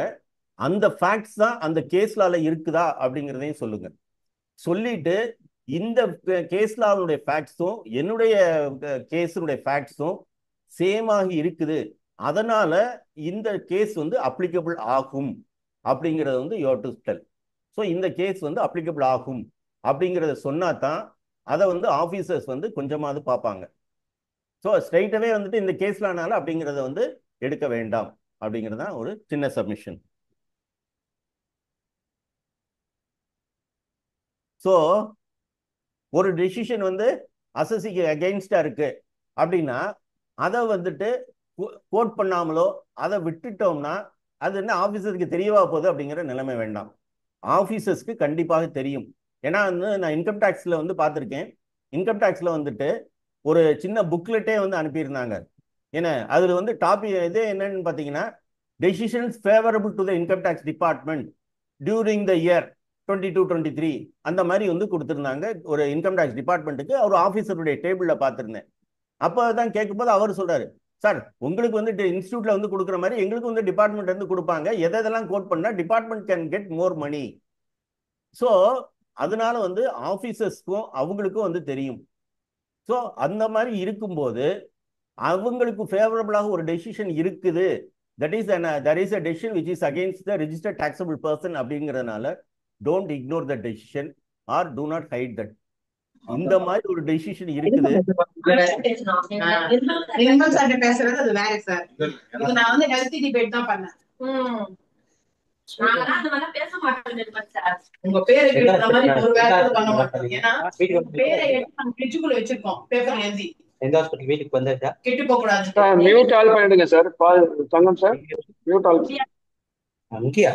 D: அந்த ஃபேக்ட்ஸ் தான் அந்த கேஸ்லால இருக்குதா அப்படிங்கிறதையும் சொல்லுங்க. சொல்லிட்டு இந்த கேஸ்லாவுடைய ஃபேக்ட்ஸும் என்னுடைய கேஸுடைய ஃபேக்ட்ஸும் சேம் ஆகி இருக்குது, அதனால இந்த கேஸ் வந்து அப்ளிகபிள் ஆகும் அப்படிங்கிறத வந்து you have to tell. So இந்த கேஸ் வந்து அப்ளிகபிள் ஆகும் அப்படிங்கிறத சொன்னா தான் அதை வந்து ஆஃபீஸர்ஸ் வந்து கொஞ்சமாவது பார்ப்பாங்க. ஸோ ஸ்ட்ரைட்டாகவே வந்துட்டு இந்த கேஸ்லானால அப்படிங்கிறத வந்து எடுக்க வேண்டாம் அப்படிங்கிறது தான் ஒரு சின்ன சப்மிஷன். ஸோ ஒரு டெசிஷன் வந்து அசசிக்கு அகெயின்ஸ்டா இருக்கு அப்படின்னா அதை வந்துட்டு கோட் பண்ணாமலோ அதை விட்டுட்டோம்னா அது என்ன ஆஃபீஸருக்கு தெரியவா போகுது அப்படிங்கிற நிலைமை வேண்டாம். ஆஃபீஸர்ஸ்க்கு கண்டிப்பாக தெரியும். ஏன்னா வந்து நான் இன்கம் டேக்ஸில் வந்து பார்த்துருக்கேன். இன்கம் டேக்ஸில் வந்துட்டு ஒரு சின்ன புக்லெட்டே வந்து அனுப்பியிருந்தாங்க. ஏன்னா அதில் வந்து டாபிக் இது என்னன்னு பார்த்தீங்கன்னா, decisions favourable to the income tax department during the year 22-23 அந்த மாதிரி வந்து கொடுத்துருந்தாங்க ஒரு இன்கம் டேக்ஸ் டிபார்ட்மெண்ட்டுக்கு. ஒரு ஆஃபீஸருடைய டேபிளில் பார்த்துருந்தேன். அப்போ தான் கேட்கும்போது அவர் சொல்றாரு, சார் உங்களுக்கு வந்து இன்ஸ்டியூட்ல வந்து கொடுக்குற மாதிரி எங்களுக்கு வந்து டிபார்ட்மெண்ட் வந்து கொடுப்பாங்க, எதெல்லாம் கோட் பண்ணா department can get more money. So அதனால வந்து ஆஃபீஸர்ஸ்க்கும் அவங்களுக்கும் வந்து தெரியும். ஸோ அந்த மாதிரி இருக்கும்போது அவங்களுக்கு ஃபேவரபிளாக ஒரு டெசிஷன் இருக்குது, that is a decision which is against the registered taxable person அப்படிங்கிறதுனால don't ignore the decision or do not hide that. இந்த மாதிரி ஒரு டெசிஷன் இருக்குது.
E: பேசுறது அது வேற சார். நான் வந்து ஹெல்த்தி டிபேட் தான் பண்ணேன். உங்க பேரை கேட்ட மாதிரி ஒரு வேலை பண்ண மாட்டோம். ஏன்னா பேரை எடுத்து ஃப்ரிட்ஜுக்குள்ள வச்சிருக்கோம், பேப்பர் எழுதி.
F: எந்த ஹாஸ்பிட்டல் வீட்டுக்கு வந்தாச்சா?
E: கெட்டு போக கூடாது.
B: மியூட் ஆல் பண்ணிடுங்க சார். தங்கம் சார் மியூட் ஆல்.
F: அங்கேயா?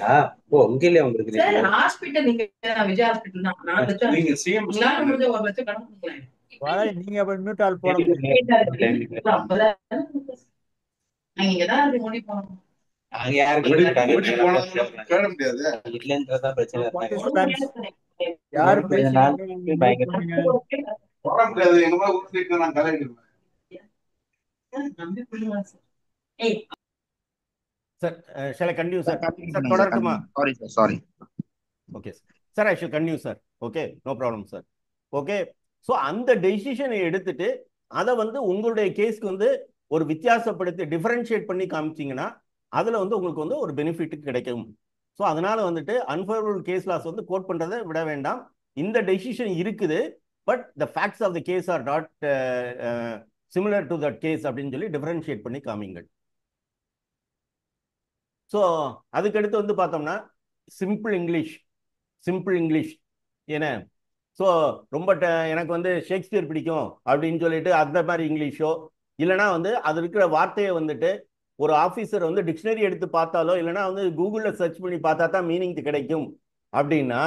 F: ஓ அங்கேயே உங்களுக்கு
E: சார் ஹாஸ்பிட்டல் நீங்க விஜய் ஹாஸ்பிட்டல் தான். நான்
G: நீங்க சிஎம்
E: முடிஞ்ச ஒரு லட்சம் கணக்கு கொடுக்கலாம்.
C: நீங்க அப்ப மியூட்டால் போட
E: நீங்க தான் முடி போகணும்.
F: அங்க யாருக்கு
G: கேட முடியாது.
F: இல்லன்றதா பிரச்சனை.
C: யாரு
F: பயங்கர
G: போட முடியாது. எங்க மேல ஊத்திட்டு நான் கலையிடுவேன்.
D: Sir shall I continue sir? Sir தொடரட்டுமா?
A: Sorry sir, sorry.
D: Okay sir, I shall continue sir. Okay, no problem sir. Okay, so அந்த டெசிஷனை எடுத்துட்டு அதை வந்து உங்களுடைய கேஸ்க்கு வந்து ஒரு வித்தியாசப்படுத்தி டிஃபரன்ஷியேட் பண்ணி காமிச்சிங்கன்னா அதில் வந்து உங்களுக்கு வந்து ஒரு பெனிஃபிட் கிடைக்கும். ஸோ அதனால வந்துட்டு அன்ஃபேவரபிள் கேஸ் லாஸ் வந்து கோட் பண்ணுறதை விட வேண்டாம். இந்த டெசிஷன் இருக்குது, but the facts of the case are not similar to that case அப்படின்னு சொல்லி டிஃபரன்ஷியேட் பண்ணி காமிங்கள். ஸோ அதுக்கடுத்து வந்து பார்த்தோம்னா சிம்பிள் இங்கிலீஷ் ஏன்னா ஸோ ரொம்ப எனக்கு வந்து ஷேக்ஸ்பியர் பிடிக்கும் அப்படின்னு சொல்லிட்டு அந்த மாதிரி இங்கிலீஷோ இல்லைனா வந்து அது இருக்கிற வார்த்தையை வந்துட்டு ஒரு ஆஃபீஸர் வந்து டிக்ஷனரி எடுத்து பார்த்தாலோ இல்லைனா வந்து கூகுளில் சர்ச் பண்ணி பார்த்தா தான் மீனிங் கிடைக்கும் அப்படின்னா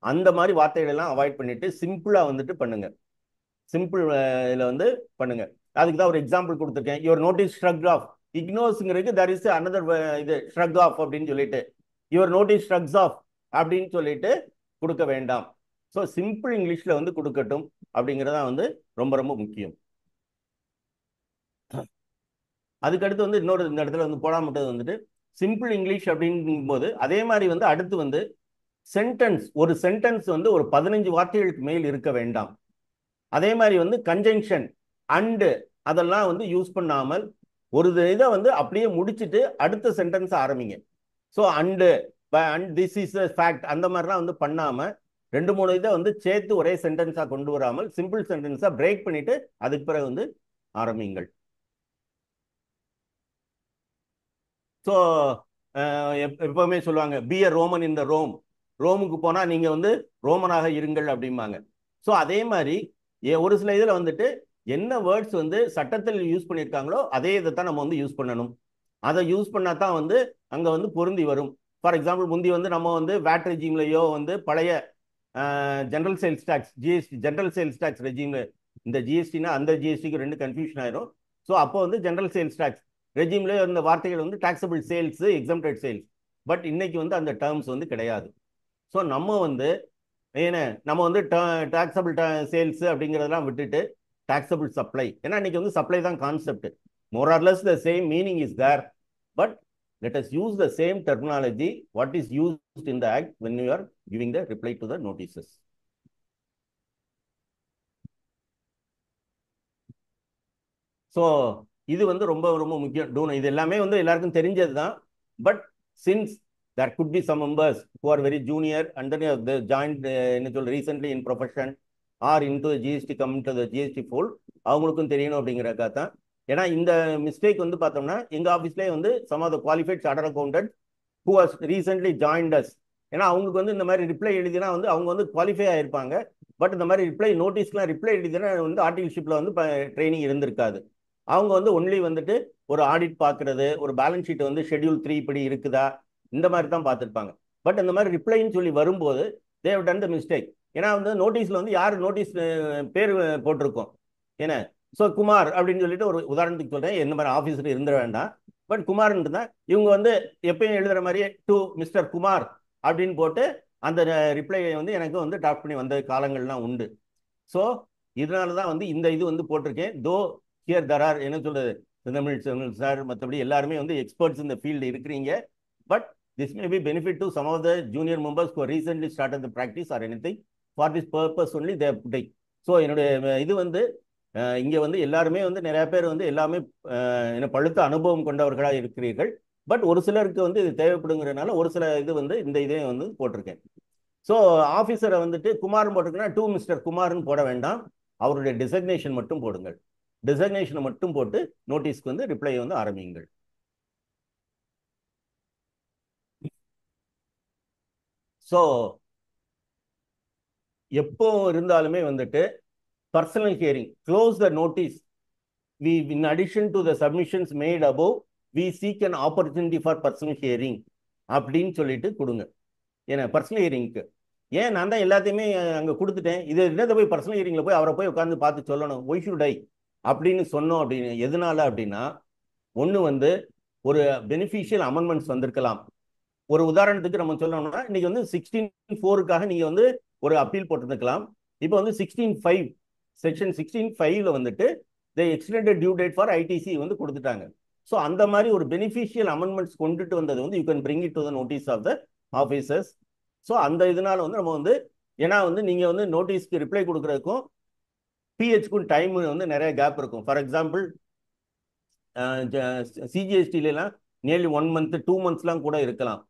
D: அந்த மாதிரி வார்த்தைகளெல்லாம் அவாய்ட் பண்ணிட்டு சிம்பிளாக வந்துட்டு பண்ணுங்க. சிம்பிள் இதில் வந்து பண்ணுங்க. அதுக்கு தான் ஒரு எக்ஸாம்பிள் கொடுத்துருக்கேன். யுவர் நோட்டீஸ் ஸ்ட்ரக் ஆஃப் இக்னோஸ்ங்கிறதுக்கு தர் இஸ் அனதர் இது ஸ்ட்ரக் ஆஃப் அப்படின்னு சொல்லிட்டு யுவர் நோட்டீஸ் ஸ்ட்ரக்ஸ் ஆஃப் அப்படின்னு சொல்லிட்டு கொடுக்க வேண்டாம். ஸோ சிம்பிள் இங்கிலீஷில் வந்து கொடுக்கட்டும் அப்படிங்கிறதான் வந்து ரொம்ப ரொம்ப முக்கியம். அதுக்கடுத்து வந்து இன்னொரு இந்த இடத்துல வந்து போடாமட்டது வந்துட்டு சிம்பிள் இங்கிலீஷ் அப்படிங்கும்போது அதே மாதிரி வந்து அடுத்து வந்து ஒரு சென்டென்ஸ் வந்து ஒரு 15 வார்த்தைகளுக்கு மேல் இருக்க வேண்டாம். அதே மாதிரி வந்து கன்ஜங்ஷன் அண்டு அதெல்லாம் வந்து யூஸ் பண்ணாமல் ஒரு இதை வந்து அப்படியே முடிச்சுட்டு அடுத்த சென்டென்ஸ் ஆரம்பிங்க. So and this is a fact அந்த மாதிரிலாம் வந்து பண்ணாமல் 2-3 இதை வந்து சேர்த்து ஒரே சென்டென்ஸாக கொண்டு வராமல் சிம்பிள் சென்டென்ஸாக பிரேக் பண்ணிட்டு அதுக்கு பிறகு வந்து ஆரம்பிங்கள். ஸோ எப்பவுமே சொல்லுவாங்க be a Roman in the Rome. ரோமுக்கு போனால் நீங்கள் வந்து ரோமனாக இருங்கள் அப்படிம்பாங்க. ஸோ அதே மாதிரி ஒரு சில இதில் வந்துட்டு என்ன வேர்ட்ஸ் வந்து சட்டத்தில் யூஸ் பண்ணியிருக்காங்களோ அதே இதை தான் நம்ம வந்து யூஸ் பண்ணணும். அதை யூஸ் பண்ணால் தான் வந்து அங்கே வந்து பொருந்தி வரும். ஃபார் எக்ஸாம்பிள் முந்தி வந்து நம்ம வந்து வேட் ரெஜிம்லையோ வந்து பழைய general sales tax GST general sales tax ரெஜிம்ல இந்த ஜிஎஸ்டினா அந்த ஜிஎஸ்டிக்கு 2 கன்ஃபியூஷன் ஆயிரும். ஸோ அப்போ வந்து ஜென்ரல் சேல்ஸ் டேக்ஸ் ரெஜிம்ல இந்த வார்த்தைகள் வந்து taxable sales, exempted sales. But இன்னைக்கு வந்து அந்த டேர்ம்ஸ் வந்து கிடையாது. ஸோ நம்ம வந்து நம்ம வந்து டாக்ஸபிள் சேல்ஸ் அப்படிங்கிறதெல்லாம் விட்டுட்டு டாக்ஸபிள் சப்ளை, ஏன்னா இன்னைக்கு வந்து சப்ளை தான் concept. More or less the same meaning is there, but let us use the same terminology what is used in the act when you are giving the reply to the notices. So இது வந்து ரொம்ப ரொம்ப முக்கியம். இது எல்லாமே வந்து எல்லாருக்கும் தெரிஞ்சது தான். But since there could be some members who are very junior and then they joined recently in profession or into the GST, come into the GST fold, அவங்களுக்கும் தெரியணும் அப்படிங்கிறக்கா தான். ஏன்னா இந்த மிஸ்டேக் வந்து பார்த்தோம்னா எங்கள் ஆஃபீஸ்லேயே வந்து some of the qualified chartered accountant who was recently joined us. ஏன்னா அவங்களுக்கு வந்து இந்த மாதிரி ரிப்ளை எழுதினா வந்து அவங்க வந்து குவாலிஃபை ஆயிருப்பாங்க. பட் இந்த மாதிரி ரிப்ளை நோட்டீஸ்க்குலாம் ரிப்ளை எழுதினா வந்து ஆர்டிகல்ஷிப்பில் வந்து ட்ரைனிங் இருந்திருக்காது. அவங்க வந்து ஒன்லி வந்துட்டு ஒரு ஆடிட் பார்க்குறது, ஒரு பேலன்ஸ் ஷீட் வந்து ஷெட்யூல் 3 இப்படி இருக்குதா, இந்த மாதிரி தான் பார்த்துருப்பாங்க. பட் இந்த மாதிரி ரிப்ளைன்னு சொல்லி வரும்போது they have done the mistake. ஏன்னா வந்து நோட்டீஸில் வந்து யார் நோட்டீஸ் பேர் போட்டிருக்கோம். ஏன்னா ஸோ குமார் அப்படின்னு சொல்லிட்டு ஒரு உதாரணத்துக்கு சொல்கிறேன், எந்த மாதிரி ஆஃபீஸர் இருந்துட வேண்டாம். பட் குமார்ன்ட்டு தான் இவங்க வந்து எப்பயும் எழுதுகிற மாதிரியே டு மிஸ்டர் குமார் அப்படின்னு போட்டு அந்த ரிப்ளையை வந்து எனக்கு வந்து டாப் பண்ணி வந்த காலங்கள்லாம் உண்டு. ஸோ இதனால தான் வந்து இந்த இது வந்து போட்டிருக்கேன். தோ ஹியர் தர் ஆர் என்ன சொல்கிறது செந்தமிழ் சார் மற்றபடி எல்லாருமே வந்து எக்ஸ்பர்ட்ஸ் இந்த ஃபீல்டு இருக்கிறீங்க. But this may be benefit to some of the junior members who recently started the practice or anything for this purpose only they putting. So என்னுடைய இது வந்து இங்கே வந்து எல்லாருமே வந்து நிறைய பேர் வந்து எல்லாமே என்ன பழுத்த அனுபவம் கொண்டவர்களாக இருக்கிறீர்கள். பட் ஒரு சிலருக்கு வந்து இது தேவைப்படுங்கிறதுனால ஒரு சில இது வந்து இந்த இதே வந்து போட்டிருக்கேன். ஸோ ஆஃபீஸரை வந்துட்டு குமார்னு போட்டிருக்குன்னா டூ மிஸ்டர் குமார்னு போட வேண்டாம், அவருடைய டிசக்னேஷன் மட்டும் போடுங்கள். டிசக்னேஷனை மட்டும் போட்டு நோட்டீஸ்க்கு வந்து ரிப்ளை வந்து ஆரம்பிங்கள். ஸோ எப்போ இருந்தாலுமே வந்துட்டு personal hearing, close the notice. We, in addition to the submissions made above, we seek an opportunity for personal hearing அப்படின்னு சொல்லிட்டு கொடுங்க. ஏன்னா பர்சனல் ஹியரிங்க்கு ஏன் நான் தான் எல்லாத்தையுமே அங்கே கொடுத்துட்டேன், இது என்னதை போய் பர்சனல் ஹியரிங்கில் போய் அவரை போய் உட்காந்து பார்த்து சொல்லணும் ஒய் ஷுட் ஐ அப்படின்னு சொன்னோம். அப்படின்னு எதனால அப்படின்னா, ஒன்று வந்து ஒரு பெனிஃபிஷியல் அமெண்ட்மெண்ட்ஸ் வந்திருக்கலாம். ஒரு உதாரணத்துக்கு நம்ம சொல்லணும்னா இன்னைக்கு வந்து 16(4)க்காக நீங்கள் வந்து ஒரு அப்பீல் போட்டிருந்துக்கலாம். இப்போ வந்து 16(5) செக்ஷன் 16(5)ல வந்துட்டு the extended due date for ITC வந்து கொடுத்துட்டாங்க. ஸோ அந்த மாதிரி ஒரு பெனிஃபிஷியல் அமெண்ட்மெண்ட்ஸ் கொண்டுட்டு வந்தது வந்து you can bring it to the notice of the officers. So அந்த இதனால வந்து நம்ம வந்து ஏன்னா வந்து நீங்கள் வந்து நோட்டீஸ்க்கு ரிப்ளை கொடுக்குறதுக்கும் பிஹெச்க்கும் டைம் வந்து நிறைய கேப் இருக்கும். ஃபார் எக்ஸாம்பிள் சிஜிஎஸ்டிலாம் நியர்லி 1 month 2 monthsலாம் கூட இருக்கலாம்.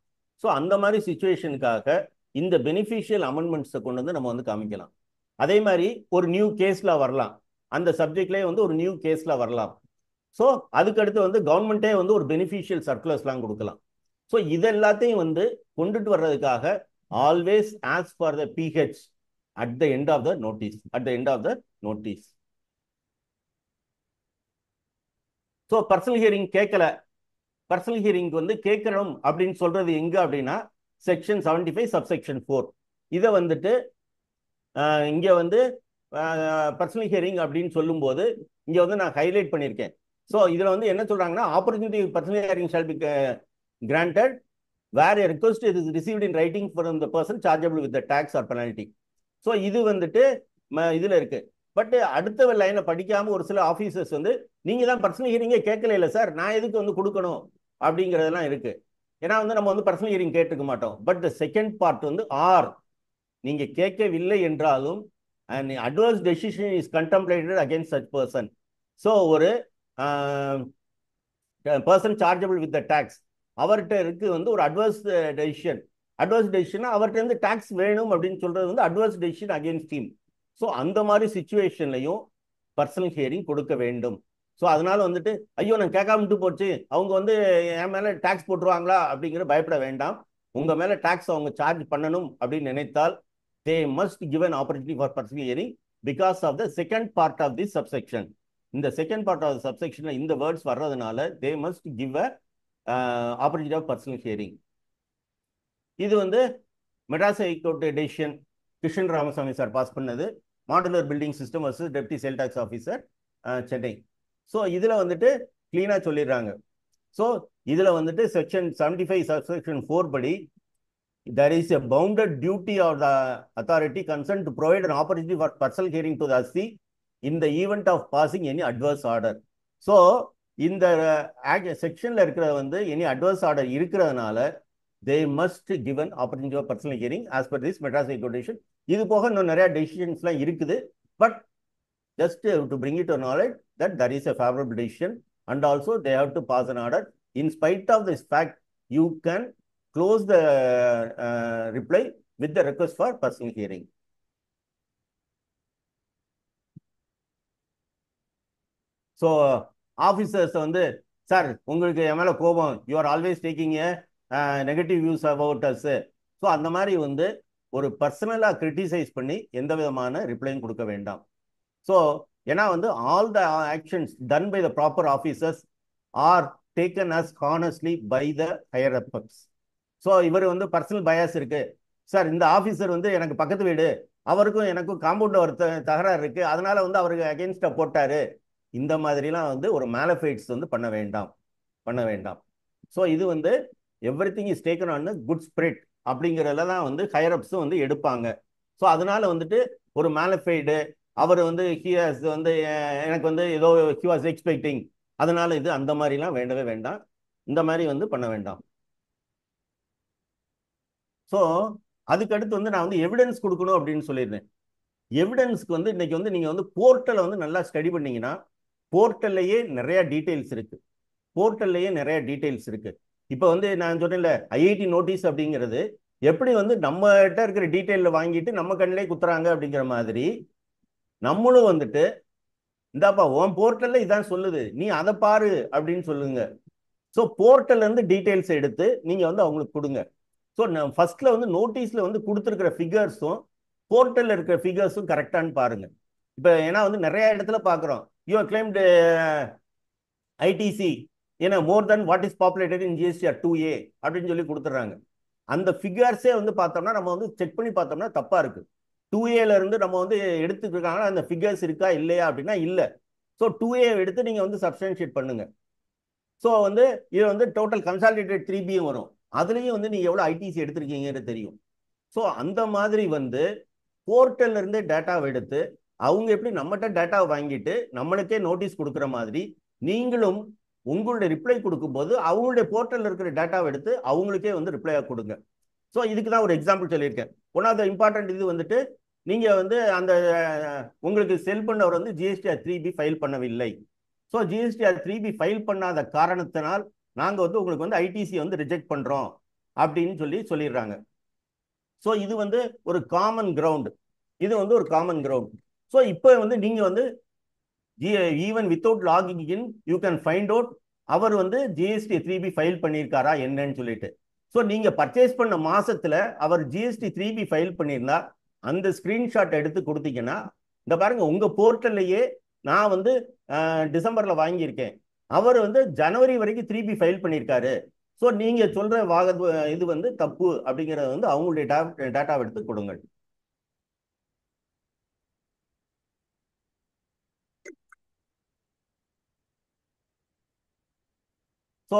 D: ஸோ அந்த மாதிரி சுச்சுவேஷனுக்காக இந்த பெனிஃபிஷியல் அமெண்ட்மெண்ட்ஸை கொண்டு வந்து நம்ம வந்து காமிக்கலாம். அதே மாதிரி ஒரு நியூ கேஸில் வரலாம், அந்த சப்ஜெக்ட்லேயே வந்து ஒரு நியூ கேஸில் வரலாம். ஸோ அதுக்கடுத்து வந்து கவர்மெண்ட்டே வந்து ஒரு பெனிஃபிஷியல் சர்க்குலர்ஸ்லாம் கொடுக்கலாம். ஸோ இது எல்லாத்தையும் வந்து கொண்டுட்டு வர்றதுக்காக always as for the PH at the end of the notice. So personal hearing கேட்கல, பர்சனல் ஹியரிங் வந்து கேட்கணும் அப்படின்னு சொல்றது எங்க அப்படின்னா செக்ஷன் 75 சப்செக்ஷன் 4. இதை வந்துட்டு இங்கே வந்து பர்சனல் ஹியரிங் அப்படின்னு சொல்லும்போது இங்கே வந்து நான் ஹைலைட் பண்ணியிருக்கேன். ஸோ இதில் வந்து என்ன சொல்கிறாங்கன்னா, opportunity personal hearing shall be granted where a request is received in writing from the person chargeable with the tax or penalty. So இது வந்துட்டு இதில் இருக்கு. பட் அடுத்த லைனை படிக்காமல் ஒரு சில ஆஃபீஸர்ஸ் வந்து நீங்கள் தான் பர்சனல் ஹியரிங்கே கேட்கல இல்லை சார், நான் எதுக்கு வந்து கொடுக்கணும் அப்படிங்கிறதெல்லாம் இருக்கு. ஏன்னா வந்து நம்ம வந்து பர்சனல் ஹியரிங் கேட்டுக்க மாட்டோம். பட் த செகண்ட் பார்ட் வந்து ஆர் நீங்க கேட்கவில்லை என்றாலும் an adverse decision is contemplated against such person. So ஒரு person chargeable with the tax அவர்கிட்ட இருக்கு வந்து ஒரு adverse decision அட்வர்ஸ் டெசிஷன் அவர்கிட்ட இருந்து டாக்ஸ் வேணும் அப்படின்னு சொல்றது வந்து adverse decision against team. So அந்த மாதிரி சுச்சுவேஷன்லையும் பர்சனல் ஹியரிங் கொடுக்க வேண்டும். ஸோ அதனால வந்துட்டு ஐயோ நான் கேட்காமட்டு போச்சு அவங்க வந்து என் மேலே டாக்ஸ் போட்டுருவாங்களா அப்படிங்கிற பயப்பட வேண்டாம். உங்கள் மேலே டாக்ஸ் அவங்க சார்ஜ் பண்ணணும் அப்படின்னு நினைத்தால் they must give an opportunity for personal hearing because of the second part of the subsection. இந்த செகண்ட் பார்ட் ஆஃப் த சப்செக்ஷனில் இந்த வேர்ட்ஸ் வர்றதுனால they must give a opportunity of personal hearing. இது வந்து Madras high court decision Krishnan Ramasamy sir pass பண்ணது, modular building system versus deputy sale tax officer Chennai. So இதில் வந்துட்டு கிளீனாக சொல்லிடுறாங்க. ஸோ இதில் வந்துட்டு செக்ஷன் 75 சப்செக்ஷன் 4 படி there is a bounded duty of the authority concerned to provide an opportunity for personal hearing to the ASCI in the event of passing any adverse order. So இந்த செக்ஷனில் இருக்கிற வந்து any adverse order இருக்கிறதுனால they must give an opportunity for personal hearing as per this Madras High Court decision. இது போக இன்னும் நிறைய டெசிஷன்ஸ்லாம் இருக்குது. But just to bring it to knowledge that there is a favorable decision and also they have to pass an order. In spite of this fact, you can close the reply with the request for personal hearing. So officers வந்து sir உங்களுக்கு என் மேலே கோபம், you are always taking A negative views about us. So அந்த மாதிரி வந்து ஒரு பர்சனலாக criticise பண்ணி எந்த விதமான ரிப்ளையும் கொடுக்க வேண்டாம். ஸோ ஏன்னா வந்து all the actions done by the proper officers are taken as honestly by the higher ups. So இவர் வந்து பர்சனல் பயாஸ் இருக்கு சார், இந்த ஆஃபீஸர் வந்து எனக்கு பக்கத்து வீடு, அவருக்கும் எனக்கும் காம்பவுண்ட் ஒரு தகராறு இருக்கு, அதனால வந்து அவருக்கு அகேன்ஸ்டா போட்டாரு, இந்த மாதிரிலாம் வந்து ஒரு மேலஃபைட்ஸ் வந்து பண்ண வேண்டாம். ஸோ இது வந்து every thing is taken on good spirit அப்படிங்கிறதுல தான் வந்து ஹையர் அப்ஸும் வந்து எடுப்பாங்க. ஸோ அதனால வந்துட்டு ஒரு மேலஃபைடு அவர் வந்து வந்து எனக்கு வந்து ஏதோ ஹி வாஸ் எக்ஸ்பெக்டிங், அதனால இது அந்த மாதிரிலாம் வேண்டவே வேண்டாம். இந்த மாதிரி வந்து பண்ண வேண்டாம். ஸோ அதுக்கடுத்து வந்து நான் வந்து எவிடன்ஸ் கொடுக்கணும் அப்படின்னு சொல்லியிருந்தேன். எவிடன்ஸ்க்கு வந்து இன்னைக்கு வந்து நீங்கள் வந்து போர்ட்டலை வந்து நல்லா ஸ்டடி பண்ணீங்கன்னா போர்ட்டல்லையே நிறைய டீட்டெயில்ஸ் இருக்கு. இப்போ வந்து நான் சொன்னேன்ல ஐஐடி நோட்டீஸ் அப்படிங்கிறது எப்படி வந்து நம்மகிட்ட இருக்கிற டீட்டெயிலில் வாங்கிட்டு நம்ம கண்ணிலே குத்துறாங்க அப்படிங்கிற மாதிரி நம்மளும் வந்துட்டு இந்தாப்பா உன் போர்ட்டல்ல இதான் சொல்லுது, நீ அதை பாரு அப்படின்னு சொல்லுங்க. ஸோ போர்ட்டல்ல இருந்து டீட்டெயில்ஸ் எடுத்து நீங்க வந்து அவங்களுக்கு கொடுங்க. ஸோ ஃபர்ஸ்ட்ல வந்து நோட்டீஸ்ல வந்து கொடுத்துருக்கிற ஃபிகர்ஸும் போர்ட்டல்ல இருக்கிற ஃபிகர்ஸும் கரெக்டானு பாருங்க. இப்போ ஏன்னா வந்து நிறைய இடத்துல பார்க்குறோம் யூ ஆர் கிளைம்டு ஐடிசி ஏன்னா more than what is populated in GSTR 2A அப்படின்னு சொல்லி கொடுத்துட்றாங்க. அந்த ஃபிகர்ஸே வந்து பார்த்தோம்னா நம்ம வந்து செக் பண்ணி பார்த்தோம்னா தப்பா இருக்கு. 2Aல இருந்து நம்ம வந்து எடுத்துக்கிட்டாங்கன்னா அந்த ஃபிகர்ஸ் இருக்கா இல்லையா அப்படின்னா இல்லை. ஸோ 2A எடுத்து நீங்கள் வந்து சப்ஸ்டான்ஷியேட் பண்ணுங்க. ஸோ வந்து இது வந்து டோட்டல் கன்சாலிடேட்டட் 3Bயும் வரும், அதுலேயும் வந்து நீங்கள் எவ்வளோ ஐடிசி எடுத்திருக்கீங்கிறது தெரியும். ஸோ அந்த மாதிரி வந்து போர்ட்டல்ல இருந்து டேட்டாவை எடுத்து அவங்க எப்படி நம்மகிட்ட டேட்டாவை வாங்கிட்டு நம்மளுக்கே நோட்டீஸ் கொடுக்குற மாதிரி நீங்களும் உங்களுடைய ரிப்ளை கொடுக்கும்போது அவங்களுடைய போர்ட்டல்ல இருக்கிற டேட்டாவை எடுத்து அவங்களுக்கே வந்து ரிப்ளையாக கொடுங்க. ஸோ இதுக்கு தான் ஒரு எக்ஸாம்பிள் சொல்லியிருக்கேன். ஒன் ஆஃப் த இம்பார்ட்டன்ட் இது வந்துட்டு நீங்கள் வந்து அந்த உங்களுக்கு செல் பண்ணவர் வந்து GSTR 3B ஃபைல் பண்ணவில்லை. ஸோ GSTR 3B ஃபைல் பண்ணாத காரணத்தினால் நாங்கள் வந்து உங்களுக்கு வந்து ஐடிசி வந்து ரிஜெக்ட் பண்ணுறோம் அப்படின்னு சொல்லிடுறாங்க. ஸோ இது வந்து ஒரு காமன் கிரவுண்ட். ஸோ இப்போ வந்து நீங்கள் வந்து even without logging in you can find out அவர் வந்து GST 3B ஃபைல் பண்ணியிருக்காரா என்னன்னு சொல்லிட்டு. ஸோ நீங்கள் பர்ச்சேஸ் பண்ண மாசத்துல அவர் GST 3B ஃபைல் பண்ணியிருந்தா அந்த ஸ்க்ரீன்ஷாட் எடுத்து கொடுத்தீங்கன்னா இந்த பாருங்க உங்கள் போர்ட்டல்லையே நான் வந்து டிசம்பரில் வாங்கியிருக்கேன், அவர் வந்து ஜனவரி வரைக்கும் 3B ஃபைல் பண்ணியிருக்காரு. ஸோ நீங்கள் சொல்கிற இது வந்து தப்பு அப்படிங்கிறத வந்து அவங்களுடைய டேட்டாவை எடுத்து கொடுங்கள். ஸோ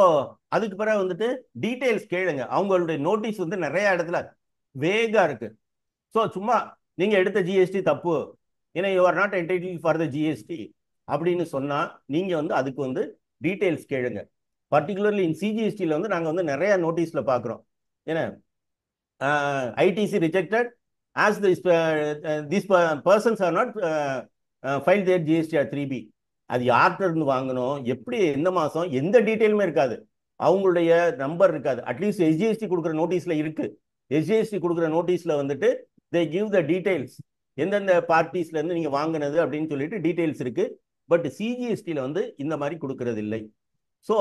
D: அதுக்கு பிறகு வந்துட்டு டீட்டெயில்ஸ் கேளுங்க. அவங்களுடைய நோட்டீஸ் வந்து நிறைய இடத்துல வேகா இருக்கு. ஸோ சும்மா நீங்கள் எடுத்த GST தப்பு, ஏன்னா you are not entitle for the GST அப்படின்னு சொன்னால் நீங்கள் வந்து அதுக்கு வந்து டீட்டெயில்ஸ் கேளுங்க. பர்டிகுலர்லி இன் CGSTயில் வந்து நாங்கள் வந்து நிறைய நோட்டீஸில் பார்க்குறோம். ஏன்னா ITC rejected as this persons are not file their GSTR 3B. அது யார்கிட்ட இருந்து வாங்கணும், எப்படி, எந்த மாதம், எந்த டீட்டெயிலுமே இருக்காது, அவங்களுடைய நம்பர் இருக்காது. அட்லீஸ்ட் SGST கொடுக்குற நோட்டீஸில் இருக்கு, எஸ்ஜிஎஸ்டி கொடுக்குற நோட்டீஸில் வந்துட்டு தே கிவ் த டீடைல்ஸ் எந்தெந்த பார்ட்டிஸ்லேருந்து நீங்கள் வாங்கினது அப்படின்னு சொல்லிட்டு டீடைல்ஸ் இருக்குது. பட் சிஜிஎஸ்டியில் வந்து இந்த மாதிரி கொடுக்கறது இல்லை. ஸோ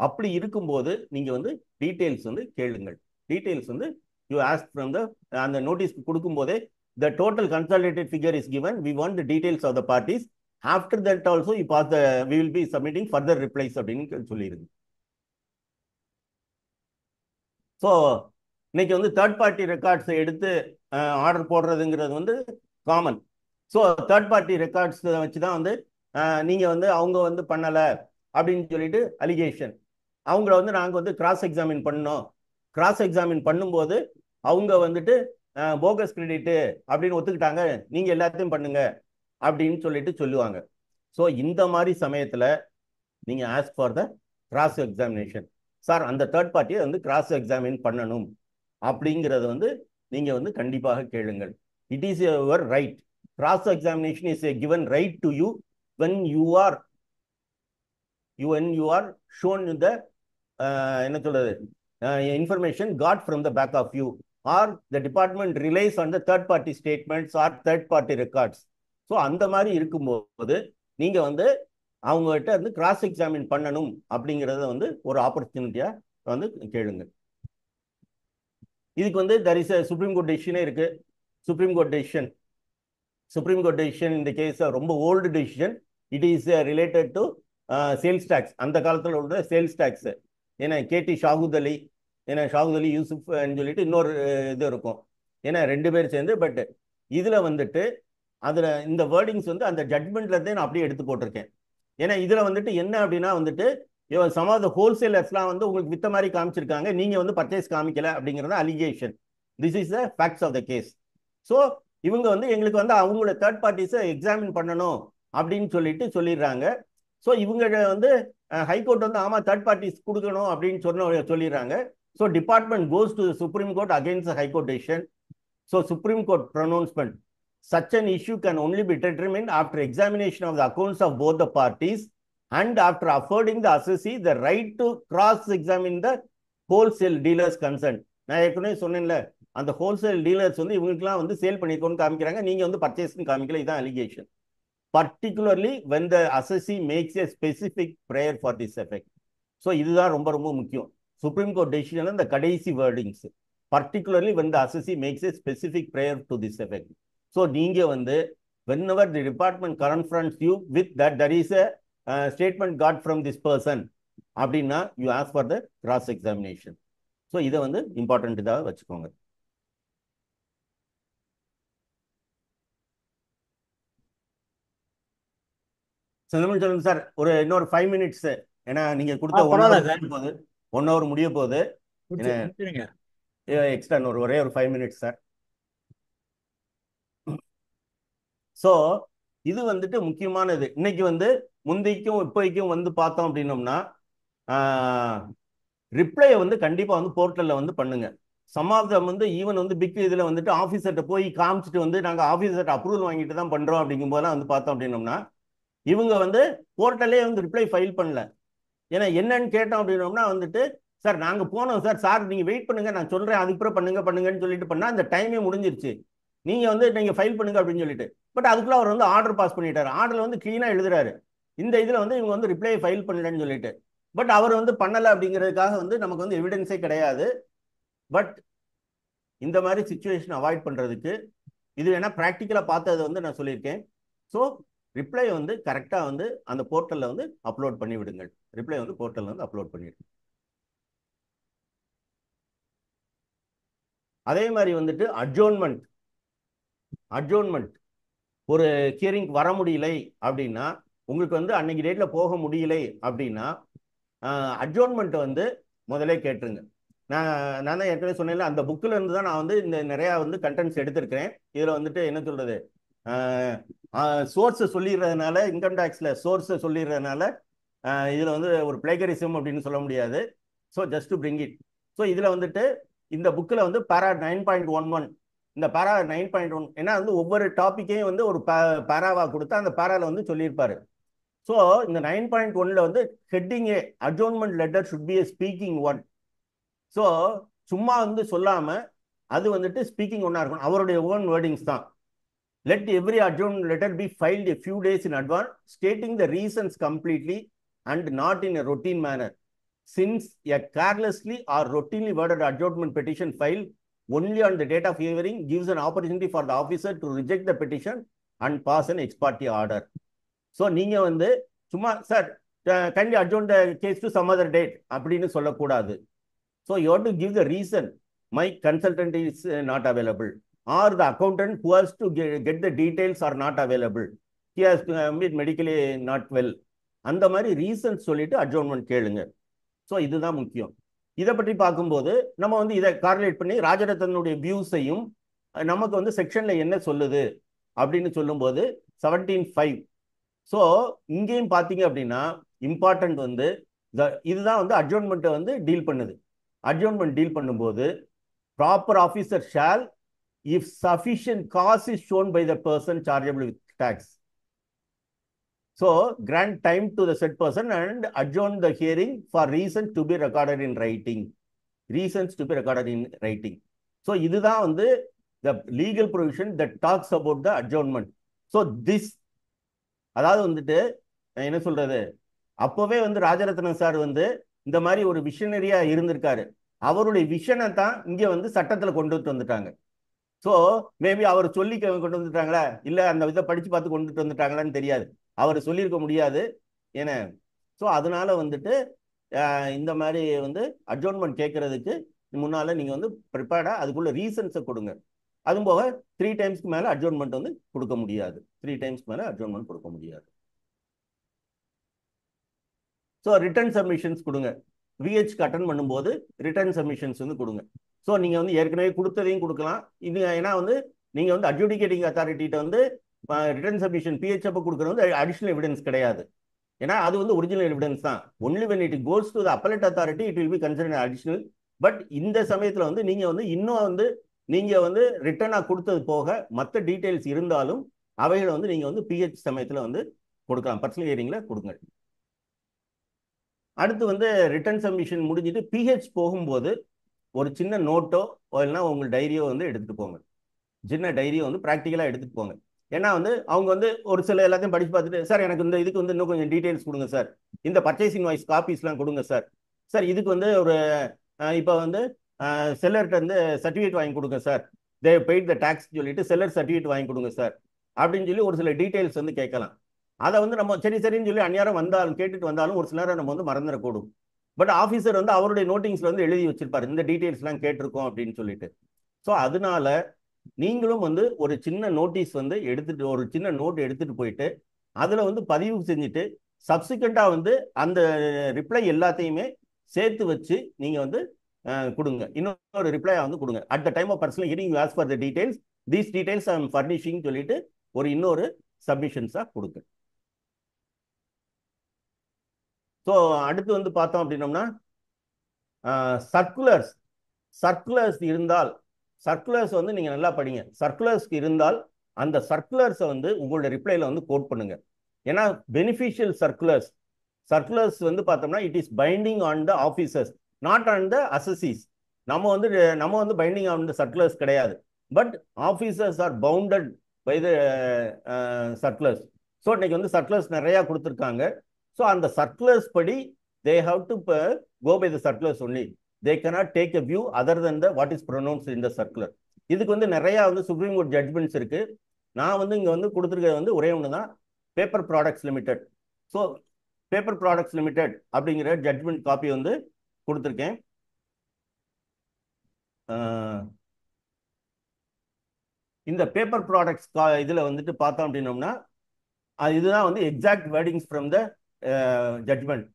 D: அப்படி இருக்கும்போது நீங்கள் வந்து டீடைல்ஸ் வந்து கேளுங்கள். டீடைல்ஸ் வந்து யூ ஆஸ்க் ஃப்ரம் த அந்த notice கொடுக்கும்போதே the total consolidated figure is given. We want the details of the parties. After that also, we will be submitting further replies அப்படின்னு சொல்லியிருக்கு. ஸோ இன்னைக்கு வந்து தேர்ட் பார்ட்டி ரெக்கார்ட்ஸை எடுத்து order போடுறதுங்கிறது வந்து common. So third party records வச்சு தான் வந்து நீங்கள் வந்து அவங்க வந்து பண்ணலை அப்படின்னு சொல்லிட்டு அலிகேஷன். அவங்கள வந்து நாங்கள் வந்து கிராஸ் எக்ஸாமின் பண்ணோம். கிராஸ் எக்ஸாமின் பண்ணும்போது அவங்க வந்துட்டு போகஸ் கிரெடிட்டு அப்படின்னு ஒத்துக்கிட்டாங்க, நீங்கள் எல்லாத்தையும் பண்ணுங்க அப்படின்னு சொல்லிட்டு சொல்லுவாங்க. ஸோ இந்த மாதிரி சமயத்தில் நீங்கள் ask for the cross examination. Sir அந்த தேர்ட் பார்ட்டியை வந்து கிராஸ் எக்ஸாமின் பண்ணணும் அப்படிங்கிறத வந்து நீங்கள் வந்து கண்டிப்பாக கேளுங்கள். It is your right. Cross examination is a given right to you when you are shown the என்ன சொல்றது information got from the back of you, or the department relies on the third party statements or third party records. So அந்த மாதிரி இருக்கும்போது நீங்கள் வந்து அவங்ககிட்ட வந்து cross examine பண்ணணும் அப்படிங்கிறத வந்து ஒரு ஆப்பர்ச்சுனிட்டியாக வந்து கேளுங்க. இதுக்கு வந்து there is a supreme court டெசிஷனே இருக்கு. சுப்ரீம் கோர்ட் டெசிஷன் இந்த கேஸ் ரொம்ப old decision. It is related to sales tax. அந்த காலத்தில் உள்ள சேல்ஸ் டேக்ஸ். ஏன்னா கேடி ஷாகுத் அலி, ஏன்னா ஷாகுத் அலி யூசுப் சொல்லிட்டு இன்னொரு இது இருக்கும். ஏன்னா 2 பேர் சேர்ந்து. பட் இதில் வந்துட்டு அதில் இந்த வேர்டிங்ஸ் வந்து அந்த ஜட்மெண்ட்லேருந்தே நான் அப்படியே எடுத்து போட்டிருக்கேன். ஏன்னா இதில் வந்துட்டு என்ன அப்படின்னா வந்துட்டு சம் ஆஃப் த ஹோல்சேலர்ஸ்லாம் வந்து உங்களுக்கு வித்த மாதிரி காமிச்சிருக்காங்க, நீங்கள் வந்து பர்ச்சேஸ் காமிக்கல அப்படிங்கிறத allegation. This is the facts of the case. So இவங்க வந்து எங்களுக்கு வந்து அவங்களோட தேர்ட் பார்ட்டிஸை எக்ஸாமின் பண்ணணும் அப்படின்னு சொல்லிட்டு சொல்லிடுறாங்க. ஸோ இவங்க வந்து ஹைகோர்ட் வந்து ஆமாம் தேர்ட் பார்ட்டிஸ் கொடுக்கணும் அப்படின்னு சொல்லிடுறாங்க. So department goes to supreme court against the high court decision. So supreme court pronouncement such an issue can only be determined after examination of the accounts of both the parties and after affording the assessee the right to cross-examine the wholesale dealers concerned. நான் ஏற்கனவே சொன்னேன்ல, அந்த wholesale dealers வந்து இவங்களுக்குலாம் வந்து sale பண்ணிருக்கோன்னு காமிக்கிறாங்க, நீங்கள் வந்து பர்ச்சேஸ்ன்னு காமிக்கல. இதுதான் allegation. particularly when the assessee makes a specific prayer for this effect. So இதுதான் ரொம்ப ரொம்ப முக்கியம். சுப்ரீம் கோர்ட் டெசிஷன் இந்த கடைசி wordings, particularly when the assessee makes a specific prayer to this effect. So நீங்கள் வந்து whenever the department confronts you with that there is a statement got from this person அப்படின்னா you ask for the cross examination. So இதை வந்து important இதாக வச்சுக்கோங்க. சொல்லுங்க sir, ஒரு இன்னொரு 5 மினிட்ஸ். ஏன்னா நீங்க கொடுத்த 1 hour முடிய போகுது. எக்ஸ்ட்ரா ஒரே ஒரு 5 மினிட்ஸ் சார். ஸோ இது வந்துட்டு முக்கியமானது. இன்னைக்கு வந்து முந்தைக்கும் இப்போக்கும் வந்து பார்த்தோம் அப்படின்னோம்னா ரிப்ளையை வந்து கண்டிப்பாக வந்து போர்ட்டலில் வந்து பண்ணுங்க. சம் ஆஃப் தம் வந்து ஈவன் வந்து பிக் இதில் வந்துட்டு ஆஃபீஸர்கிட்ட போய் காமிச்சிட்டு வந்து நாங்கள் ஆஃபீஸர்கிட்ட அப்ரூவல் வாங்கிட்டு தான் பண்ணுறோம் அப்படிங்கும் போதெல்லாம் வந்து பார்த்தோம் அப்படின்னோம்னா இவங்க வந்து போர்ட்டலே வந்து ரிப்ளை ஃபைல் பண்ணல. ஏன்னா என்னன்னு கேட்டோம் அப்படின்னோம்னா வந்துட்டு சார் நாங்கள் போனோம் சார் நீங்கள் வெயிட் பண்ணுங்க, நான் சொல்கிறேன் அதுக்கப்புறம் பண்ணுங்கன்னு சொல்லிட்டு பண்ணால் அந்த டைமே முடிஞ்சிருச்சு, நீங்கள் வந்து நீங்கள் ஃபைல் பண்ணுங்க அப்படின்னு சொல்லிட்டு. பட் அதுக்குள்ள அவர் வந்து ஆர்டர் பாஸ் பண்ணிட்டாரு. ஆர்டர் வந்து க்ளீனாக எழுதுறாரு. இந்த இதில் வந்து இவங்க வந்து ரிப்ளை ஃபைல் பண்ணலன்னு சொல்லிட்டு. பட் அவர் வந்து பண்ணலை அப்படிங்கிறதுக்காக வந்து நமக்கு வந்து எவிடன்ஸே கிடையாது. பட் இந்த மாதிரி சிச்சுவேஷன் அவாய்ட் பண்ணுறதுக்கு இது வேணா ப்ராக்டிக்கலாக பார்த்ததை வந்து நான் சொல்லியிருக்கேன். ஸோ ரிப்ளை வந்து கரெக்டாக வந்து அந்த போர்ட்டலில் வந்து அப்லோட் பண்ணி விடுங்கள். ரிப்ளை வந்து போர்ட்டலில் வந்து அப்லோட் பண்ணிவிடுங்க. அதே மாதிரி வந்துட்டு அட்ஜோன்மெண்ட் ஒரு ஹியரிங் வர முடியலை அப்படின்னா, உங்களுக்கு வந்து அன்னைக்கு டேட்டில் போக முடியலை அப்படின்னா அட்ஜோன்மெண்ட்டை வந்து முதலே கேட்டுருங்க. நான் தான் ஏற்கனவே சொன்னேன்ல, அந்த புக்கில் இருந்து தான் நான் வந்து இந்த நிறையா வந்து கண்டென்ட்ஸ் எடுத்திருக்கிறேன். இதில் வந்துட்டு என்ன சொல்கிறது, சோர்ஸை சொல்லிடுறதுனால, இன்கம் டேக்ஸில் சோர்ஸை சொல்லிடுறதுனால இதில் வந்து ஒரு பிளேகரிசம் அப்படின்னு சொல்ல முடியாது. So just to bring it. So இதில் வந்துட்டு இந்த புக்கில் வந்து பேரா 9.11, இந்த பேரா 9.1 ஏன்னா வந்து ஒவ்வொரு டாப்பிக்கையும் வந்து ஒரு பேராவாக கொடுத்தா அந்த பேராவில் வந்து சொல்லியிருப்பாரு. ஸோ இந்த 9.1ல் வந்து ஹெட்டிங்கே adjournment letter should be a speaking one. So சும்மா வந்து சொல்லாமல் அது வந்துட்டு ஸ்பீக்கிங் ஒன்றா இருக்கணும். அவருடைய ஓன் வேர்டிங்ஸ் தான். Let every adjournment letter be filed a few days in advance, stating the reasons completely and not in a routine manner. Since a carelessly or routinely worded adjournment petition filed only on the date of hearing gives an opportunity for the officer to reject the petition and pass an ex parte order. So, நீங்க வந்து சும்மா sir kindly adjourn the case to some other date அப்படின்னு சொல்லக்கூடாது. So, you have to give the reason. My consultant is not available. Or the accountant who has to get the details are not available. He has been medically not well. அந்த மாதிரி reasons சொல்லிட்டு அட்ஜோர்ன்மெண்ட் கேளுங்க. So இதுதான் முக்கியம். இதை பற்றி பார்க்கும்போது நம்ம வந்து இதை கார்லேட் பண்ணி ராஜரத்னுடைய வியூஸையும் நமக்கு வந்து செக்ஷன்ல என்ன சொல்லுது அப்படின்னு சொல்லும்போது 17.5. ஸோ இங்கேயும் பார்த்தீங்க அப்படின்னா இம்பார்ட்டன்ட் வந்து இதுதான் வந்து அட்ஜோர்ன்மெண்ட்டை வந்து டீல் பண்ணுது. அட்ஜோர்ன்மெண்ட் டீல் பண்ணும்போது proper officer shall if sufficient cause is shown by the person chargeable with tax. So, grant time to the said person and adjourn the hearing for reasons to be recorded in writing. Reasons to be recorded in writing. So, இதுதான் வந்து the legal provision that talks about the adjournment. So, this அதாவது வந்துட்டு என்ன சொல்றது, அப்பவே வந்து Rajaratnam sir வந்து இந்த மாதிரி ஒரு விஷனரியா இருந்திருக்காரு. அவருடைய விஷனை தான் இங்க வந்து சட்டத்துல கொண்டு வந்துட்டாங்க. ஸோ மேபி அவர் சொல்லி கொண்டு வந்துட்டாங்களா இல்லை அந்த இதை படித்து பார்த்து கொண்டுட்டு வந்துட்டாங்களான்னு தெரியாது. அவர் சொல்லியிருக்க முடியாது ஏன்னா. ஸோ அதனால வந்துட்டு இந்த மாதிரி வந்து அட்ஜோர்ன்மெண்ட் கேட்கறதுக்கு முன்னால் நீங்கள் வந்து ப்ரிப்பேர்டாக அதுக்குள்ள ரீசன்ஸை கொடுங்க. அதுவும் போக 3 டைம்ஸ்க்கு மேலே அட்ஜோர்ன்மெண்ட் வந்து கொடுக்க முடியாது. 3 டைம்ஸ்க்கு மேலே அட்ஜோர்ன்மெண்ட் கொடுக்க முடியாது. ஸோ ரிட்டர்ன் சப்மிஷன்ஸ் கொடுங்க. விஹெச்க்கு அட்டன் பண்ணும்போது ரிட்டர்ன் சப்மிஷன்ஸ் வந்து கொடுங்க. ஸோ நீங்கள் வந்து ஏற்கனவே கொடுத்ததையும் கொடுக்கலாம். இது ஏன்னா வந்து நீங்கள் வந்து அட்ஜுடிகேட்டிங் அத்தாரிட்டிகிட்ட வந்து ரிட்டர்ன் சப்மிஷன் பிஹெச்எப்பை கொடுக்குறது வந்து அடிஷனல் எவிடன்ஸ் கிடையாது. ஏன்னா அது வந்து ஒரிஜினல் எவிடன்ஸ் தான். Only when it goes to the appellate authority it will be considered additional. But இந்த சமயத்தில் வந்து நீங்கள் வந்து இன்னும் வந்து நீங்கள் வந்து ரிட்டர்னாக கொடுத்தது போக மற்ற டீட்டெயில்ஸ் இருந்தாலும் அவைகளை வந்து நீங்கள் வந்து பிஹெச் சமயத்தில் வந்து கொடுக்கலாம். பர்சனல் ஹியரிங்கில் கொடுங்க. அடுத்து வந்து ரிட்டர்ன் சப்மிஷன் முடிஞ்சிட்டு பிஹெச் போகும்போது ஒரு சின்ன நோட்டோ இல்லைன்னா உங்கள் டைரியோ வந்து எடுத்துகிட்டு போங்க. சின்ன டைரியோ வந்து ப்ராக்டிக்கலாக எடுத்துகிட்டு போங்க. ஏன்னா வந்து அவங்க வந்து ஒரு சில எல்லாத்தையும் படித்து பார்த்துட்டு சார் எனக்கு இந்த இதுக்கு வந்து இன்னும் கொஞ்சம் டீட்டெயில்ஸ் கொடுங்க சார், இந்த பர்ச்சேஸ் இன்வாய்ஸ் காப்பீஸ்லாம் கொடுங்க சார், சார் இதுக்கு வந்து ஒரு இப்போ வந்து செல்லர்கிட்ட வந்து சர்டிஃபிகேட் வாங்கி கொடுங்க sir, they paid the tax சொல்லிட்டு செல்லர் சர்டிஃபிகேட் வாங்கி கொடுங்க சார் அப்படின்னு சொல்லி ஒரு சில டீட்டெயில்ஸ் வந்து கேட்கலாம். அதை வந்து நம்ம சரின்னு சொல்லி அந்நேரம் வந்தாலும் கேட்டுட்டு வந்தாலும் ஒரு சில நேரம் நம்ம வந்து மறந்துடக்கூடும். பட் ஆஃபீஸர் வந்து அவருடைய நோட்டிங்ஸ்ல வந்து எழுதி வச்சிருப்பாரு இந்த டீட்டெயில்ஸ்லாம் கேட்டிருக்கோம் அப்படின்னு சொல்லிட்டு. ஸோ அதனால நீங்களும் வந்து ஒரு சின்ன நோட்டீஸ் வந்து எடுத்துட்டு ஒரு சின்ன நோட் எடுத்துட்டு போயிட்டு அதில் வந்து பதிவு செஞ்சுட்டு சப்சிக்வெண்ட்டாக வந்து அந்த ரிப்ளை எல்லாத்தையுமே சேர்த்து வச்சு நீங்கள் வந்து கொடுங்க. இன்னொரு ரிப்ளை வந்து கொடுங்க. At the time of personal hearing you ask for the details, these details I am furnishing சொல்லிட்டு ஒரு இன்னொரு சப்மிஷன்ஸாக கொடுங்க. ஸோ அடுத்து வந்து பார்த்தோம் அப்படின்னோம்னா சர்க்குலர்ஸ் இருந்தால், சர்க்குலர்ஸ் வந்து நீங்கள் நல்லா படிங்க. சர்க்குலர்ஸ் இருந்தால் அந்த சர்க்குலர்ஸை வந்து உங்களோட ரிப்ளைல வந்து கோட் பண்ணுங்க. ஏன்னா பெனிஃபிஷியல் சர்க்குலர்ஸ் வந்து பார்த்தோம்னா it is binding on the officers, not on the assessees. நம்ம வந்து பைண்டிங் ஆன் த சர்க்குலர்ஸ் கிடையாது. But officers are bounded by the circulars. So இன்னைக்கு வந்து சர்க்குலர்ஸ் நிறையா கொடுத்துருக்காங்க. ஸோ அந்த சர்க்குலர்ஸ் படி they have to go by the circulars only. They cannot take a view other than the what is pronounced in the circular. இதுக்கு வந்து நிறைய வந்து சுப்ரீம் கோர்ட் ஜட்மெண்ட்ஸ் இருக்கு. நான் வந்து இங்க வந்து கொடுத்துருக்கிறது வந்து ஒரே ஒன்று தான், paper products limited. So paper products limited அப்படிங்கிற ஜட்மெண்ட் காப்பி வந்து கொடுத்துருக்கேன். இந்த பேப்பர் ப்ராடக்ட்ஸ் இதில் வந்துட்டு பார்த்தோம் அப்படின்னோம்னா இதுதான் வந்து exact wordings from the judgment.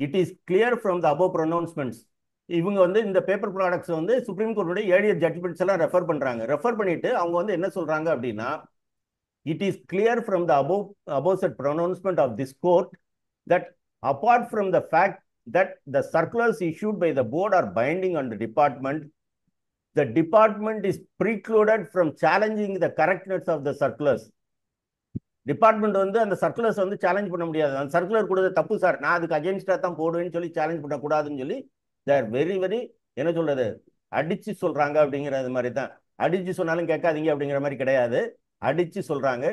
D: It is clear from the above pronouncements. இவங்க வந்து இந்த பேப்பர் ப்ராடக்ட்ஸ் வந்து சுப்ரீம் கோர்ட்டுடைய ஏர்லியர் ஜட்மெண்ட்ஸ் எல்லாம் ரெஃபர் பண்ணுறாங்க. ரெஃபர் பண்ணிட்டு அவங்க வந்து என்ன சொல்றாங்க அப்படின்னா, it is clear from the above set pronouncement of this court that apart from the fact that the circulars issued by the board are binding on the department is precluded from challenging the correctness of the circulars. Department வந்து அந்த circulars வந்து challenge பண்ண முடியாது. அந்த circular கொடுத்த தப்பு sir, நான் அதுக்கு அகேன்ஸ்டாக தான் போடுவேன்னு சொல்லி சேலஞ்ச் பண்ணக்கூடாதுன்னு சொல்லி தேர் வெரி வெரி என்ன சொல்றது அடிச்சு சொல்றாங்க அப்படிங்கிறது மாதிரி தான். அடிச்சு சொன்னாலும் கேட்காதீங்க அப்படிங்கிற மாதிரி கிடையாது. அடிச்சு சொல்றாங்க.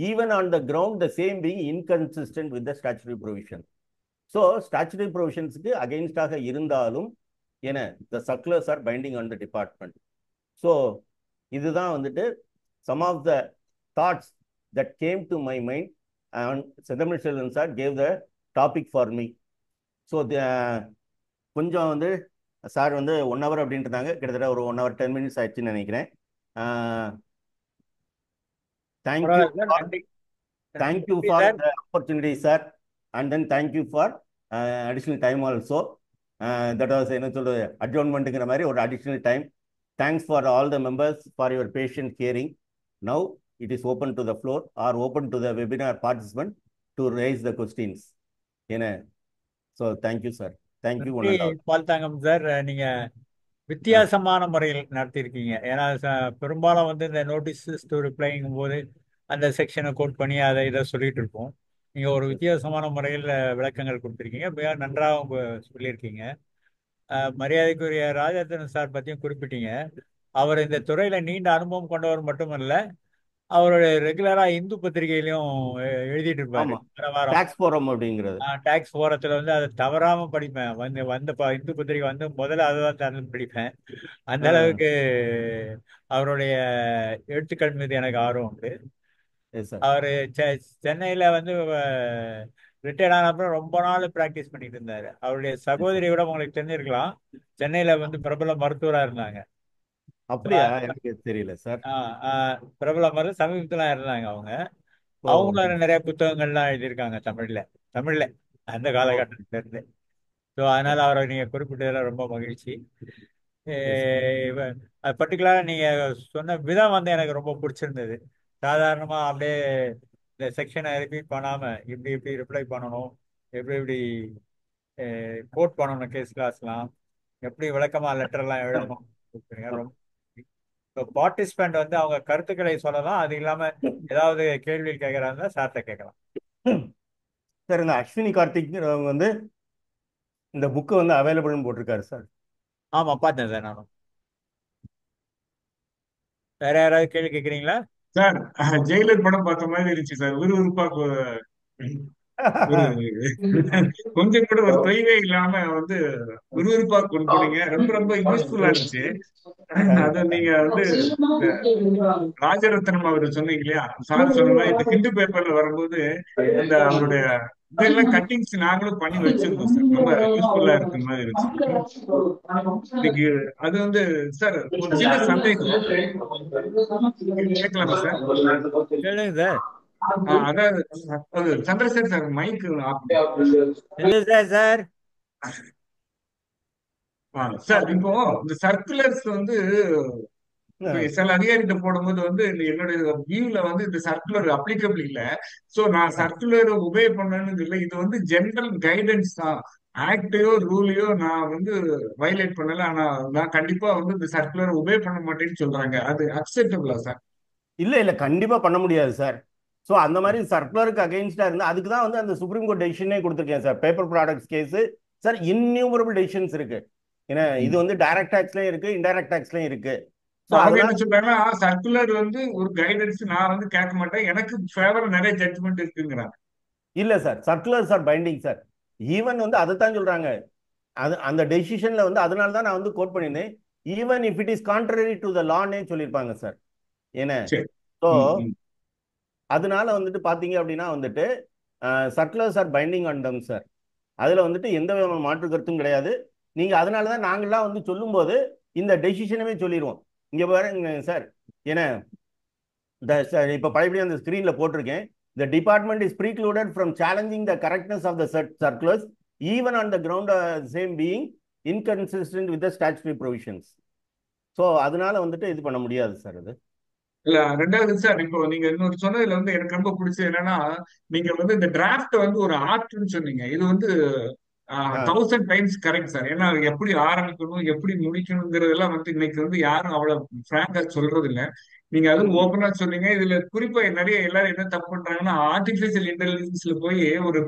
D: Even on the ground the same being inconsistent with the statutory provision. So statutory ப்ரொவிஷன்ஸுக்கு அகெயின்ஸ்டாக இருந்தாலும் என the circulars are binding on the department. So இதுதான் வந்துட்டு some of the thoughts that came to my mind and Senthamizh Selvan sir gave the topic for me. So கொஞ்சம் வந்து sir வந்து 1 hour அப்படின்ட்டுருந்தாங்க. கிட்டத்தட்ட ஒரு 1 hour 10 minutes ஆயிடுச்சுன்னு நினைக்கிறேன். தேங்க்யூ
C: நன்றி
D: தேங்க்யூ
C: நன்றி
D: for
C: sir.
D: The opportunity sir. And then thank you for additional time also. That was என்ன சொல்றது, அட்ஜோன்மெண்ட்டுங்கிற மாதிரி ஒரு additional time. Thanks for all the members for your patient hearing. Now it is open to the floor or open to the webinar participant to raise the questions. So thank you sir. Thank you one
C: நன்றி
D: and all.
C: பால்தங்கம் sir. நீங்க வித்தியாசமான முறையில் நடத்தியிருக்கீங்க. ஏன்னா பெரும்பாலும் வந்து இந்த notice to ரிப்ளைங்கும் போது அந்த செக்ஷனை கோட் பண்ணி அதை இதை சொல்லிட்டு இருப்போம். நீங்க ஒரு வித்தியாசமான முறையில் விளக்கங்கள் கொடுத்துருக்கீங்க. மிக நன்றாக சொல்லியிருக்கீங்க. மரியாதைக்குரிய ராஜேந்திரன் சார் பற்றியும் குறிப்பிட்டீங்க. அவர் இந்த துறையில நீண்ட அனுபவம் கொண்டவர் மட்டுமல்ல, அவருடைய ரெகுலரா இந்து பத்திரிகையிலையும் எழுதிட்டு இருப்பாரு.
D: ஆமா,
C: வார வாரம்
D: டாக்ஸ் போரம் அப்படிங்கிறது.
C: டாக்ஸ் போரத்துல வந்து அதை தவறாம படிப்பேன். இந்து பத்திரிகை வந்து முதல்ல அதுதான் திறந்து படிப்பேன். அந்த அளவுக்கு அவருடைய எழுத்துக்கள் மீது எனக்கு ஆர்வம் உண்டு.
D: Yes sir.
C: அவரு சென்னையில வந்து ரிட்டையர்ட் ஆன அப்புறம் ரொம்ப நாள் பிராக்டிஸ் பண்ணிட்டு இருந்தாரு. அவருடைய சகோதரி கூட உங்களுக்கு தெரிஞ்சிருக்கலாம், சென்னையில வந்து பிரபல மருத்துவரா இருந்தாங்க.
D: அப்படியா? எனக்கு தெரியல சார்.
C: பிரபல மருத்துவ சமீபத்துல இருந்தாங்க. அவங்களும் நிறைய புத்தகங்கள்லாம் எழுதியிருக்காங்க தமிழ்ல அந்த காலகட்டத்தில இருந்து. ஸோ அதனால அவரை நீங்க குறிப்பிட்டதில் ரொம்ப மகிழ்ச்சி. பர்டிகுலரா நீங்க சொன்ன விதம் வந்து எனக்கு ரொம்ப பிடிச்சிருந்தது. சாதாரணமா அப்படியே இந்த செக்ஷனை ரிப்பீட் பண்ணாம இப்படி இப்படி ரிப்ளை பண்ணணும், எப்படி இப்படி கோட் பண்ணணும், கேஸ் கிளாஸ்லாம் எப்படி விளக்கமா லெட்டர்லாம் எழுதணும். ரொம்ப பார்ட்டிசிபென்ட் வந்து அவங்க கருத்துக்களை சொல்லலாம். அது இல்லாம ஏதாவது கேள்வி கேட்கறாங்க சார்ட்ட கேட்கலாம்.
D: சார் இந்த அஸ்வினி கார்த்திக்ங்கிறவங்க வந்து இந்த புக்கு வந்து அவைலபிள்னு போட்டிருக்காரு சார்.
C: ஆமா, பார்த்தேன் சார் நானும். வேற யாராவது கேள்வி கேட்குறீங்களா
H: சார்? ஜெயிலர் படம் பார்த்த மாதிரி இருந்துச்சு சார். விறுவிறுப்பா ஒரு கொஞ்சம் கூட ஒரு தொய்வே இல்லாம வந்து விறுவிறுப்பா கொண்டு போனீங்க. ரொம்ப ரொம்ப யூஸ்ஃபுல்லா இருந்துச்சு. அது நீங்க வந்து ராஜரத்னம் அவர் சொன்னீங்க இல்லையா, சார் சொன்ன மாதிரி இந்த ஹிந்து பேப்பர்ல வரும்போது அந்த அவருடைய இதெல்லாம் கட்டிங்ஸ் நாங்களும் பண்ணி வச்சிருந்தோம் சார். ரொம்ப யூஸ்ஃபுல்லா இருக்கிற மாதிரி இருந்துச்சு. இன்னைக்கு அது வந்து சார் ஒரு சின்ன சந்தேகம் கேட்கலாமா சார்?
C: கேளுங்க சார்.
H: அதாவது Chandrasekhar sir mike
C: sir.
H: Sir இப்போ இந்த சர்க்குலர்ஸ் வந்து சில அதிகாரிகிட்ட போடும்போது வந்து என்னுடைய வியூல வந்து இந்த சர்க்குலர் அப்ளிகபிள் இல்ல. சோ நான் சர்க்குலர் உபே பண்ணணும்னு இல்லை. இது வந்து ஜெனரல் கைடன்ஸ் தான். ஆக்டையோ ரூலையோ நான் வந்து வயலேட் பண்ணல. ஆனா நான் கண்டிப்பா வந்து இந்த சர்க்குலர் உபே பண்ண மாட்டேன்னு சொல்றாங்க. அது அக்செப்டபிளா சார்?
D: இல்ல கண்டிப்பா பண்ண முடியாது சார். ஸோ அந்த மாதிரி சர்க்குலருக்கு அகெயின்ஸ்டா இருந்தா அதுக்கு தான் வந்து அந்த சுப்ரீம் கோர்ட் டெசிஷனே கொடுத்துருக்கேன் sir. Paper products case sir innumerable decisions இருக்கு. ஏன்னா இது வந்து டைரக்ட் டாக்ஸ்லயும் இருக்கு, இன்டைரக்ட் டாக்ஸ்லயும் இருக்கு.
H: அவங்க என்ன சொல்றாங்கன்னா சர்க்குலர் வந்து ஒரு கைடன்ஸ், நான் வந்து கேட்க மாட்டேன், எனக்கு ஃபேவர் நிறைய ஜட்ஜ்மெண்ட் இருக்குங்கிறாங்க.
D: இல்ல sir, circulars are binding sir. Even வந்து அதைத்தான் சொல்றாங்க. அது அந்த டெசிஷன்ல வந்து அதனால தான் நான் வந்து கோட் பண்ணியிருந்தேன். Even if it is contrary to the லானே சொல்லியிருப்பாங்க சார். ஏன்னா ஸோ அதனால வந்துட்டு பாத்தீங்க அப்படின்னா வந்துட்டு circulars are binding on them sir. அதுல வந்துட்டு எந்த விதமான மாற்று கருத்தும் கிடையாது. நீங்க அதனாலதான் நாங்கள்லாம் வந்து சொல்லும் போது இந்த டெசிஷனவே சொல்லிடுவோம். இங்க பாருங்க சார், ஏன்னா இப்ப பழையபடி அந்த ஸ்கிரீன்ல போட்டிருக்கேன். The department is precluded from challenging the correctness of the circulars even on the ground same being inconsistent with the statutory provisions. So அதனால வந்துட்டு இது பண்ண முடியாது சார். அது
H: இல்ல. ரெண்டாவது சார், இப்போ நீங்க இன்னொரு சொன்னதுல வந்து எனக்கு ரொம்ப பிடிச்சது என்னன்னா, நீங்க வந்து இந்த டிராஃப்ட் வந்து ஒரு ஆர்ட்னு சொன்னீங்க. இது வந்து
D: ஆ
H: 1000 டைம்ஸ் கரெக்ட் சார். ஏன்னா எப்படி ஆரம்பிக்கணும் எப்படி முடிக்கணுங்கிறதெல்லாம் வந்து இன்னைக்கு வந்து யாரும் அவ்வளவு பிராங்கா சொல்றது இல்ல. நீங்க அதுவும் ஓப்பனா சொன்னீங்க. இதுல குறிப்பா நிறைய எல்லாரும் என்ன தப்பு பண்றாங்கன்னா ஆர்டிபிஷியல் இன்டெலிஜென்ஸ்ல போய் ஒரு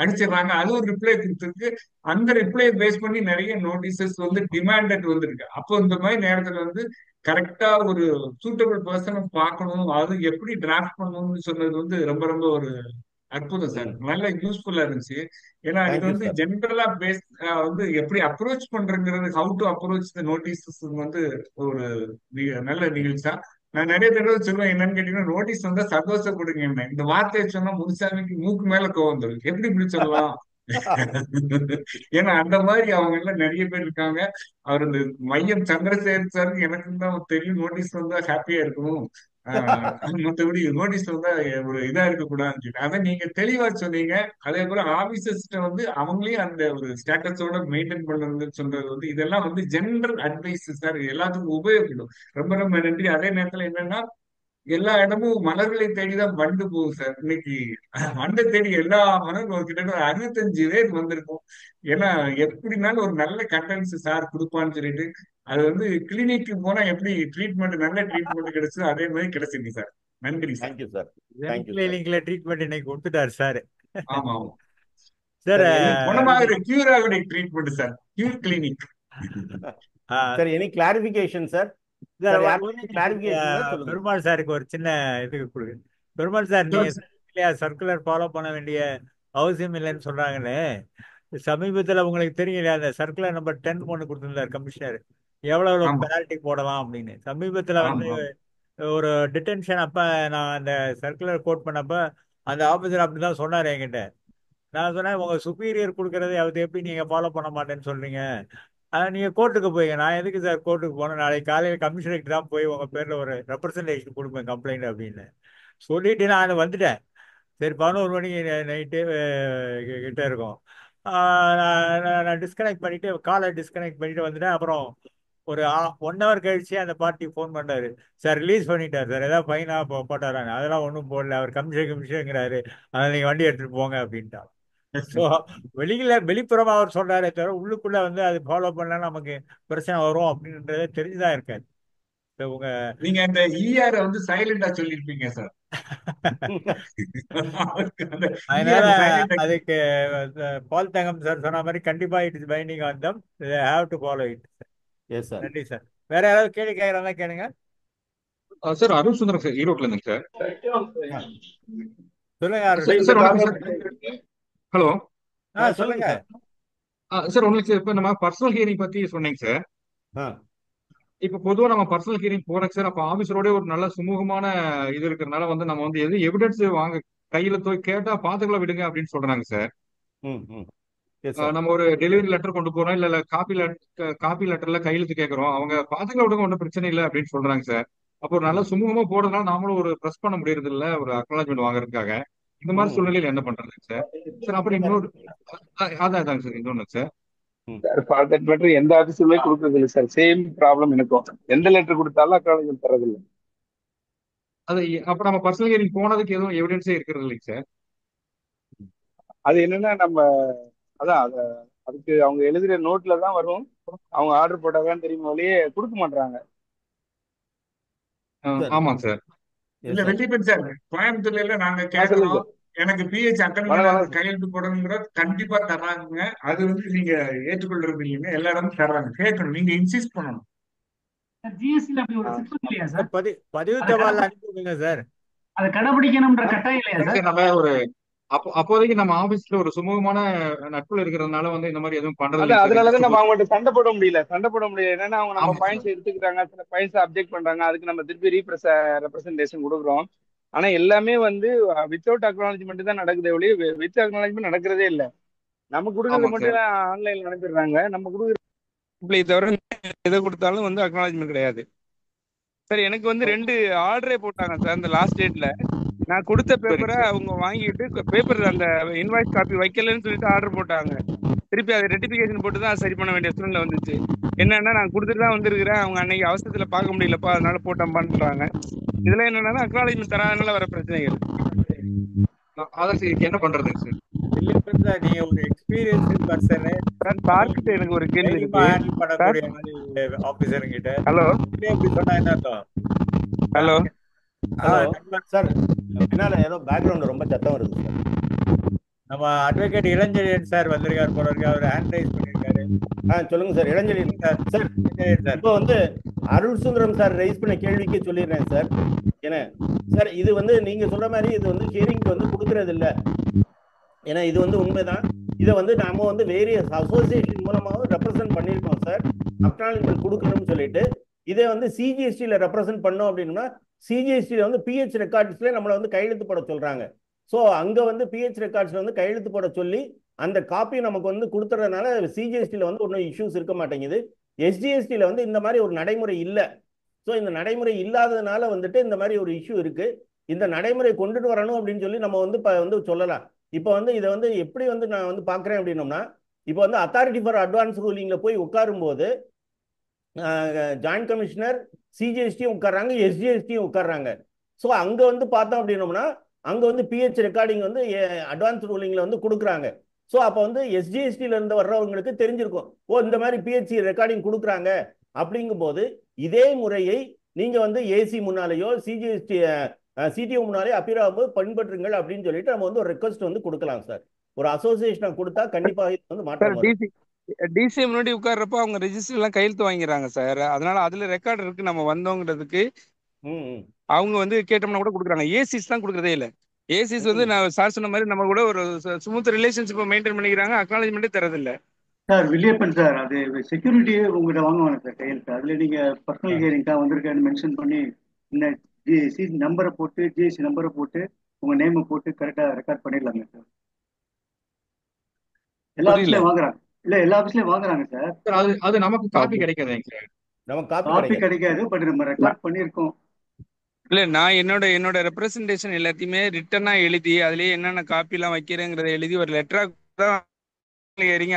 H: அடிச்சிடுறாங்க. அது ஒரு ரிப்ளை கொடுத்துருக்கு. அந்த ரிப்ளை பேஸ் பண்ணி நிறைய நோட்டீசஸ் வந்து டிமாண்டட் வந்திருக்கு. அப்போ இந்த மாதிரி நேரத்துல வந்து கரெக்டா ஒரு சூட்டபிள் பர்சனை பார்க்கணும், அது எப்படி டிராஃப்ட் பண்ணணும்னு சொன்னது வந்து ரொம்ப ரொம்ப ஒரு அற்புதம் சார்.
D: ம்
H: நல்ல யூஸ்ஃபுல்லா இருந்துச்சு. ஏன்னா இது
D: தேங்க்யூ
H: வந்து
D: சார்.
H: ஜென்ரலா பேஸ் வந்து எப்படி அப்ரோச் பண்றங்கிறது, how to approach the notices வந்து ஒரு நல்ல நிகழ்ச்சி தான். நான் நிறைய தடவை சொல்லுவேன், என்னன்னு கேட்டீங்கன்னா நோட்டீஸ் வந்தா சந்தோஷப்படுங்க. என்ன இந்த வார்த்தையை சொன்னா முனுசாமிக்கு மூக்கு மேல கோவம் வந்துடும். எப்படி இப்படி சொல்லலாம்? ஏன்னா அந்த மாதிரி அவங்க எல்லாம் நிறைய பேர் இருக்காங்க. அவர் இந்த மையம் சந்திரசேகர் சார் எனக்கும் தான் தெரியும், நோட்டீஸ் வந்தா ஹாப்பியா இருக்கணும், மற்றபடி நோட்டீஸ் வந்தா ஒரு இதா இருக்கக்கூடாதுன்னு சொல்லி அதை நீங்க தெளிவா சொன்னீங்க. அதே போல ஆபீசர்ஸ்ட வந்து அவங்களே அந்த ஒரு ஸ்டேட்டஸோட மெயின்டைன் பண்றதுன்னு சொல்றது வந்து இதெல்லாம் வந்து ஜெனரல் அட்வைஸ் சார், எல்லாத்துக்கும் உபயோகப்படும். ரொம்ப ரொம்ப நன்றி. அதே நேரத்துல என்னன்னா எல்லா இடமும் மலர்களை தேடிதான் வண்டு போகும் சார். இன்னைக்கு வண்டை தேடி எல்லா மலரும் கிட்டத்தட்ட 65 பேர் வந்திருக்கும். ஏன்னா எப்படினாலும் ஒரு நல்ல கண்டென்ட்ஸ் சார் கொடுப்பான்னு சொல்லிட்டு அது வந்து கிளினிக்கு போனா எப்படி ட்ரீட்மெண்ட் நல்ல ட்ரீட்மெண்ட் கிடைச்சதோ அதே மாதிரி கிடைச்சிருக்கு சார். நன்றி sir.
D: Thank you sir. Thank you sir.
C: கிளினிக்ல ட்ரீட்மெண்ட் இன்னைக்கு கொடுத்துட்டாரு சார்.
H: ஆமா ஆமா
C: சார்
H: சார், எல்லாம் குணமாகிற கியூர் ஆகுற treatment sir, cure clinic.
D: Sir any clarification sir? Sir யாருக்கும் கிளாரிபிகேஷன் சொல்லுங்க.
C: பெருமாள் சாருக்கு ஒரு சின்ன இதுக்கு கொடுங்க. பெருமாள் சார், நீங்க இல்லையா சர்க்குலர் ஃபாலோ பண்ண வேண்டிய அவசியம் இல்லைன்னு சொல்றாங்களே, சமீபத்தில் உங்களுக்கு தெரியும் இல்லையா அந்த சர்க்குலர் நம்பர் 10 ஒன்று கொடுத்துருந்தார் கமிஷனர், எவ்வளவு
H: ஆமா
C: பெனால்ட்டி போடலாம் அப்படின்னு. சமீபத்தில் வந்து
H: ஆமா
C: ஒரு டிடென்ஷன் அப்ப நான் அந்த சர்க்குலர் கோட் பண்ணப்ப அந்த ஆபீசர் அப்படிதான் சொன்னார் என்கிட்ட. நான் சொன்னேன், உங்க சுப்பீரியர் கொடுக்கறது அது எப்படி நீங்க ஃபாலோ பண்ண மாட்டேன்னு சொல்றீங்க, நீங்க கோர்ட்டுக்கு போய்ங்க. நான் எதுக்கு சார் கோர்ட்டுக்கு போனேன், நாளைக்கு காலையில் கமிஷனருக்கு தான் போய் உங்க பேர்ல ஒரு ரெப்ரசன்டேஷன் கொடுப்பேன் கம்ப்ளைண்ட் அப்படின்னு சொல்லிட்டு நான் வந்துட்டேன். சரி 11 மணிக்கு நைட்டு கிட்ட இருக்கும். நான் டிஸ்கனெக்ட் பண்ணிட்டு காலை டிஸ்கனெக்ட் பண்ணிட்டு வந்துட்டேன். அப்புறம் ஒரு 1 hour கழிச்சு அந்த பார்ட்டி ஃபோன் பண்ணாரு, சார் ரிலீஸ் பண்ணிட்டார் சார், ஏதாவது ஃபைனா போட்டாராங்க. அதெல்லாம் ஒன்றும் போடல, அவர் கமிஷனுங்கிறாரு, அதனால நீங்க வண்டி எடுத்துட்டு போங்க அப்படின்ட்டான். ஸோ வெளிப்புறமா அவர் சொல்றாரே தவிர உள்ளுக்குள்ள வந்து அது ஃபாலோ பண்ணா நமக்கு பிரச்சனை வரும் அப்படின்றத தெரிஞ்சுதான் இருக்காது. உங்க
H: நீங்க அந்த ER வந்து சைலண்டா சொல்லிருப்பீங்க சார்.
C: அதனால அதுக்கு பால் தங்கம் சார் சொன்ன மாதிரி கண்டிப்பா it is binding on them, they have to follow it.
D: Yes sir.
C: நன்றி சார். வேற யாராவது கேள்வி கேட்கறாங்க கேளுங்க.
I: சார் அருண் சுந்தரம் சார், ஈரோட்ல இருந்துங்க சார்.
C: சொல்லுங்க
I: சார் வணக்கம் சார். ஹலோ
C: சொல்லுங்க
I: சார். உங்களுக்கு இப்ப நம்ம பர்சனல் ஹியரிங் பத்தி சொன்னீங்க சார். இப்ப பொதுவா நம்ம பர்சனல் ஹியரிங் போறோம் சார். அப்ப ஆபீஸரோட ஒரு நல்ல சுமூகமான இது இருக்கிறதுனால வந்து நம்ம வந்து எது எவிடன்ஸ் வாங்க கையில போய் கேட்டா பாத்துக்கலாம் விடுங்க அப்படின்னு சொல்றாங்க சார். நம்ம ஒரு டெலிவரி லெட்டர் கொண்டு போறோம், இல்ல காப்பி லெட்டர்ல கையெழுத்து கேட்கறோம், அவங்க பாத்துக்கலாம் விடுங்க ஒன்றும் பிரச்சனை இல்லை அப்படின்னு சொல்றாங்க சார். அப்போ ஒரு நல்ல சுமூகமா போறதுனால நாமளும் ஒரு ப்ரெஸ் பண்ண முடியறது இல்ல ஒரு அக்னாலஜ்மெண்ட் வாங்குறதுக்காக. இந்த மாதிரி சூழ்நிலையில என்ன பண்றது சார்? சார் அப்புறம் இன்னொரு அதான் சார் இன்னொன்னு சார்.
G: ஃபார் தட் மேட்டர் எந்த ஆஃபீஸுமே கொடுக்கறது இல்லை சார். சேம் ப்ராப்ளம் எனக்கும். எந்த லெட்டர் கொடுத்தாலும் அக்னாலஜ்மெண்ட் தரதில்லை.
I: அது அப்ப நம்ம பர்சனல் ஹியரிங் போனதுக்கு எதுவும் எவிடன்ஸே இருக்கிறது இல்லைங்க சார்.
G: அது என்னன்னா நம்ம அதான் அதுக்கு அவங்க எழுதுற நோட்ல தான் வரும். அவங்க ஆர்டர் போட்டாதான் தெரியும், வழியே கொடுக்க மாட்டாங்க.
I: ஆமாங்க சார்.
H: இல்ல வெற்றிபெண் சார், கோயம்புத்தூர்ல எல்லாம் நாங்க கேட்கறோம், எனக்கு PH அட்டெண்ட் கையெழுத்து போடணுங்கிற கண்டிப்பா தர்றாங்க. அது வந்து நீங்க ஏற்றுக்கொள்றது இல்லைங்க, எல்லா இடமும் தர்றாங்க. கேட்கணும், நீங்க இன்சிஸ்ட் பண்ணணும்.
J: ஜிஎஸ்டில அப்படி ஒரு சிஸ்டம் இல்லையா சார்?
C: பதிவு தபால் அனுப்பிவிடுங்க சார்.
J: அதை கடைபிடிக்கணும்ன்ற கட்டாயம் இல்லையா சார்?
I: நம்ம ஒரு அப்போதைக்கு நம்ம ஆபீஸ்ல ஒரு சுமூகமான நட்புல இருக்கிறதுனால வந்து இந்த மாதிரி எதுவும் பண்றது.
G: அதனாலதான் நம்ம அவங்கள்ட்ட சண்டை போட முடியல. என்னன்னா அவங்க நம்ம பாயிண்ட்ஸ் எடுத்துக்கிறாங்க, சில பாயிண்ட்ஸ் அப்ஜெக்ட் பண்றாங்க, அதுக்கு நம்ம திருப்பி ரெப்ரசன்டேஷன் கொடுக்குறோம். ஆனா எல்லாமே வந்து வித்தவுட் அக்னாலஜ்மெண்ட் தான் நடக்குதே ஒழிய வித் அக்னாலஜ்மெண்ட் நடக்கிறதே இல்லை. நம்ம கொடுக்கறது மட்டும் ஆன்லைன்ல அனுப்பிடுறாங்க. நம்ம கொடுக்குற தவிர எதை கொடுத்தாலும் வந்து அக்னாலஜ்மெண்ட் கிடையாது சார். எனக்கு வந்து 2 ஆர்டரே போட்டாங்க சார் இந்த லாஸ்ட் டேட்ல. நான் கொடுத்த பேப்பரை அவங்க வாங்கிட்டு பேப்பர் அந்த இன்வாய்ஸ் காப்பி வைக்கலன்னு சொல்லிட்டு ஆர்டர் போட்டாங்க. திருப்பி அதை ரெட்டிபிகேஷன் போட்டு தான் சரி பண்ண வேண்டிய சூழ்நிலை வந்துச்சு. என்னன்னா நான் கொடுத்துட்டு தான் வந்திருக்கிறேன், அவங்க அன்னைக்கு அவசரத்துல பார்க்க முடியலப்பா அதனால போட்டோம்பான்றாங்க. இதுல என்னன்னா அக்னாலஜ்மெண்ட் தராதனால வர பிரச்சனைகள்.
I: அதான் என்ன பண்றதுங்க சார்?
C: வில்லியம் சார், நீங்க ஒரு எக்ஸ்பீரியன்ஸ்டு பர்சனு,
G: சார் சார்கிட்ட எனக்கு ஒரு கேள்வி
C: தைரியமா
G: இருக்கு
C: ஹேண்டில்
G: சார்.
C: பண்ணக்கூடிய மாதிரி ஆபீசருங்கிட்ட
G: ஹலோ
C: அப்படி சொன்னா என்ன அர்த்தம்?
G: ஹலோ
D: ஹலோ
C: நண்பர்
D: சார், பின்னால ஏதோ பேக்ரவுண்ட் ரொம்ப சத்தம் வருது சார்.
C: நம்ம அட்வொகேட் இளஞ்செழியன் சார் வந்திருக்காரு போல இருக்கு. அவர் ஹேண்ட் ரைஸ் பண்ணிருக்காரு.
D: சொல்லுங்க சார். இளஞ்செழியன் சார். சார் இப்போ வந்து அருள் சுந்தரம் சார் ரைஸ் பண்ண கேள்விக்கு சொல்லிடுறேன் சார். ஏன்னா சார், இது வந்து நீங்க சொல்ற மாதிரி இது வந்து ஹியரிங்க்கு வந்து கொடுக்கறது இல்லை. ஏன்னா இது வந்து உண்மைதான். இதை வந்து நாம வந்து வேரியஸ் அசோசியேஷன் மூலமாகவும் ரெப்ரசென்ட் பண்ணியிருக்கோம் சார். அக்னாலஜ்மெண்ட் கொடுக்கணும்னு சொல்லிட்டு இதை வந்து சிஜிஎஸ்டியில் ரெப்ரசென்ட் பண்ணோம் அப்படின்னா சிஜிஎஸ்டியில் வந்து பிஹெச் ரெக்கார்ட்ஸ்ல நம்மளை வந்து கையெழுத்து போட சொல்றாங்க. ஸோ அங்கே வந்து பிஹெச் ரெக்கார்ட்ஸ்ல வந்து கையெழுத்து போட சொல்லி அந்த காப்பி நமக்கு வந்து கொடுத்துறதுனால சிஜிஎஸ்டியில் வந்து ஒன்றும் இஷ்யூஸ் இருக்க மாட்டேங்குது. எஸ்ஜிஎஸ்டியில் வந்து இந்த மாதிரி ஒரு நடைமுறை இல்லை. ஸோ இந்த நடைமுறை இல்லாததுனால வந்துட்டு இந்த மாதிரி ஒரு இஷ்யூ இருக்கு. இந்த நடைமுறை கொண்டுட்டு வரணும் அப்படின்னு சொல்லி நம்ம வந்து வந்து சொல்லலாம். இப்போ வந்து இதை வந்து எப்படி வந்து நான் வந்து பார்க்குறேன் அப்படின்னோம்னா, இப்போ வந்து அத்தாரிட்டி ஃபார் அட்வான்ஸ் ரூலிங்கில் போய் உட்காரும்போது ஜாயின்ட் கமிஷனர் சிஜிஎஸ்டியும் உட்கார்றாங்க, எஸ்ஜிஎஸ்டியும் உட்கார்றாங்க. ஸோ அங்கே வந்து பார்த்தோம் அப்படின்னோம்னா அங்கே வந்து பிஹெச் ரெக்கார்டிங் வந்து அட்வான்ஸ் ரூலிங்கில் வந்து கொடுக்குறாங்க. ஸோ அப்போ வந்து எஸ்ஜிஎஸ்டியில இருந்து வர்றவங்களுக்கு தெரிஞ்சிருக்கும், ஓ இந்த மாதிரி பிஹெச்சி ரெக்கார்டிங் கொடுக்குறாங்க. அப்படிங்கும்போது இதே முறையை நீங்கள் வந்து ஏசி முன்னாலேயோ சிஜிஎஸ்டி சிடிஓ முன்னாலே அப்பீர் ஆகும்போது பின்பற்றுங்கள் அப்படின்னு சொல்லிட்டு நம்ம வந்து ஒரு ரெக்வஸ்ட் வந்து கொடுக்கலாம் சார். ஒரு அசோசியேஷனை கொடுத்தா கண்டிப்பாக இது வந்து மாற்றம் வரும்.
G: டிசி முன்னாடி உட்கார்றப்ப அவங்க ரெஜிஸ்டர் எல்லாம் கையெழுத்து வாங்கிறாங்க சார். அதனால அதுல ரெக்கார்டு இருக்கு நம்ம வந்தோங்கிறதுக்கு. அவங்க வந்து கேட்டோம்னா கூட கொடுக்குறாங்க. ஏசிஸ் தான் கொடுக்குறதே இல்லை. ஏசிஸ் வந்து நான் சார் சொன்ன மாதிரி நம்ம கூட ஒரு ஸ்மூத் ரிலேஷன்ஷிப்பை மெயின்டைன் பண்ணிக்கிறாங்க. அக்னாலஜ்மெண்ட்டே தரதில்லை
K: சார். வில்லியப்பன் சார், அது செக்யூரிட்டி உங்ககிட்ட வாங்குவாங்க சார் கையெழுத்து. அதுல நீங்க பர்சனல் ஹியரிங் தான் வந்திருக்கேன்னு மென்ஷன் பண்ணி என்ன ஜிஎஸ்சி நம்பரை போட்டு ஜிஎஸ்சி நம்பரை போட்டு உங்க நேமை போட்டு கரெக்டா ரெக்கார்ட் பண்ணிடலாங்க சார். எல்லா ஆஃபீஸ்லயும் வாங்குறாங்க. இல்ல எல்லா ஆஃபீஸ்லயும் வாங்குறாங்க சார்.
I: அது நமக்கு காப்பி கிடைக்காதுங்க சார்.
D: நமக்கு
K: காப்பி கிடைக்காது. பட் நம்ம ரெக்கார்ட் பண்ணியிருக்கோம்.
G: இல்ல, நான் என்னோட ரெப்ரசன்டேஷன் எல்லாத்தையுமே ரிட்டனா எழுதி அதுலயே என்னென்ன காப்பி எல்லாம் வைக்கிறேங்கிறத எழுதி ஒரு லெட்டரா தான்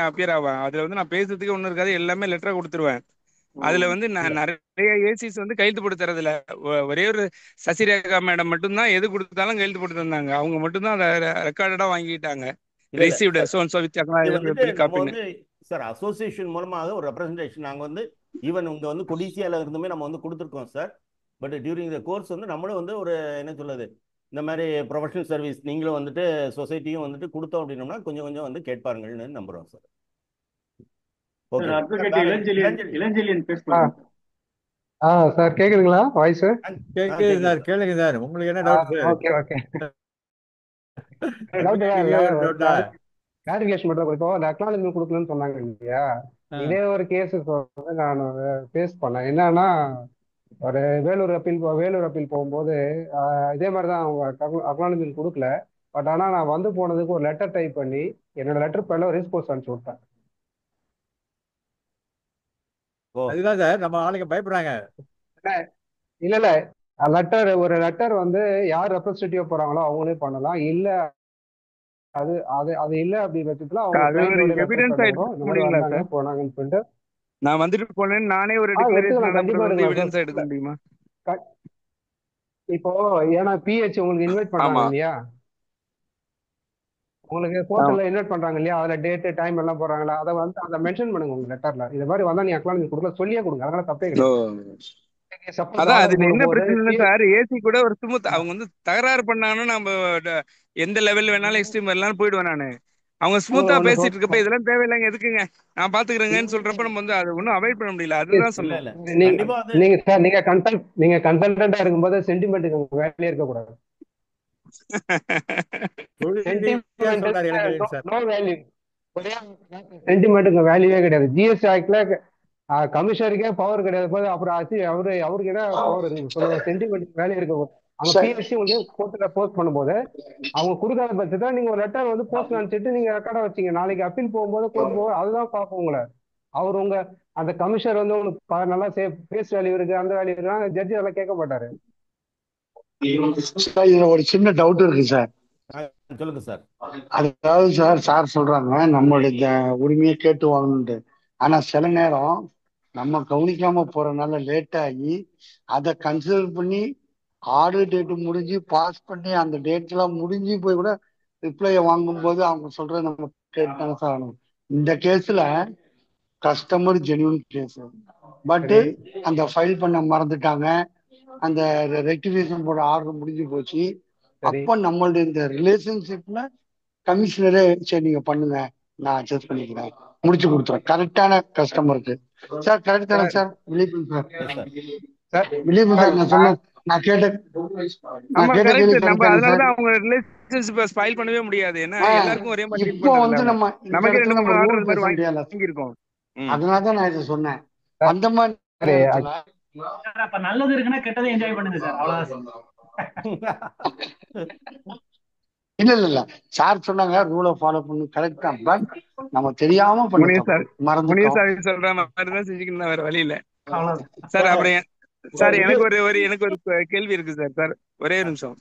G: அப்பியர் ஆவேன். அதுல வந்து நான் பேசுறதுக்கு ஒண்ணு இருக்காது, எல்லாமே லெட்டரா கொடுத்துருவேன். அதுல வந்து நான் நிறைய ஏசிஸ் வந்து கையெழுத்து போட்டு தரதுல ஒரே ஒரு சசிரேகா மேடம் மட்டும்தான் எது கொடுத்தாலும் கையெழுத்து போட்டு தந்தாங்க. அவங்க மட்டும்தான் அதை ரெக்கார்டடா வாங்கிட்டாங்க. Received so and so with காப்பின்னு.
D: சார் அசோசியேஷன் மூலமாக ஒரு ரெப்ரசன்டேஷன் நாங்க வந்து ஈவன் இங்க வந்து கொடிசியால இருந்துமே நம்ம வந்து கொடுத்துருக்கோம் sir. But during the course வந்து நம்மளும் வந்து ஒரு என்ன சொல்லுது, இந்த மாதிரி ப்ரொஃபஷனல் சர்வீஸ் நீங்களும் வந்துட்டு சொசைட்டியும் வந்துட்டு கொடுத்தோம் அப்படின்னோம்னா கொஞ்சம் கொஞ்சம் வந்து கேட்பாருங்கன்னு நம்புறோம் சார்.
K: இளஞ்செழியன்
L: சார் கேக்குதுங்களா வாய்ஸ்?
C: கேக்குது சார், கேளுங்க சார். உங்களுக்கு என்ன doubt sir?
L: Okay okay. Doubt clarification மட்டும் இப்போ அந்த அக்னாலஜ்மெண்ட் கொடுக்கலன்னு சொன்னாங்க இல்லையா? இதே ஒரு கேஸ் வந்து நான் ஃபேஸ் பண்ணேன். என்னன்னா, ஒரு வேலூர் அப்பீல் போகும்போது இதே மாதிரி தான் அவங்க அக்னாலஜ்மெண்ட் கொடுக்கல. பட் ஆனால் நான் வந்து போனதுக்கு ஒரு லெட்டர் டைப் பண்ணி என்னோட லெட்டர் பேர்ல ரெஸ்பான்ஸ் அனுப்பிச்சு விட்டேன்.
C: அதுதான் சார் நம்ம ஆளுங்க பயப்படுறாங்க.
L: இல்ல ஒரு லெட்டர் வந்து யார் ரெப்ரஸன்டேட்டிவ் போறாங்களோ அவங்களே பண்ணலாம். இல்ல அது அது அது இல்ல அப்படி பட்சத்துல அவங்க போனாங்கன்னு சொல்லிட்டு
G: நான் வந்துட்டு போனேன்னு நானே ஒரு எவிடன்ஸ் எடுக்க முடியுமா?
L: இப்போ ஏன்னா பிஹெச் உங்களுக்கு இன்வைட் பண்றாங்க இல்லையா, உங்களுக்கு போர்ட்டல்ல இன்வைட் பண்றாங்க இல்லையா, அதுல டேட் டைம் எல்லாம் போடுறாங்களா, அதை வந்து அதை மென்ஷன் பண்ணுங்க உங்க லெட்டர்ல. இது மாதிரி வந்தா நீ அக்னாலஜ்மெண்ட் கொடுக்கல சொல்லியே கொடுங்க. அதனால தப்பே கிடையாது.
G: அதான் அது என்ன பிரச்சனை சார், ஏசி கூட ஒரு ஸ்மூத் அவங்க வந்து தகராறு பண்ணாங்கன்னா நம்ம எந்த லெவல்ல வேணாலும் எக்ஸ்ட்ரீம் வரலாம் போயிடுவேன் நானு. அவங்க ஸ்மூத்தா பேசிட்டு இருக்கப்ப இதெல்லாம் தேவையில்லைங்க எதுக்குங்க நான் பாத்துக்கிறேங்கன்னு சொல்றப்ப நம்ம வந்து அதை ஒன்னும் அவாய்ட் பண்ண முடியல. அதுதான் சொல்லுவேன்.
L: நீங்க கன்சல்டன்டா இருக்கும்போது சென்டிமெண்ட்டுக்கு வேலையே இருக்க கூடாது. சென்டிமெண்ட்டுக்கு வேல்யூவே கிடையாது. ஜிஎஸ்டி ஆக்ட்ல கமிஷனருக்கே பவர் கிடையாது. அப்புறம் அவருக்கு என்ன பவர் இருக்கு? சென்டிமெண்ட் வேல்யூ இருக்க. அவங்க பிஎஸ்சி உங்களுக்கு கோர்ட்ல போஸ்ட் பண்ணும்போது அவங்க கொடுக்காத பட்சத்தை நீங்க ஒரு லெட்டர் வந்து போஸ்ட் அனுப்பிச்சிட்டு நீங்க ரெக்கார்டா வச்சீங்க. நாளைக்கு அப்பீல் போகும்போது கோர்ட் போகும், அதுதான் பார்ப்போம் உங்களை. அவர் உங்க அந்த கமிஷனர் வந்து உங்களுக்கு நல்லா பேஸ் வேல்யூ இருக்கு அந்த வேல்யூ இருக்கு ஜட்ஜி அதெல்லாம் கேட்க மாட்டாரு.
M: இதுல ஒரு சின்ன டவுட் இருக்கு சார்.
D: சொல்லுங்க சார்.
M: அதாவது சார் சொல்றாங்க நம்மளுடைய உரிமையை கேட்டு வாங்கணுன்ட்டு. ஆனா சில நேரம் நம்ம கவனிக்காம போறதுனால லேட் ஆகி அதை கன்சிடர் பண்ணி ஆர்டர் டேட் முடிஞ்சு பாஸ் பண்ணி அந்த டேட் எல்லாம் முடிஞ்சு போய் கூட ரிப்ளையை வாங்கும்போது அவங்க சொல்றது நம்ம கேட்டுதானே சார் ஆகணும். இந்த கேஸ்ல கஸ்டமர் ஜென்யூன் கேஸ், பட்
L: சரி
M: அந்த ஃபைல் பண்ண மறந்துட்டாங்க, அந்த ரெக்டிஃபிகேஷன் போட ஆர்டர் முடிஞ்சு போச்சு.
L: சரி
M: அப்ப நம்மளுடைய இந்த ரிலேஷன்ஷிப்ல கமிஷனரே சரி நீங்க பண்ணுங்க, நான் அட்ஜஸ்ட் பண்ணிக்கிறேன், முடிச்சு கொடுத்துறேன் கரெக்டான கஸ்டமருக்கு. சார் கரெக்ட் தானே சார்? விழிப்புண் சார்,
D: எஸ் சார்.
L: சார்
M: விழிப்புண்
L: சார்
M: சார், நான் சொன்ன நான் கேட்ட
G: ஆமா
M: கேள்வி
G: கரெக்ட்.
M: கரெக்ட்
G: நம்ம
M: தானே சார்?
G: அதனாலதான் அவங்க ரிலேஷன்ஷிப் ஸ்பாயில் பண்ணவே முடியாது. ஏன்னா
M: ஆஹ்
G: எல்லாருக்கும் ஒரே மாதிரி ட்ரீட்
M: இப்போ
G: பண்றாங்க.
M: வந்து
G: அவங்க
M: நம்ம இந்த
G: நமக்கே
M: இடத்துல
G: 2
M: நம்ம
G: 3 ஆர்டர்
M: ரூல்
G: இது மாதிரி
M: பேச முடியல,
G: வாங்கியிருக்கோம்.
M: அதனாலதான் நான் இதை சொன்னேன்.
L: சார்
M: அந்த மாதிரி
L: சரி
M: நேரத்துல
J: சார் அப்ப நல்லது இருக்குன்னா கெட்டதை என்ஜாய் பண்ணுங்க சார், அவ்வளவுதான் சார்.
M: இல்ல இல்ல இல்ல சார் சொன்னாங்க ரூலை ஃபாலோ பண்ணு, கரெக்ட் தான், பட் நம்ம தெரியாம பண்ண
G: முனிய
M: தப்பு,
G: சார்
M: மறந்துட்டோம்.
G: சொல்ற மாதிரி தான் செஞ்சுக்கணும், வேற வழி இல்ல
J: அவ்வளவுதான்.
G: சார். அப்புறம் சார்
D: இது
G: எனக்கு ஒரு கேள்வி இருக்கு சார். சார் ஒரே ஒரு நிமிஷம்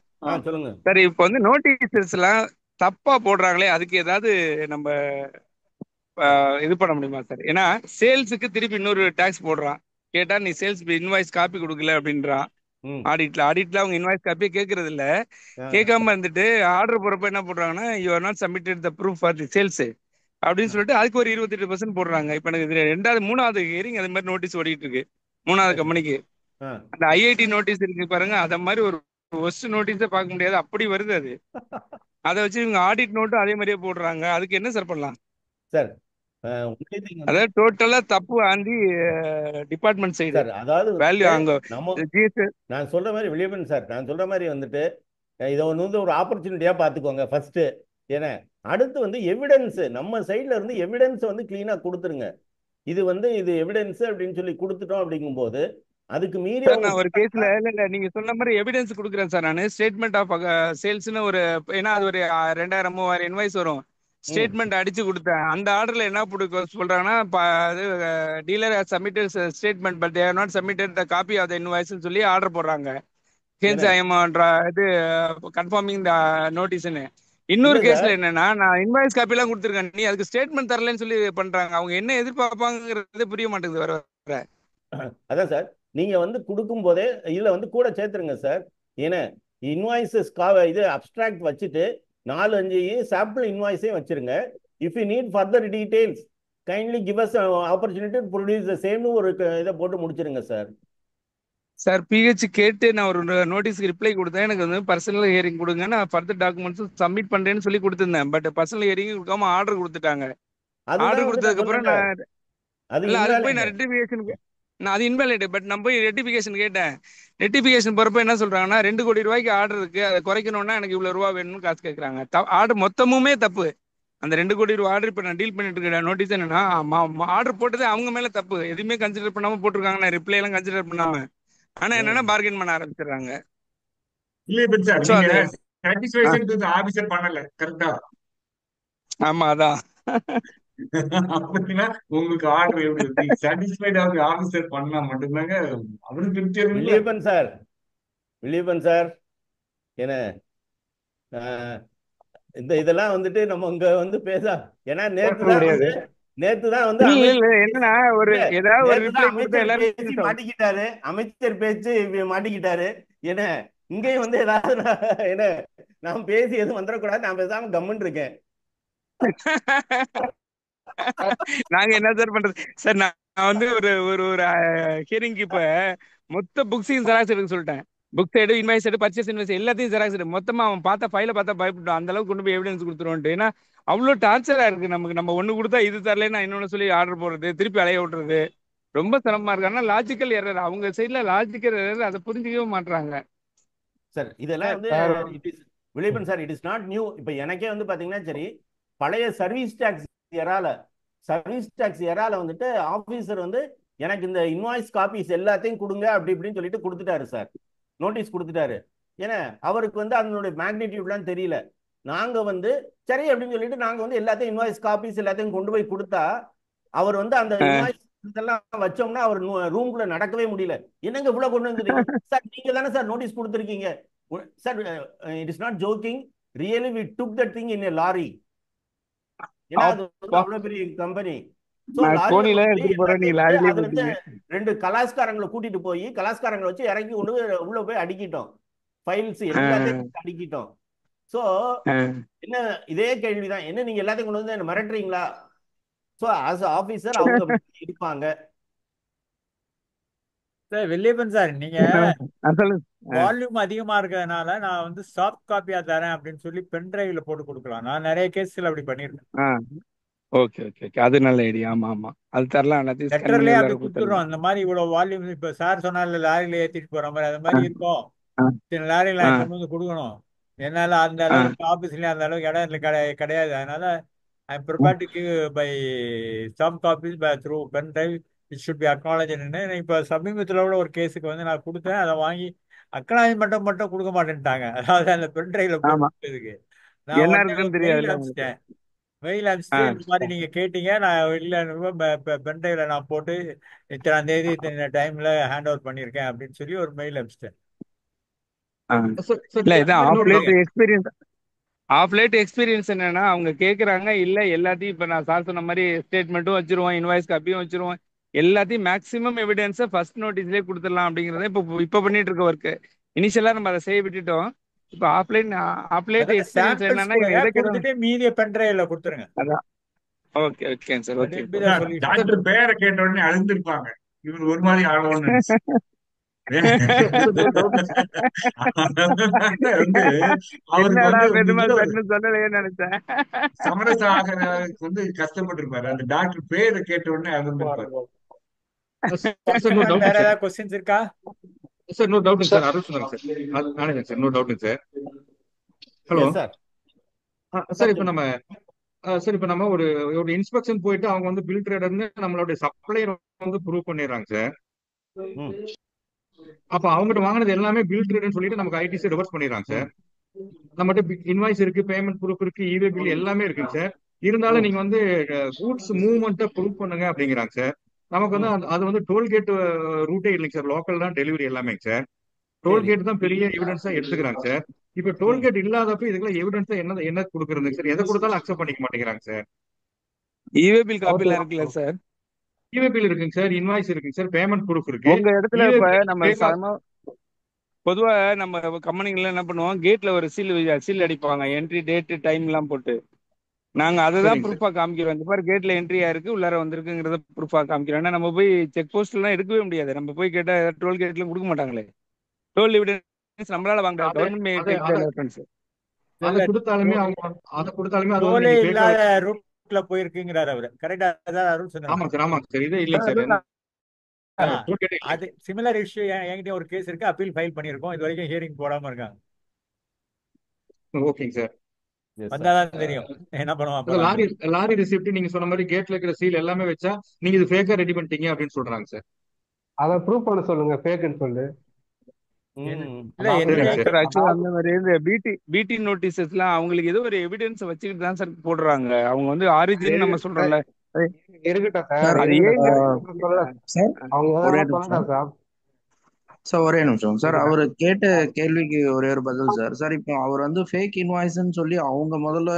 D: சொல்லுங்க
G: சார். இப்போ வந்து நோட்டீசஸ் எல்லாம் தப்பா போடுறாங்களே, அதுக்கு ஏதாவது நம்ம இது பண்ண முடியுமா சார்? ஏன்னா சேல்ஸுக்கு திருப்பி இன்னொரு டாக்ஸ் போடுறான். கேட்டா நீ சேல்ஸ் இன்வாய்ஸ் காப்பி கொடுக்கல அப்படின்றான். ஆடிட்ல அவங்க இன்வாய்ஸ் காப்பியே கேட்கறது இல்ல. கேட்காம இருந்துட்டு ஆர்டர் போறப்ப என்ன போடுறாங்கன்னா, you are not submitted the proof for the sales அப்படின்னு சொல்லிட்டு அதுக்கு ஒரு 28% போடுறாங்க. இப்ப எனக்கு 3வது ஹியரிங் அது மாதிரி நோட்டீஸ் ஓடிட்டு இருக்கு 3வது கம்பெனிக்கு. அந்த ஐஐடி நோட்டீஸ் இருக்கு பாருங்க, அத மாதிரி ஒரு ஒஸ்ட் நோட்டீஸே பார்க்க முடியாது, அப்படி வருது அது. அதை வச்சு இவங்க ஆடிட் நோட்டும் அதே மாதிரியே போடுறாங்க. அதுக்கு என்ன சார் பண்ணலாம்
D: சார்?
G: அதாவது டோட்டலா தப்பு ஆண்டி டிபார்ட்மெண்ட் சைடு
D: சார் அதாவது
G: வேல்யூ அங்க
D: நான் சொல்ற மாதிரி விளியப்பன் சார், நான் சொல்ற மாதிரி வந்துட்டு இதை வந்து ஒரு ஆப்பர்ச்சுனிட்டியா பாத்துக்கோங்க ஃபர்ஸ்ட். ஏன்னா அடுத்து வந்து எவிடன்ஸ் நம்ம சைட்ல இருந்து எவிடன்ஸ் வந்து கிளீனா கொடுத்துருங்க. இது எவிடன்ஸ் அப்படின்னு சொல்லி கொடுத்துட்டோம் அப்படிங்கும்போது அதுக்கு மீறி
G: நான் ஒரு கேஸ்ல இல்ல நீங்க சொன்ன மாதிரி எவிடன்ஸ் கொடுக்குறேன் சார். நான் ஸ்டேட்மெண்ட் ஆஃப் சேல்ஸ்னு ஒரு, ஏன்னா அது ஒரு 2000 3000 இன்வாய்ஸ் வரும். ஸ்டேட்மெண்ட் அடிச்சு கொடுத்தேன். அந்த ஆர்டர்ல என்ன சொல்றாங்கன்னா, dealer has submitted statement but they have not submitted the copy of the இன்வாய்ஸ்னு சொல்லி ஆர்டர் போடுறாங்க. ஹென்ஸ் ஐ எம் இது கன்ஃபார்மிங் த நோட்டீஸ்னு. இன்னொரு கேஸ்ல என்னன்னா, நான் இன்வாய்ஸ் காப்பி எல்லாம் கொடுத்துருக்கேன், நீ அதுக்கு ஸ்டேட்மெண்ட் தரலன்னு சொல்லி பண்றாங்க. அவங்க என்ன எதிர்பார்ப்பாங்கிறது புரிய மாட்டேங்குது வர வர.
D: அதான் சார், நீங்க வந்து கொடுக்கும் போதே இதுல வந்து கூட சேர்த்துருங்க சார். ஏன்னா இன்வாய்ஸஸ் இது அப்டிராக்ட் வச்சுட்டு 4-5 சாம்பிள் இன்வாய்ஸையும் வச்சிருங்க. If you need further details kindly give us opportunity to produce the சேம்னு ஒரு இதை போட்டு முடிச்சிருங்க சார்.
G: சார் பிஹெச் கேட்டு நான் ஒரு நோட்டீஸ்க்கு ரிப்ளை கொடுத்தேன். எனக்கு வந்து பர்சனல் ஹியரிங் கொடுங்க, நான் ஃபர்தர் டாக்குமெண்ட்ஸ் சப்மிட் பண்றேன்னு சொல்லி கொடுத்துருந்தேன். பட் பர்சனல் ஹியரிங் கொடுக்காம ஆர்டர் கொடுத்துட்டாங்க. ஆர்டர் கொடுத்ததுக்கு அப்புறம் அதுக்கு போய் நான் ரெக்டிஃபிகேஷன் அது இன்வாலிட். பட் நான் போய் ரெக்டிஃபிகேஷன் கேட்டேன். ரெக்டிஃபிகேஷன் போறப்ப என்ன சொல்றாங்கன்னா, 2 கோடி ரூபாய்க்கு ஆர்டர் இருக்கு, அதை குறைக்கணும்னா எனக்கு இவ்வளவு ரூபா வேணும்னு காசு கேட்கறாங்க. ஆர்டர் மொத்தமுமே தப்பு. அந்த 2 கோடி ரூபாய் ஆர்டர் இப்ப நான் டீல் பண்ணிட்டு இருக்க நோட்டீஸ் என்னன்னா, ஆர்டர் போட்டதே அவங்க மேல தப்பு, எதுவுமே கன்சிடர் பண்ணாம போட்டிருக்காங்க. நான் ரிப்ளை எல்லாம் கன்சிடர் பண்ணாம. ஆனா என்னன்னா பார்கெயின் பண்ண ஆரம்பிச்சிடுறாங்க.
H: இல்ல சார், நீங்க சாட்டிஸ்ஃபேக்ஷன் டு தி ஆபீசர் பண்ணல, கரெக்ட்டா?
G: ஆமா அதான்.
H: அப்படின்னா உங்களுக்கு ஆர்டர் எப்படி சாட்டிஸ்ஃபைட் ஆகுது? ஆபீசர் பண்ணா மட்டும்தாங்க அவருக்கு திருப்தி இருக்கும்.
D: வில்லியப்பன் சார் என்ன இதெல்லாம் வந்துட்டு நம்ம இங்க வந்து ஏன்னா நேத்து தான் வந்து
G: என்னன்னா ஒரு ஏதாவது ஒரு ரிப்ளை கொடுத்தா எல்லாரும்
D: பேசி மாட்டிக்கிட்டாரு, அமைச்சர் பேச்சு மாட்டிக்கிட்டாரு. என்ன இங்கேயும் வந்து ஏதாவது என்ன நான் பேசி எதுவும் வந்துடக்கூடாது, நான் பேசாம கம்முன்னு இருக்கேன்.
G: நாங்க என்ன சார் பண்றது சார்? நான் வந்து ஒரு ஒரு ஹியரிங் இப்ப மொத்த புக்ஸையும் ஜெராக்ஸ் எடுக்க சொல்லிட்டேன். Book side, invoice side, purchase invoice எல்லாத்தையும் ஜெராக்ஸ் எடு. மொத்தமா அவன் பார்த்தா ஃபைல பார்த்தா பயப்பட்டான். அந்த அளவுக்கு கொண்டு போய் எவிடன்ஸ் கொடுத்துருவோம். ஏன்னா அவ்வளவு டார்ச்சரா இருக்கு நமக்கு. நம்ம ஒண்ணு கொடுத்தா இது தரலன்னா இன்னொன்னு சொல்லி ஆர்டர் போடுறது, திருப்பி அலைய விட்டுறது ரொம்ப சிரமமா இருக்கு. ஆனா லாஜிக்கல் எரர் அவங்க சைட்ல, லாஜிக்கல் எரர் அதை புரிஞ்சுக்கவே மாட்டாங்க
D: சார். இதெல்லாம் வந்து Villiappan sir, it is not new. இப்ப எனக்கே வந்து பாத்தீங்கன்னா சரி, பழைய சர்வீஸ் டாக்ஸ் எரால வந்துட்டு ஆபீசர் வந்து எனக்கு இந்த இன்வாய்ஸ் காப்பீஸ் எல்லாத்தையும் கொடுங்க அப்படி இப்படின்னு சொல்லிட்டு கொடுத்துட்டாரு சார், நோட்டீஸ் கொடுத்துட்டாரு. ஏன்னா அவருக்கு வந்து அதனுடைய மேக்னிடியூட்லாம் தெரியல. நாங்க வந்து சரி அப்படின்னு சொல்லிட்டு நாங்க வந்து எல்லாத்தையும் இன்வாய்ஸ் காப்பீஸ் எல்லாத்தையும் கொண்டு போய் கொடுத்தா அவர் வந்து அந்த இன்வாய்ஸ் இதெல்லாம் வச்சோம்னா அவர் ரூம்குள்ள நடக்கவே முடியல. என்னங்க இவ்வளவு கொண்டு வந்துருக்கீங்க சார்? நீங்க தானே சார் நோட்டீஸ் கொடுத்துருக்கீங்க sir. It is not joking, really we took that thing in a lorry. ஏன்னா அது அவ்வளவு பெரிய கம்பெனி. 2 கலாஸ்காரங்களை கூட்டிட்டு போய் கலாஸ்காரங்களை வச்சு இறக்கி கொண்டு உள்ள போய் அடிக்கிட்டோம். ஃபைல்ஸ் எல்லாத்தையும் அடிக்கிட்டோம். ஸோ என்ன இதே கேள்விதான், என்ன நீங்க எல்லாத்தையும் கொண்டு வந்து என்ன மிரட்டுறீங்களா? ஸோ ஆஸ் ஆபீசர் அவங்க இருப்பாங்க.
C: சார் வெள்ளியப்பன் சார், நீங்க
G: சொல்லுங்க.
C: வால்யூம் அதிகமா இருக்கிறதுனால நான் வந்து சாஃப்ட் காப்பியா தரேன் அப்படின்னு சொல்லி பென் டிரைவ்ல போட்டு கொடுக்கலாம். நான் நிறைய கேஸ்ல அப்படி பண்ணிருக்கேன்.
G: ஓகே ஓகே ஓகே, அது நல்ல ஐடியா. ஆமா ஆமா, அது தரலாம். எல்லாத்தையும் ஸ்கேன் பண்ணி
C: லெட்டர்லயே அப்படி
G: எல்லாரும்
C: கொடுத்துடுறோம்.
G: கொடுத்துடலாம்.
C: இந்த மாதிரி இவ்வளவு வால்யூம் இப்ப சார் சொன்னார்ல லாரியில ஏத்திட்டு போற மாதிரி, அது மாதிரி இருக்கும்.
G: ஆ,
C: இத்தனை லாரியில
G: ஆ,
C: கொண்டு வந்து கொடுக்கணும். என்னால அந்த
G: ஆ,
C: அளவுக்கு ஆபீஸ்லயும் அந்த அளவுக்கு இடம் கிடையாது. அதனால I am prepare to give by some copies by through pen drive it should be அக்னாலஜ்னு. இப்போ சமீபத்தில் கூட ஒரு கேஸுக்கு வந்து நான் கொடுத்தேன். அதை வாங்கி அக்னாலஜ்மெண்ட் மட்டும் கொடுக்க மாட்டேன்ட்டாங்க. அதாவது அந்த பென் டிரைவ்ல போட்டு
G: ஆமா.
C: கொடுத்ததுக்கு நான்
G: என்ன
C: உடனே
G: இருக்குன்னு
C: ஒரு மெயில்
G: தெரியாதுல்ல உங்களுக்கு.
C: அனுப்பிச்சிட்டேன். மெயில்
G: ஆ,
C: அனுப்பிச்சிட்டு இந்த மாதிரி நீங்க கேட்டீங்க, நான் இல்ல பென் டிரைவ்ல நான் போட்டு இத்தனாம் தேதி இத்தனை டைம்ல ஹேண்ட் ஓவர் பண்ணியிருக்கேன் அப்படின்னு சொல்லி ஒரு மெயில் அனுப்பிச்சிட்டேன்.
G: ஆ.
I: சார் சார்
G: இல்ல இதான் ஆஃப்
I: இன்னொரு
G: late
I: doubt.
G: Experience. Of late experience என்னன்னா, அவங்க கேக்குறாங்க இல்ல எல்லாத்தையும் இப்ப நான் சார் சொன்ன மாதிரி ஸ்டேட்மெண்ட்டும் வச்சிருவோம், இன்வாய்ஸ் காப்பியும் வச்சிருவோம், எல்லாத்தையும் மேக்ஸிமம் எவிடன்ஸை ஃபர்ஸ்ட் நோட்டீஸ்லேயே கொடுத்துடலாம் அப்படிங்கறத இப்போ பண்ணிட்டு இருக்க ஒர்க். இனிஷியலா நம்ம அதை செய்ய விட்டுட்டோம். இப்போ ஆஃப்லைட்
C: அதாவது
G: எக்ஸ்பீரியன்ஸ்
C: சாம்பிள்ஸ்
G: என்னன்னா, இது
C: கொடுங்க,
G: எதை கேட்டாலும்
C: கொடுத்துட்டு மீதியை பென் டிரைவ்ல கொடுத்துருங்க.
G: அதான். Okay okay sir,
C: That
G: okay
C: will be the solution.
H: Doctor பேரை கேட்ட உடனே அழுந்திருப்பாங்க, இவர் ஒரு மாதிரி ஆகணும்னு நினைச்சு. வந்து அவருக்கு
G: என்னடா
H: வந்து
G: பெருமாள்
H: உங்ககிட்ட ஒரு
G: பெண்ணு சொல்லலையேன்னு நினைச்சேன்.
H: சமரசம் ஆகிறதுக்கு வந்து கஷ்டப்பட்டு இருப்பாரு. அந்த டாக்டர் பேரை கேட்ட உடனே அழுந்திருப்பாரு.
I: சார் இன்னொரு டவுட்
C: வேற
I: சார்.
C: ஏதாவது கொஸ்டின்ஸ் இருக்கா?
I: சார் இன்னொரு டவுட் சார். அருள் சொன்னாங்க சார். நானே சார் இன்னொரு doubt sir. Hello
D: yes sir.
I: Sir. இப்போ நம்ம சார் இப்போ நம்ம ஒரு ஒரு இன்ஸ்பெக்ஷன் போயிட்டு அவங்க வந்து பில் ட்ரேடர்னு நம்மளுடைய சப்ளையர் வந்து ப்ரூவ் பண்ணிடுறாங்க சார். அப்ப அவங்ககிட்ட வாங்கினது எல்லாமே பில் ட்ரேடர்னு சொல்லிட்டு நமக்கு ஐடிசி ரிவர்ஸ் பண்ணிடுறாங்க சார். நம்மகிட்ட இன்வாய்ஸ் இருக்கு, பேமெண்ட் ப்ரூஃப் இருக்கு, இவே பில் எல்லாமே இருக்குங்க சார். இருந்தாலும் நீங்க வந்து கூட்ஸ் மூவ்மெண்ட்டை ப்ரூவ் பண்ணுங்க அப்படிங்கிறாங்க சார். நமக்கு வந்து அது வந்து டோல்கேட் ரூட்டே இல்லைங்க சார். லோக்கல் தான் டெலிவரி எல்லாமே சார். டோல்கேட் தான் பெரிய எவிடன்ஸா எடுத்துக்கிறாங்க சார். இப்ப டோல்கேட் இல்லாதப்ப இதுக்கெல்லாம் எவிடன்ஸா என்ன கொடுக்கறது சார்? எதை கொடுத்தாலும் அக்செப்ட் பண்ணிக்க மாட்டேங்கிறாங்க சார்.
G: இவே பில் காப்பிலாம் இருக்குல்ல சார்?
I: இவே பில் இருக்குங்க சார், இன்வாய்ஸ் இருக்குங்க சார், பேமெண்ட் ப்ரூஃப் இருக்கு.
G: உங்க இடத்துல இப்ப நம்ம பொதுவா நம்ம கம்பெனிகள்ல என்ன பண்ணுவோம், கேட்ல ஒரு சீல் அடிப்பாங்க, என்ட்ரி டேட் டைம் எல்லாம் போட்டு. நாங்க அதை தான் ப்ரூஃபா காமிக்கிறோம். இந்த மாதிரி கேட்ல என்ட்ரி ஆயிருக்கு, உள்ளார வந்திருக்குங்கிறத ப்ரூஃபா காமிக்கிறோம். ஏன்னா நம்ம போய் செக் போஸ்ட்லாம் எடுக்கவே முடியாது. நம்ம போய் கேட்டா டோல் கேட்ல கொடுக்க மாட்டாங்களே. டோல் எவிடன்ஸ் நம்மளால வாங்க, கவர்மெண்ட்
I: அதை கொடுத்தாலுமே அது வந்து
C: டோலே
I: நீங்க
C: இல்லாத ரூட்ல போயிருக்குங்கிறாரு அவரு. கரெக்டா? அதான் அருள் சொன்னாரு.
I: ஆமாங்க சார். இதே இல்லைங்க சார்.
C: அது சிமிலர் இஷ்யூ என்கிட்ட ஒரு கேஸ் இருக்கு, அப்பீல் ஃபைல் பண்ணிருக்கோம். இது வரைக்கும் ஹியரிங் போடாம இருக்காங்க.
I: ஓகேங்க சார்.
C: வந்தாதான் தெரியும் என்ன பண்ணுவான்.
I: லாரி ரிசிப்ட் நீங்க சொன்ன மாதிரி கேட்ல இருக்கிற சீல் எல்லாமே வச்சா நீங்க இது ஃபேக்கா ரெடி பண்ணிட்டீங்க அப்படின்னு சொல்றாங்க சார்.
L: அதை ப்ரூவ் பண்ண சொல்லுங்க, ஃபேக்குன்னு சொல்லு.
G: பிடி நோட்டீசஸ்லாம் அவங்களுக்கு ஏதோ ஒரு எவிடன்ஸ் வச்சுக்கிட்டு தான் சார் போடுறாங்க. அவங்க வந்து ஆரிஜின் நம்ம சொல்றோம்ல,
L: இருக்கட்டும்
G: சார்.
A: ஒரே நிமிஷம் சார். அவர் கேட்ட கேள்விக்கு ஒரே ஒரு பதில் சார். சார் இப்போ அவர் வந்து ஃபேக் இன்வாய்ஸ்ன்னு சொல்லி அவங்க முதல்ல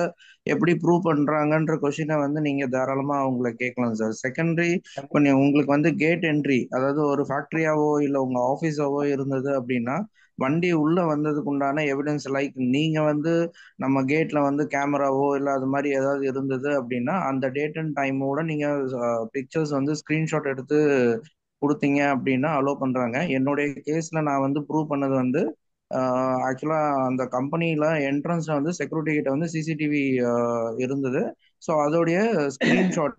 A: எப்படி ப்ரூவ் பண்றாங்கன்ற கொஸ்டினை வந்து நீங்க தாராளமா அவங்கள கேட்கலாம் சார். செகண்டரி இப்போ உங்களுக்கு வந்து கேட் என்ட்ரி, அதாவது ஒரு ஃபேக்டரியாவோ இல்லை உங்க ஆஃபீஸாவோ இருந்தது அப்படின்னா, வண்டி உள்ள வந்ததுக்கு உண்டான எவிடன்ஸ் லைக் நீங்க வந்து நம்ம கேட்ல வந்து கேமராவோ இல்லை அது மாதிரி ஏதாவது இருந்தது அப்படின்னா, அந்த டேட் அண்ட் டைமோட நீங்க பிக்சர்ஸ் வந்து ஸ்கிரீன்ஷாட் எடுத்து கொடுத்தீங்க அப்படின்னா அலோவ் பண்றாங்க. என்னுடைய கேஸ்ல நான் வந்து ப்ரூவ் பண்ணது வந்து ஆக்சுவலா அந்த கம்பெனில என்ட்ரன்ஸ்ல வந்து செக்யூரிட்டி கிட்ட வந்து சிசிடிவி இருந்தது. ஸோ அதோடைய ஸ்கிரீன்ஷாட்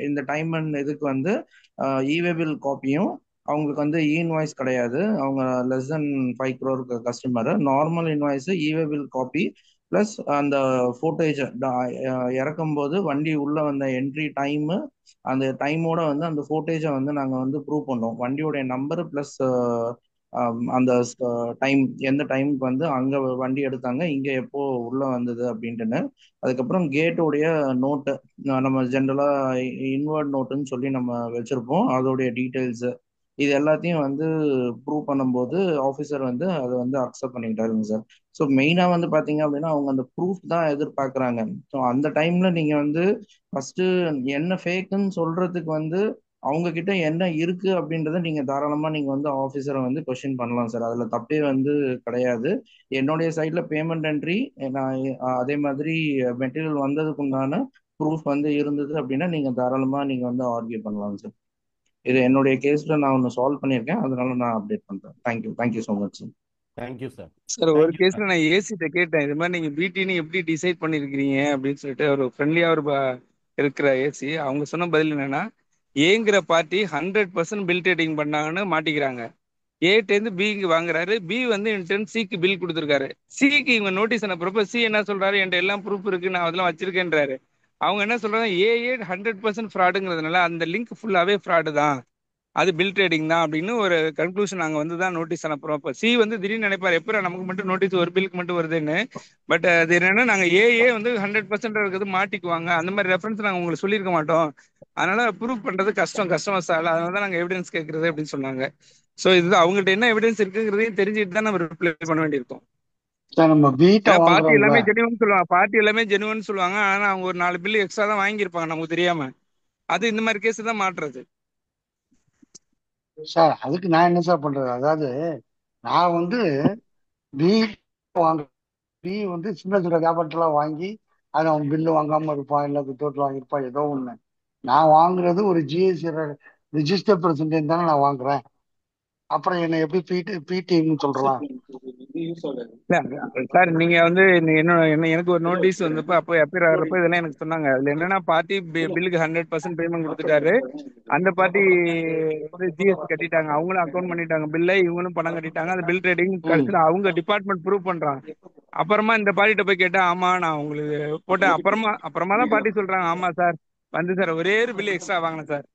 A: இந்த டைம் அண்ட் இதுக்கு வந்து இவே பில் காப்பியும், அவங்களுக்கு வந்து இன்வாய்ஸ் கிடையாது, அவங்க less than 5 crore customer. Normal invoice, இவே பில் காப்பி பிளஸ் அந்த ஃபோட்டேஜ் இறக்கும் போது வண்டி உள்ள வந்த என்ட்ரி டைமு, அந்த டைமோட வந்து அந்த ஃபோட்டேஜை வந்து நாங்கள் வந்து ப்ரூவ் பண்ணோம். வண்டியோடைய நம்பர் பிளஸ் அந்த டைம், எந்த டைமுக்கு வந்து அங்கே வண்டி எடுத்தாங்க, இங்கே எப்போ உள்ள வந்தது அப்படின்ட்டுன்னு. அதுக்கப்புறம் கேட்டோடைய நோட்டு, நம்ம ஜென்ரலாக இன்வர்ட் நோட்டுன்னு சொல்லி நம்ம வச்சுருப்போம், அதோடைய டீட்டெயில்ஸு, இது எல்லாத்தையும் வந்து ப்ரூவ் பண்ணும்போது ஆஃபீஸர் வந்து அதை வந்து அக்செப்ட் பண்ணிக்கிட்டாருங்க சார். ஸோ மெயினாக வந்து பார்த்தீங்க அப்படின்னா அவங்க அந்த ப்ரூஃப் தான் எதிர்பார்க்குறாங்க. ஸோ அந்த டைமில் நீங்கள் வந்து ஃபஸ்ட்டு என்ன ஃபேக்குன்னு சொல்கிறதுக்கு வந்து அவங்க கிட்ட என்ன இருக்கு அப்படின்றத நீங்க தாராளமா நீங்க வந்து ஆஃபீஸரை வந்து கொஸ்டின் பண்ணலாம் சார். அதுல தப்பே வந்து கிடையாது. என்னுடைய சைட்ல பேமெண்ட் என்ட்ரி, நான் அதே மாதிரி மெட்டீரியல் வந்ததுக்கு உண்டான ப்ரூஃப் வந்து இருந்தது அப்படின்னா நீங்க தாராளமா நீங்க வந்து ஆர்கியூ பண்ணலாம் சார். இது என்னுடைய கேஸ்ல நான் ஒன்று சால்வ் பண்ணியிருக்கேன், அதனால நான் அப்டேட் பண்றேன். Thank you so much sir.
D: Thank you sir.
G: Sir ஒரு
D: தேங்க்யூ
G: கேஸ்ல
D: சார்.
G: நான் ஏசிட்ட கேட்டேன், இது மாதிரி நீங்க பிடின்னு எப்படி டிசைட் பண்ணிருக்கீங்க அப்படின்னு சொல்லிட்டு. ஒரு ஃப்ரெண்ட்லியா ஒரு இருக்கிற ஏசி அவங்க சொன்ன பதில் என்னன்னா, ஏங்கிற பார்ட்டி 100% பில் ரேட்டிங் பண்ணாங்கன்னு மாட்டிக்கிறாங்க. ஏட்டேருந்து பிக்கு வாங்குறாரு, பி வந்து இன்டர்ன் சிக்கு பில் கொடுத்துருக்காரு. சிக்கு இவங்க நோட்டீஸ் அனுப்புறப்ப சி என்ன சொல்றாரு, என்கிட்ட எல்லாம் ப்ரூஃப் இருக்கு, நான் அதெல்லாம் வச்சிருக்கேன்றாரு. அவங்க என்ன சொல்றாங்க, ஏ 100% ஃப்ராடுங்கிறதுனால அந்த லிங்க் ஃபுல்லாவே ஃப்ராடு தான், அது பில் ட்ரேடிங் தான் அப்படின்னு ஒரு கன்க்ளூஷன் நாங்கள் வந்து தான் நோட்டீஸ் அனுப்புறோம். இப்போ சி வந்து திடீர்னு நினைப்பாரு, எப்போ நமக்கு மட்டும் நோட்டீஸ் ஒரு பில்லுக்கு மட்டும் வருதுன்னு. பட் அது என்னன்னா, நாங்கள் ஏ வந்து 100% இருக்கிறது மாட்டிக்குவாங்க, அந்த மாதிரி ரெஃபரன்ஸ் நாங்கள் உங்களுக்கு சொல்லியிருக்க மாட்டோம், அதனால ப்ரூவ் பண்றது கஷ்டம், கஸ்டமர்ஸ் ஆகல, அதனால தான் நாங்கள் எவிடன்ஸ் கேட்கறது அப்படின்னு சொன்னாங்க. ஸோ இது அவங்கள்ட்ட என்ன எவிடன்ஸ் இருக்குங்கிறதையும் தெரிஞ்சுட்டு தான் நம்ம ரிப்ளை பண்ண வேண்டியிருக்கும்.
M: சார் நம்ம வீட்டை
G: ஏன்னா பார்ட்டி
M: வாங்குறோம்ல
G: எல்லாமே ஜெனுவன் சொல்லுவாங்க, பார்ட்டி எல்லாமே ஜெனுவன் சொல்லுவாங்க, ஆனா அவங்க ஒரு 4 பில்லு எக்ஸ்ட்ரா தான் வாங்கியிருப்பாங்க நமக்கு தெரியாம. அது இந்த மாதிரி கேஸ் தான் மாட்டுறது.
M: சார். அதுக்கு நான் என்ன சார் பண்றது? அதாவது நான் வந்து பி வாங்க பி வந்து சின்ன சின்ன வியாபாரத்தெல்லாம் வாங்கி அது அவன் பில்லு வாங்காம இருப்பான், இல்லை வித்தவுட்ல வாங்கியிருப்பான், ஏதோ ஒண்ணு. நான் வாங்குறது ஒரு ஜிஎஸ்டி ரிஜிஸ்டர் பிரசிடென்ட் தானே நான் வாங்குறேன். அப்புறம் என்ன எப்படி பிடின்னு சொல்றலாம்?
G: சார் நீங்க வந்து எனக்கு ஒரு நோட்டீஸ் வந்தப்ப அப்போ அப்பீர் ஆகிறப்ப இதெல்லாம் எனக்கு சொன்னாங்க. அதுல என்னன்னா, பார்ட்டி பில்லுக்கு 100% பேமெண்ட் கொடுத்துட்டாரு, அந்த பார்ட்டி வந்து ஜிஎஸ்டி கட்டிட்டாங்க, அவங்களும் அக்கௌண்ட் பண்ணிட்டாங்க பில்லை, இவங்களும் பணம் கட்டிட்டாங்க, அந்த பில் ட்ரேடிங் கடைசியில் அவங்க டிபார்ட்மெண்ட் ப்ரூவ் பண்றாங்க. அப்புறமா இந்த பார்ட்டிகிட்ட போய் கேட்டா, ஆமா நான் உங்களுக்கு போட்டேன், அப்புறமா தான் பார்ட்டி சொல்றாங்க, ஆமா சார் வந்து சார் ஒரே ஒரு பில் எக்ஸ்ட்ரா வாங்கினேன் சார்,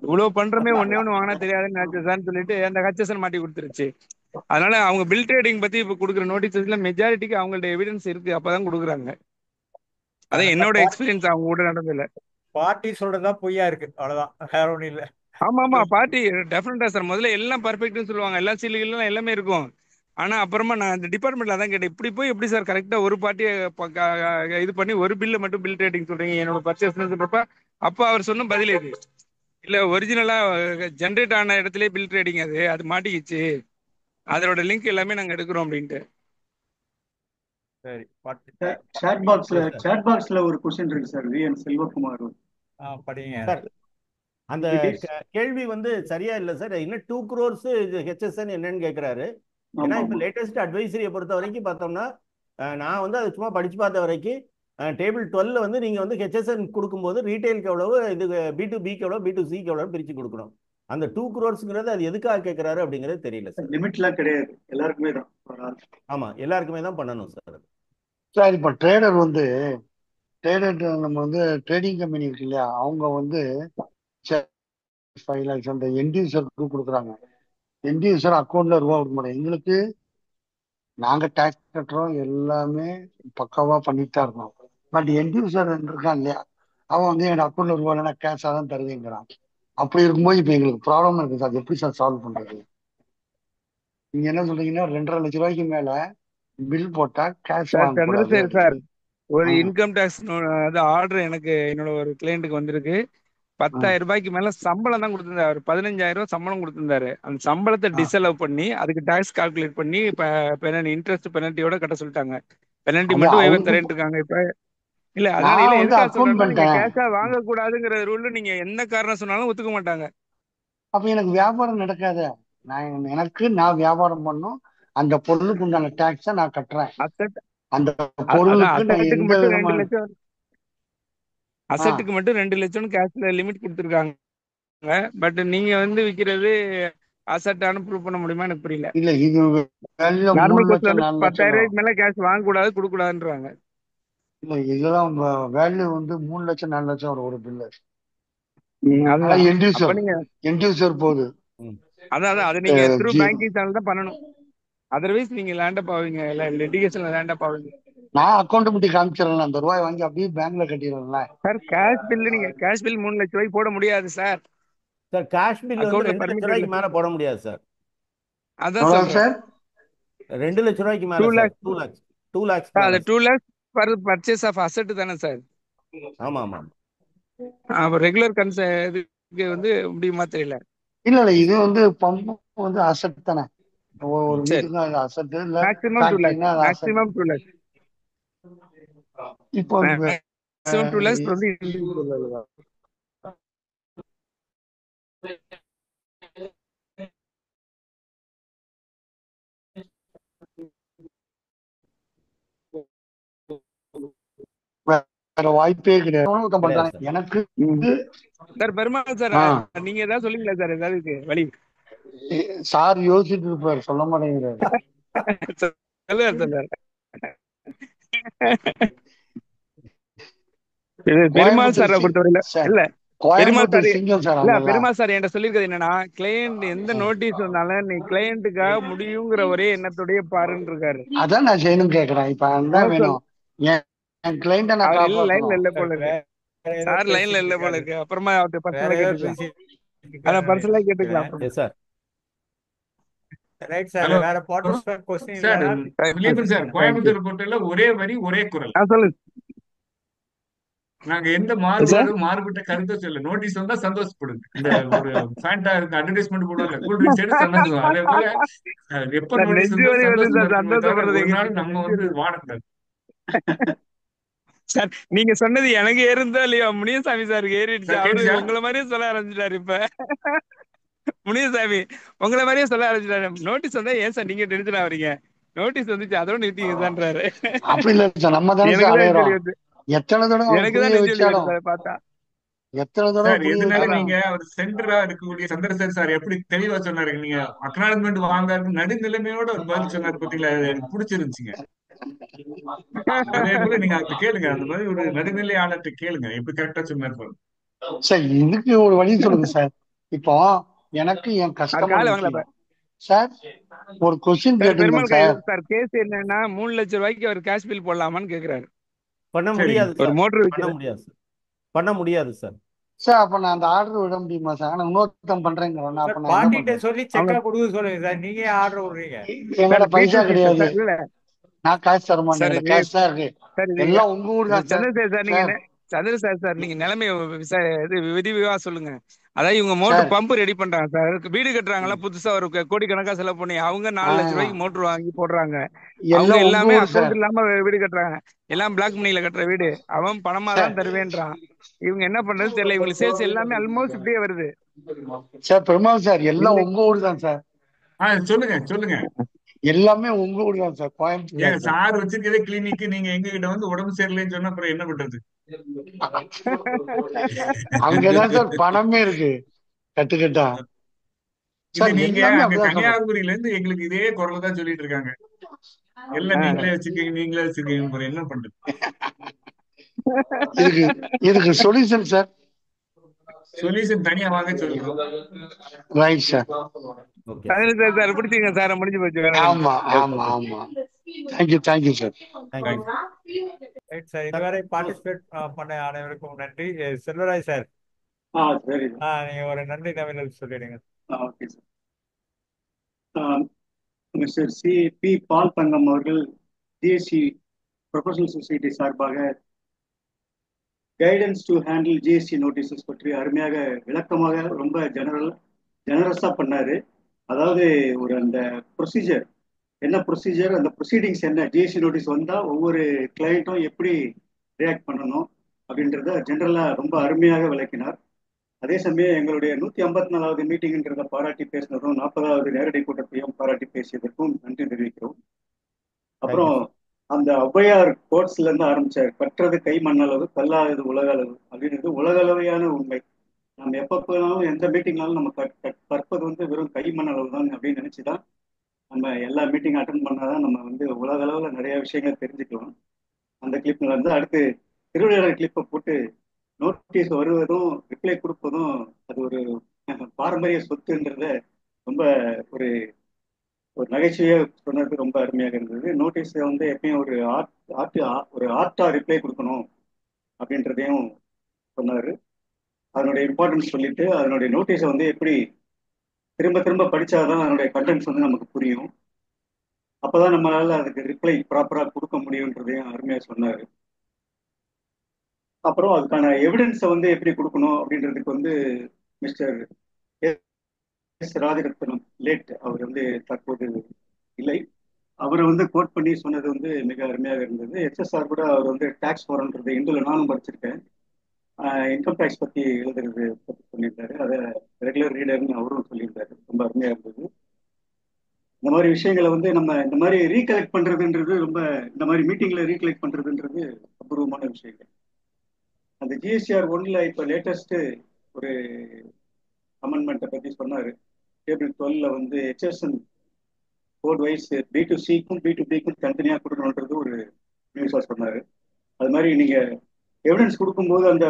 G: இவ்வளவு பண்றமே ஒன்னே ஒன்று வாங்கினா தெரியாதுன்னு நினைச்சேன் சார்னு சொல்லிட்டு அந்த ஹச்எஸ்என் மாட்டி கொடுத்துருச்சு. அதனால அவங்க பில் ட்ரேடிங் பத்தி இப்ப கொடுக்குற நோட்டீஸ்ல மெஜாரிட்டிக்கு அவங்கள்ட்ட எவிடன்ஸ் இருக்கு, அப்பதான் கொடுக்குறாங்க. அதான் என்னோட எக்ஸ்பீரியன்ஸ் அவங்க கூட நடந்ததுல.
C: பார்ட்டி சொல்றதுதான் பொய்யா இருக்கு, அவ்வளவுதான், வேற ஒண்ணும் இல்ல.
G: ஆமா பார்ட்டி டெஃபினட்டா சார், முதல்ல எல்லாம் பர்ஃபெக்ட்னு சொல்லுவாங்க, எல்லா சீல்கள் எல்லாமே இருக்கும். ஆனா அப்புறமா நான் அந்த டிபார்ட்மெண்ட்ல தான் கேட்டேன், இப்படி போய் எப்படி சார் கரெக்டா ஒரு பார்ட்டியை இது பண்ணி ஒரு பில்ல மட்டும் பில் ரேட்டிங் சொல்றீங்க என்னோட பர்ச்சேஸ் சொல்றப்ப, அப்ப அவர் சொன்ன பதில் இது இல்ல, ஒரிஜினலா ஜென்ரேட் ஆன இடத்துல பில் ட்ரேடிங் அது மாட்டிக்கிச்சு, அதோட லிங்க் எல்லாமே நாங்க எடுக்கிறோம் அப்படின்ட்டு.
C: சரி,
K: சாட் பாக்ஸ்ல ஒரு क्वेश्चन இருக்கு சார், விஎன் செல்வகுமார்.
C: படிங்க
D: சார். அந்த கேள்வி வந்து சரியா இல்ல சார். இன்னும் 2 crores ஹெச்எஸ்என் என்னன்னு கேட்கிறாரு. ஏன்னா இப்ப லேட்டஸ்ட் அட்வைசரியை பொறுத்த வரைக்கும் பார்த்தோம்னா, நான் வந்து அது சும்மா படிச்சு பார்த்த வரைக்கும் டேபிள் 12 வந்து நீங்க வந்து ஹெச்எஸ்என் கொடுக்கும்போது ரீட்டைலுக்கு எவ்வளவு, இது B2Bக்கு எவ்வளவு, B2Cக்கு எவ்வளவு பிரிச்சு கொடுக்கணும். அந்த 2 crores அது எதுக்காக கேட்கிறாரு அப்படிங்கிறது தெரியல சார்.
K: லிமிட்லாம் கிடையாது, எல்லாருக்குமே தான்.
D: ஆமா, எல்லாருக்குமே தான் பண்ணணும் சார்.
M: சார் இப்ப ட்ரேடர் நம்ம வந்து ட்ரேடிங் கம்பெனி இருக்கு இல்லையா, அவங்க வந்து 5 lakhs அந்த என்டியூசருக்கு கொடுக்குறாங்க. என்டியூசர் அக்கௌண்ட்ல ரூபா கொடுக்க மாட்டேன். எங்களுக்கு நாங்க டேக்ஸ் கட்டுறோம், எல்லாமே பக்காவா பண்ணிட்டு தான் இருக்கோம். பட் என்டியூசர் இருக்கான் இல்லையா, அவன் வந்து என் அக்கௌண்ட்ல ரூபா இல்லைன்னா கேஷா தான் தருவீங்கிறான். அப்படி இருக்கும்போது இப்ப எங்களுக்கு ப்ராப்ளம் இருக்கு சார், எப்படி சார் சால்வ் பண்றது? நீங்க என்ன சொல்றீங்கன்னா 2.5 லட்ச ரூபாய்க்கு மேல பில் போட்டா கேஷ் வாங்க கூடாது
G: சார், ஒரு இன்கம் டேக்ஸ் ஆர்டர் எனக்கு என்னோட ஒரு கிளையண்ட்டுக்கு வந்திருக்கு. 10,000 ரூபாய்க்கு மேல சம்பளம் தான் கொடுத்திருந்தாரு, 15,000 சம்பளம் கொடுத்திருந்தாரு. அந்த சம்பளத்தை டிஸ்அலவ் பண்ணி அதுக்கு டாக்ஸ் கால்குலேட் பண்ணி இன்ட்ரெஸ்ட் பெனல்ட்டியோட கட்ட சொல்லிட்டாங்க. பெனல்ட்டி மட்டும் waiver தரேன்னு இருக்காங்க இப்ப. இல்ல அதனால இல்ல, எதுக்காக சொல்றேன்னா, நீங்க கேஷா வாங்க கூடாதுங்கிற ரூல்ல நீங்க என்ன காரணம் சொன்னாலும் ஒத்துக்க மாட்டாங்க.
M: அப்ப எனக்கு வியாபாரம் நடக்காத, நான் வியாபாரம் பண்ணும், அந்த பொருளுக்கு உண்டான டாக்ஸ நான் கட்டுறேன். அந்த பொருளுக்கு நான் எந்த விதமான
G: அசெட்டுக்கு மட்டும் 2 லட்சம் கேஷ்ல லிமிட் கொடுத்துருக்காங்க. பட் நீங்க வந்து விக்கிறது அசெட்டானு ப்ரூவ் பண்ண முடியுமா எனக்கு புரியல.
M: இல்ல, இது
G: நார்மல் கோர்ஸ்ல வந்து 10,000 ரூபாய்க்கு மேல கேஷ் வாங்க கூடாது, கொடுக்க கூடாதுன்றாங்க.
M: இல்ல, இதெல்லாம் வேல்யூ வந்து 3 லட்சம் 4 லட்சம் வரும் ஒரு பில்லு. என்டியூசர் போகுது.
G: அதான் அது நீங்க த்ரூ பேங்கிங் சேனல் தான் பண்ணணும். அதர்வைஸ் நீங்க லேண்ட் அப் ஆவீங்க, இல்ல லிட்டிகேஷன்ல லேண்ட் அப் ஆவீங்க.
M: நான் அக்கௌண்ட் மட்டும் காமிச்சிடறேன், அந்த ரூபாய் வாங்கி அப்படியே பேங்க்ல கட்டிடுறேன்ல
G: சார். கேஷ் பில் நீங்க கேஷ் பில் 3 லட்சம் ரூபாய்க்கு போட முடியாது சார்.
D: சார் கேஷ் பில் வந்து 2 லட்சம் ரூபாய்க்கு மேல போட முடியாது சார்.
G: அதான் சார்
D: 2 லட்சம் ரூபாய்க்கு மேல 2 lakhs
G: அது 2 lakhs per purchase of asset தானே சார்?
D: ஆமா ஆமா.
G: அப்ப ரெகுலர் வந்து முடியுமா தெரியல.
M: இல்ல இது வந்து பம்பு வந்து அசட் தானே, ஒரு
G: சரி,
M: வீட்டுக்கு அது அசட், இல்ல
G: மேக்ஸிமம் 2 lakhs,
M: ஃபேக்டரினா அது அசட்.
G: மேக்ஸிமம் 2 lakhs,
M: இப்போ
G: மேக்ஸிமம் 2 lakhs வந்து இண்டிவிஜுவல் அதுதான்.
M: வேற வாய்ப்பே கிடையாது பண்றாங்க எனக்கு.
G: சார் பெருமாள் சார், நீங்க ஏதாவது சொல்லுங்களா சார், ஏதாவது வழி.
M: சார் யோசிச்சுட்டு இருப்பாரு, சொல்ல மாட்டேங்கிறாரு.
G: சொல்லுவார் சொல்லுவார். பெருமாள் சாரை பொறுத்தவரையில இல்ல, பெருமாள் சார் இல்ல, பெருமாள் சார் என்கிட்ட சொல்லியிருக்கிறது என்னன்னா, கிளையண்ட் எந்த நோட்டீஸ் வந்தாலும் நீ கிளையண்ட்டுக்காக முடியுங்கிற ஒரே எண்ணத்தோடய பாருன்னு இருக்காரு.
M: அதான் நான் செய்யணும் கேக்குறேன். இப்ப அதான் வேணும், என் கிளைண்ட நான்
G: அவர் லைன்ல இல்ல
M: காப்பாற்றணும்.
G: போல இருக்கு, சார் லைன்ல இல்ல போல இருக்கு. அப்புறமா அவர்கிட்ட பர்சனலா கேட்டுக்கலாம், அதான் பர்சனலா கேட்டுக்கலாம்
D: சார்.
C: Right sir. வேற பார்ட்டிசிபென்ட் क्वेश्चन
H: சார்
C: இல்லனா
H: வில்லியப்பன் சார், கோயம்புத்தூர் பொறுத்தவரை ஒரே வரி ஒரே குரல்.
G: சொல்லுங்க.
H: நாங்க எந்த மாறுபட்ட கருத்தை சொல்ல, நோட்டீஸ் வந்தா சந்தோஷப்படுங்க. இந்த ஒரு ஃபேண்டா இருக்கு அட்வர்டைஸ்மெண்ட் போடுவாங்க, கூல் ட்ரிங்க்ஸ் எடுத்து சந்தோஷம். அதே போல எப்ப நோட்டீஸ் வந்தா சந்தோஷமா இருக்குமே தவிர ஒரு நாள் நம்ம வந்து வாடக்கூடாது.
G: சார் நீங்க சொன்னது எனக்கு ஏறுந்தோ இல்லையோ, முனியசாமி சாருக்கு ஏறிடுச்சு. அவரு உங்களை மாதிரியே சொல்ல ஆரம்பிச்சிட்டாரு. இப்ப முனியசாமி உங்களை மாதிரியே சொல்ல ஆரம்பிச்சிட்டாரு. நோட்டீஸ் வந்தா ஏன் சார் நீங்க டென்ஷன் ஆவறீங்க, நோட்டீஸ் வந்துச்சு அதோட நிறுத்திங்க சார்ன்றாரு.
M: அப்படி இல்ல சார், நம்ம தானே சார் அலையறோம். எத்தனை தடவை
G: எனக்குதான் நெஞ்சொலி வருது சார் பார்த்தா.
M: எத்தனை தடவை
H: எதனால நீங்க ஒரு சென்டரா இருக்கக்கூடிய சந்திரசேகர் சார் எப்படி தெளிவா சொன்னாரு, நீங்க அக்னாலஜ்மெண்ட் வாங்காரு நடுநிலைமையோட ஒரு பதில் சொன்னாரு பாத்தீங்களா, எனக்கு பிடிச்சிருந்துச்சுங்க. அதே போல நீங்க அவர்கிட்ட கேளுங்க, அந்த மாதிரி ஒரு நடுநிலை ஆளர்கிட்ட கேளுங்க, எப்படி கரெக்டா சொன்னாரு
M: சார். இதுக்கு ஒரு வழி சொல்லுங்க சார். இப்போ எனக்கு என் கஸ்டமர் சார் ஒரு கொஸ்டின் கேட்டிருந்தேன்
G: சார். கேஸ் என்னன்னா 3 லட்சம் ரூபாய்க்கு அவர் கேஷ் பில் போடலாமான்னு கேக்குறாரு.
D: பண்ண முடியாது
G: ஒரு மோட்டர்
D: பண்ண முடியாது சார்.
M: சார் அப்ப நான் அந்த ஆர்டர் விட முடியுமா சார்? நான் இன்னொருத்தம் பண்றேங்கிறேன். அப்ப நான் என்ன பண்றேன்?
C: சொல்லி செக்கா கொடுக்க சொல்லுங்க சார். நீங்க ஆர்டர் விடுறீங்க.
M: எங்கட பைசா கிடையாது, நான் காசு தர மாட்டேன். காசு தான் இருக்கு, எல்லாம் உங்க ஊர் தான் சார்.
G: சந்திரசேகர் சார், நீங்க நிலைமையை விரிவா சொல்லுங்க. அதாவது இவங்க மோட்டர் பம்ப் ரெடி பண்றாங்க சார், வீடு கட்டுறாங்களா புதுசா, ஒரு கோடிக்கணக்கா செலவு பண்ணி அவங்க 4 லட்சம் ரூபாய்க்கு மோட்டர் வாங்கி போடுறாங்க. அவங்க எல்லாமே அக்கௌண்ட் இல்லாம வீடு கட்டுறாங்க, எல்லாம் பிளாக் மணில கட்டுற வீடு. அவன் பணமா தான் தருவேன்றான். இவங்க என்ன பண்றது தெரியல, இவங்களுக்கு சேல்ஸ் எல்லாமே ஆல்மோஸ்ட் இப்படியே வருது
M: சார். பெருமாள் சார் எல்லாம் உங்க ஊர் தான் சார்.
H: சொல்லுங்க
M: எல்லாமே உங்க ஊர் தான் சார், கோயம்புத்தூர்.
H: சார் வச்சிருக்கதே கிளினிக், நீங்க எங்க கிட்ட வந்து உடம்பு சரியில்லைன்னு சொன்னா அப்புறம் என்ன பண்றது?
M: அங்கதான் சார் பணமே இருக்கு கட்டுக்கட்டா.
H: நீங்க கன்னியாகுமரியில இருந்து எங்களுக்கு இதே குரல் தான் சொல்லிட்டு இருக்காங்க, எல்லாம் நீங்களே வச்சிருக்கீங்க, என்ன பண்றது?
M: இதுக்கு சொல்யூஷன் சார்,
H: சொல்யூஷன் தனியா வாங்க சொல்றோம்.
M: Right sir.
G: சார் பிடிச்சிங்க சார், முடிஞ்சு போச்சு.
M: ஆமா ஆமா ஆமா, தேங்க்யூ சார்.
C: சார் இதுவரை பார்ட்டிசிபேட் பண்ண அனைவருக்கும் நன்றி. செல்வராஜ் சார், நீங்க ஒரு நன்றி தமிழில் சொல்லிடுங்க.
K: Okay sir. Mister CP. Paul Thangam அவர்கள் ஜிஎஸ்சி ப்ரொஃபஷனல் சொசைட்டி சார்பாக guidance to handle GST notices பற்றி அருமையாக விளக்கமாக ரொம்ப ஜெனரஸா பண்ணாரு. அதாவது ஒரு அந்த ப்ரொசீஜர் என்ன, ப்ரொசீஜர் அந்த ப்ரொசீடிங்ஸ் என்ன, ஜிஎஸ்டி நோட்டீஸ் வந்தா ஒவ்வொரு கிளையண்ட்டும் எப்படி ரியாக்ட் பண்ணணும் அப்படின்றத ஜெனரலா ரொம்ப அருமையாக விளக்கினார். அதே சமயம் எங்களுடைய 154வது மீட்டிங்ன்றதை பாராட்டி பேசினதும் 40வது நேரடி கூட்டத்தையும் பாராட்டி பேசியதற்கும் நன்றி தெரிவிக்கிறோம். அப்புறம் அந்த ஔவையார் கோட்ஸ்ல இருந்து ஆரம்பிச்சார், கற்றது கை மண்ணளவு கல்லாதது உலக அளவு அப்படின்றது உலக அளவையான உண்மை. நம்ம எப்பனாலும் எந்த மீட்டிங்னாலும் நம்ம கற்பது வந்து வெறும் கை மண்ணளவு தான் அப்படின்னு நினைச்சுதான் நம்ம எல்லா மீட்டிங் அட்டன் பண்ணாதான் நம்ம வந்து உலக அளவுல நிறைய விஷயங்கள் தெரிஞ்சுக்கலாம். அந்த கிளிப்ல இருந்து அடுத்து திருவிழா கிளிப்பை போட்டு நோட்டீஸ் வருவதும் ரிப்ளை கொடுப்பதும் அது ஒரு பாரம்பரிய சொத்துன்றத ரொம்ப ஒரு நகைச்சுவையா சொன்னது ரொம்ப அருமையாக இருந்தது. நோட்டீஸ் வந்து எப்பயும் ஒரு ஆர்ட்டா ரிப்ளை கொடுக்கணும் அப்படின்றதையும் சொன்னாரு. அதனுடைய இம்பார்ட்டன்ஸ் சொல்லிட்டு அதனுடைய நோட்டீஸை வந்து எப்படி திரும்ப திரும்ப படிச்சாதான் அதனுடைய கண்டென்ட்ஸ் வந்து நமக்கு புரியும், அப்பதான் நம்மளால அதுக்கு ரிப்ளை ப்ராப்பரா கொடுக்க முடியுன்றதையும் அருமையா சொன்னாரு. அப்புறம் அதுக்கான எவிடன்ஸை வந்து எப்படி கொடுக்கணும் அப்படின்றதுக்கு வந்து மிஸ்டர் எஸ் ராஜரத்னம் லேட், அவர் வந்து தற்போது இல்லை. அவரை வந்து கோட் பண்ணி சொன்னது வந்து மிக அருமையாக இருந்தது. எஸ்எஸ்ஆர் கூட அவர் வந்து டாக்ஸ் போறன்றது இந்துல நானும் படிச்சிருக்கேன். இன்கம் டேக்ஸ் பத்தி எழுதுறது பத்தி சொல்லியிருந்தாரு. அதை ரெகுலர் ரீடர்னு அவரும் சொல்லியிருந்தாரு. ரொம்ப அருமையா இருந்தது. இந்த மாதிரி விஷயங்களை வந்து நம்ம இந்த மாதிரி ரீகலெக்ட் பண்றதுன்றது ரொம்ப, இந்த மாதிரி மீட்டிங்ல ரீகலெக்ட் பண்றதுன்றது அபூர்வமான விஷயங்கள். அந்த ஜிஎஸ்டிஆர் 1ல இப்ப லேட்டஸ்ட் ஒரு அமெண்ட்மெண்ட்டை பத்தி சொன்னாரு. டேபிள் 12ல வந்து ஹெச்எஸ்என் கோட் வைஸ் B2Cக்கும் B2Bக்கும் தனித்தனியா கொடுக்கணுன்றது ஒரு நியூஸா சொன்னாரு. அது மாதிரி நீங்க எவிடன்ஸ் கொடுக்கும்போது அந்த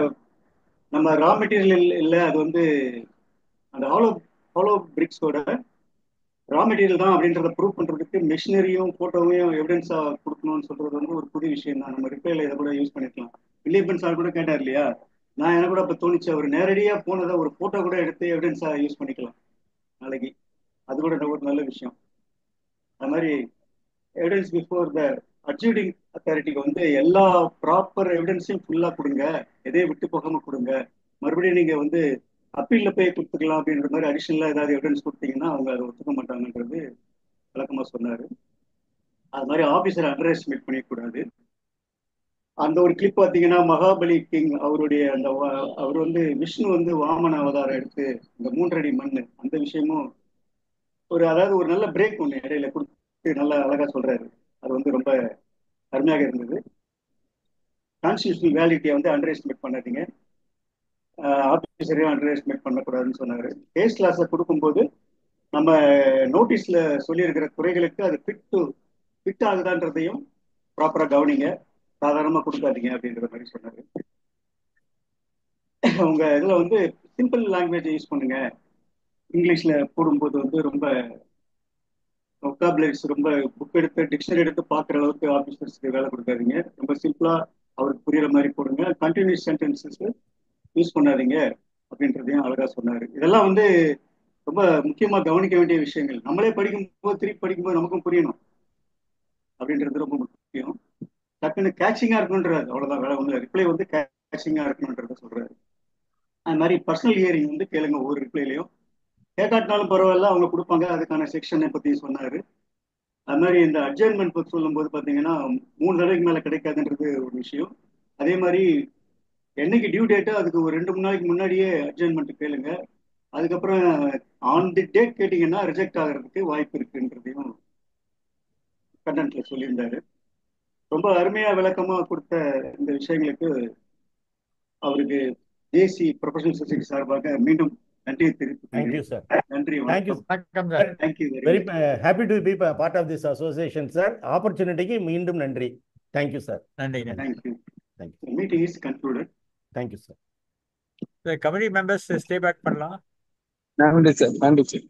K: நம்ம ரா மெட்டீரியல் இல்லை, அது வந்து அந்த ஹாலோ பிரிக்ஸோட ரா மெட்டீரியல் தான் அப்படின்றத ப்ரூவ் பண்றதுக்கு மிஷினரியும் போட்டோவையும் எவிடன்ஸா கொடுக்கணும்னு சொல்றது வந்து ஒரு புது விஷயம் தான். நம்ம ரிப்ளைல இதை கூட யூஸ் பண்ணிக்கலாம். வில்லியப்பன் சார் கூட கேட்டார் இல்லையா, நான் எனக்கு கூட அப்ப தோணுச்சு, அவர் நேரடியா போனதை ஒரு போட்டோ கூட எடுத்து எவிடன்ஸா யூஸ் பண்ணிக்கலாம் நாளைக்கு. அது கூட ஒரு நல்ல விஷயம். அது மாதிரி எவிடன்ஸ் பிஃபோர் த அட்ஜூடிங் அத்தாரிட்டிக்கு வந்து எல்லா ப்ராப்பர் எவிடன்ஸையும் ஃபுல்லா கொடுங்க, எதையும் விட்டு போகாம கொடுங்க. மறுபடியும் நீங்க வந்து அப்பீல்ல போய் கொடுத்துக்கலாம் அப்படின்ற மாதிரி அடிஷனலா ஏதாவது எவிடன்ஸ் கொடுத்தீங்கன்னா அவங்க அதை ஒத்துக்க மாட்டாங்கன்றது விளக்கமா சொன்னாரு. அது மாதிரி ஆபீசரை அண்டர் எஸ்டிமேட் பண்ணிக்கூடாது. அந்த ஒரு கிளிப் பார்த்தீங்கன்னா மகாபலி கிங் அவருடைய அந்த அவர் வந்து விஷ்ணு வந்து வாமன அவதாரம் எடுத்து இந்த 3 அடி மண் அந்த விஷயமும் ஒரு, அதாவது ஒரு நல்ல பிரேக் ஒன்று இடையில கொடுத்து நல்லா அழகா சொல்றாரு. அது வந்து ரொம்ப அருமையாக இருந்தது. கான்ஸ்டியூஷனல் வேலிட்டியை வந்து அண்டர் எஸ்டிமேட் பண்ணாதீங்க, ஆபீசரையும் அண்டர் எஸ்டிமேட் பண்ணக்கூடாதுன்னு சொன்னாரு. கேஸ் கிளாஸை கொடுக்கும்போது நம்ம நோட்டீஸ்ல சொல்லியிருக்கிற குறைகளுக்கு அது ஃபிட் ஆகுதான்றதையும் ப்ராப்பரா கவனிங்க, சாதாரணமா கொடுக்காதீங்க அப்படின்ற மாதிரி சொன்னாரு. உங்க இதுல வந்து சிம்பிள் லாங்குவேஜ் யூஸ் பண்ணுங்க. இங்கிலீஷ்ல போடும்போது வந்து ரொம்ப ஒக்காபுலரிஸ் ரொம்ப புக் எடுத்து டிக்ஷனரி எடுத்து பார்க்குற அளவுக்கு ஆஃபீஸர்ஸ்க்கு வேலை கொடுக்காதீங்க. ரொம்ப சிம்பிளா அவருக்கு புரியுற மாதிரி போடுங்க. கண்டினியூஸ் சென்டென்சஸ் யூஸ் பண்ணாதீங்க அப்படின்றதையும் அழகா சொன்னாரு. இதெல்லாம் வந்து ரொம்ப முக்கியமா கவனிக்க வேண்டிய விஷயங்கள். நம்மளே படிக்கும்போது திருப்பி படிக்கும்போது நமக்கும் புரியணும் அப்படின்றது ரொம்ப முக்கியம். டக்குன்னு கேட்சிங்கா இருக்கணுன்றாரு, அவ்வளவுதான், வேலை ஒண்ணு. ரிப்ளை வந்து கேட்சிங்கா இருக்கணுன்றத சொல்றாரு. அது மாதிரி பர்சனல் ஹியரிங் வந்து கேளுங்க, ஒவ்வொரு ரிப்ளைலையும் கேட்காட்டினாலும் பரவாயில்ல, அவங்க கொடுப்பாங்க. அதுக்கான செக்ஷனை பத்தி சொன்னாரு. அது மாதிரி இந்த அட்ஜர்ன்மெண்ட் பத்தி சொல்லும் போது பாத்தீங்கன்னா 3 தடவைக்கு மேல கிடைக்காதுன்றது ஒரு விஷயம். அதே மாதிரி என்னைக்கு டியூ டேட்டோ அதுக்கு ஒரு 2-3 நாளைக்கு முன்னாடியே அட்ஜர்ன்மெண்ட் கேளுங்க. அதுக்கப்புறம் ஆன் தி டேட் கேட்டீங்கன்னா ரிஜெக்ட் ஆகிறதுக்கு வாய்ப்பு இருக்குன்றதையும் கண்டென்ட்ல சொல்லியிருந்தாரு. ரொம்ப அருமையா விளக்கமா கொடுத்த இந்த விஷயங்களுக்கு அவருக்கு ஜேசி ப்ரொஃபஷனல் சொசைட்டி சார்பாக மீண்டும் நன்றியை தெரிவித்துக்
D: சார்.
K: நன்றி,
D: வணக்கம்.
K: Thank you.
D: Very happy to be part of this association sir. ஆப்பர்ச்சுனிட்டிக்கு மீண்டும் நன்றி. Thank you sir.
C: நன்றி.
K: Thank you. Meeting is concluded.
D: Thank you sir.
C: Committee members stay back பண்ணலாம்.
H: நன்றி சார். நன்றி சார்.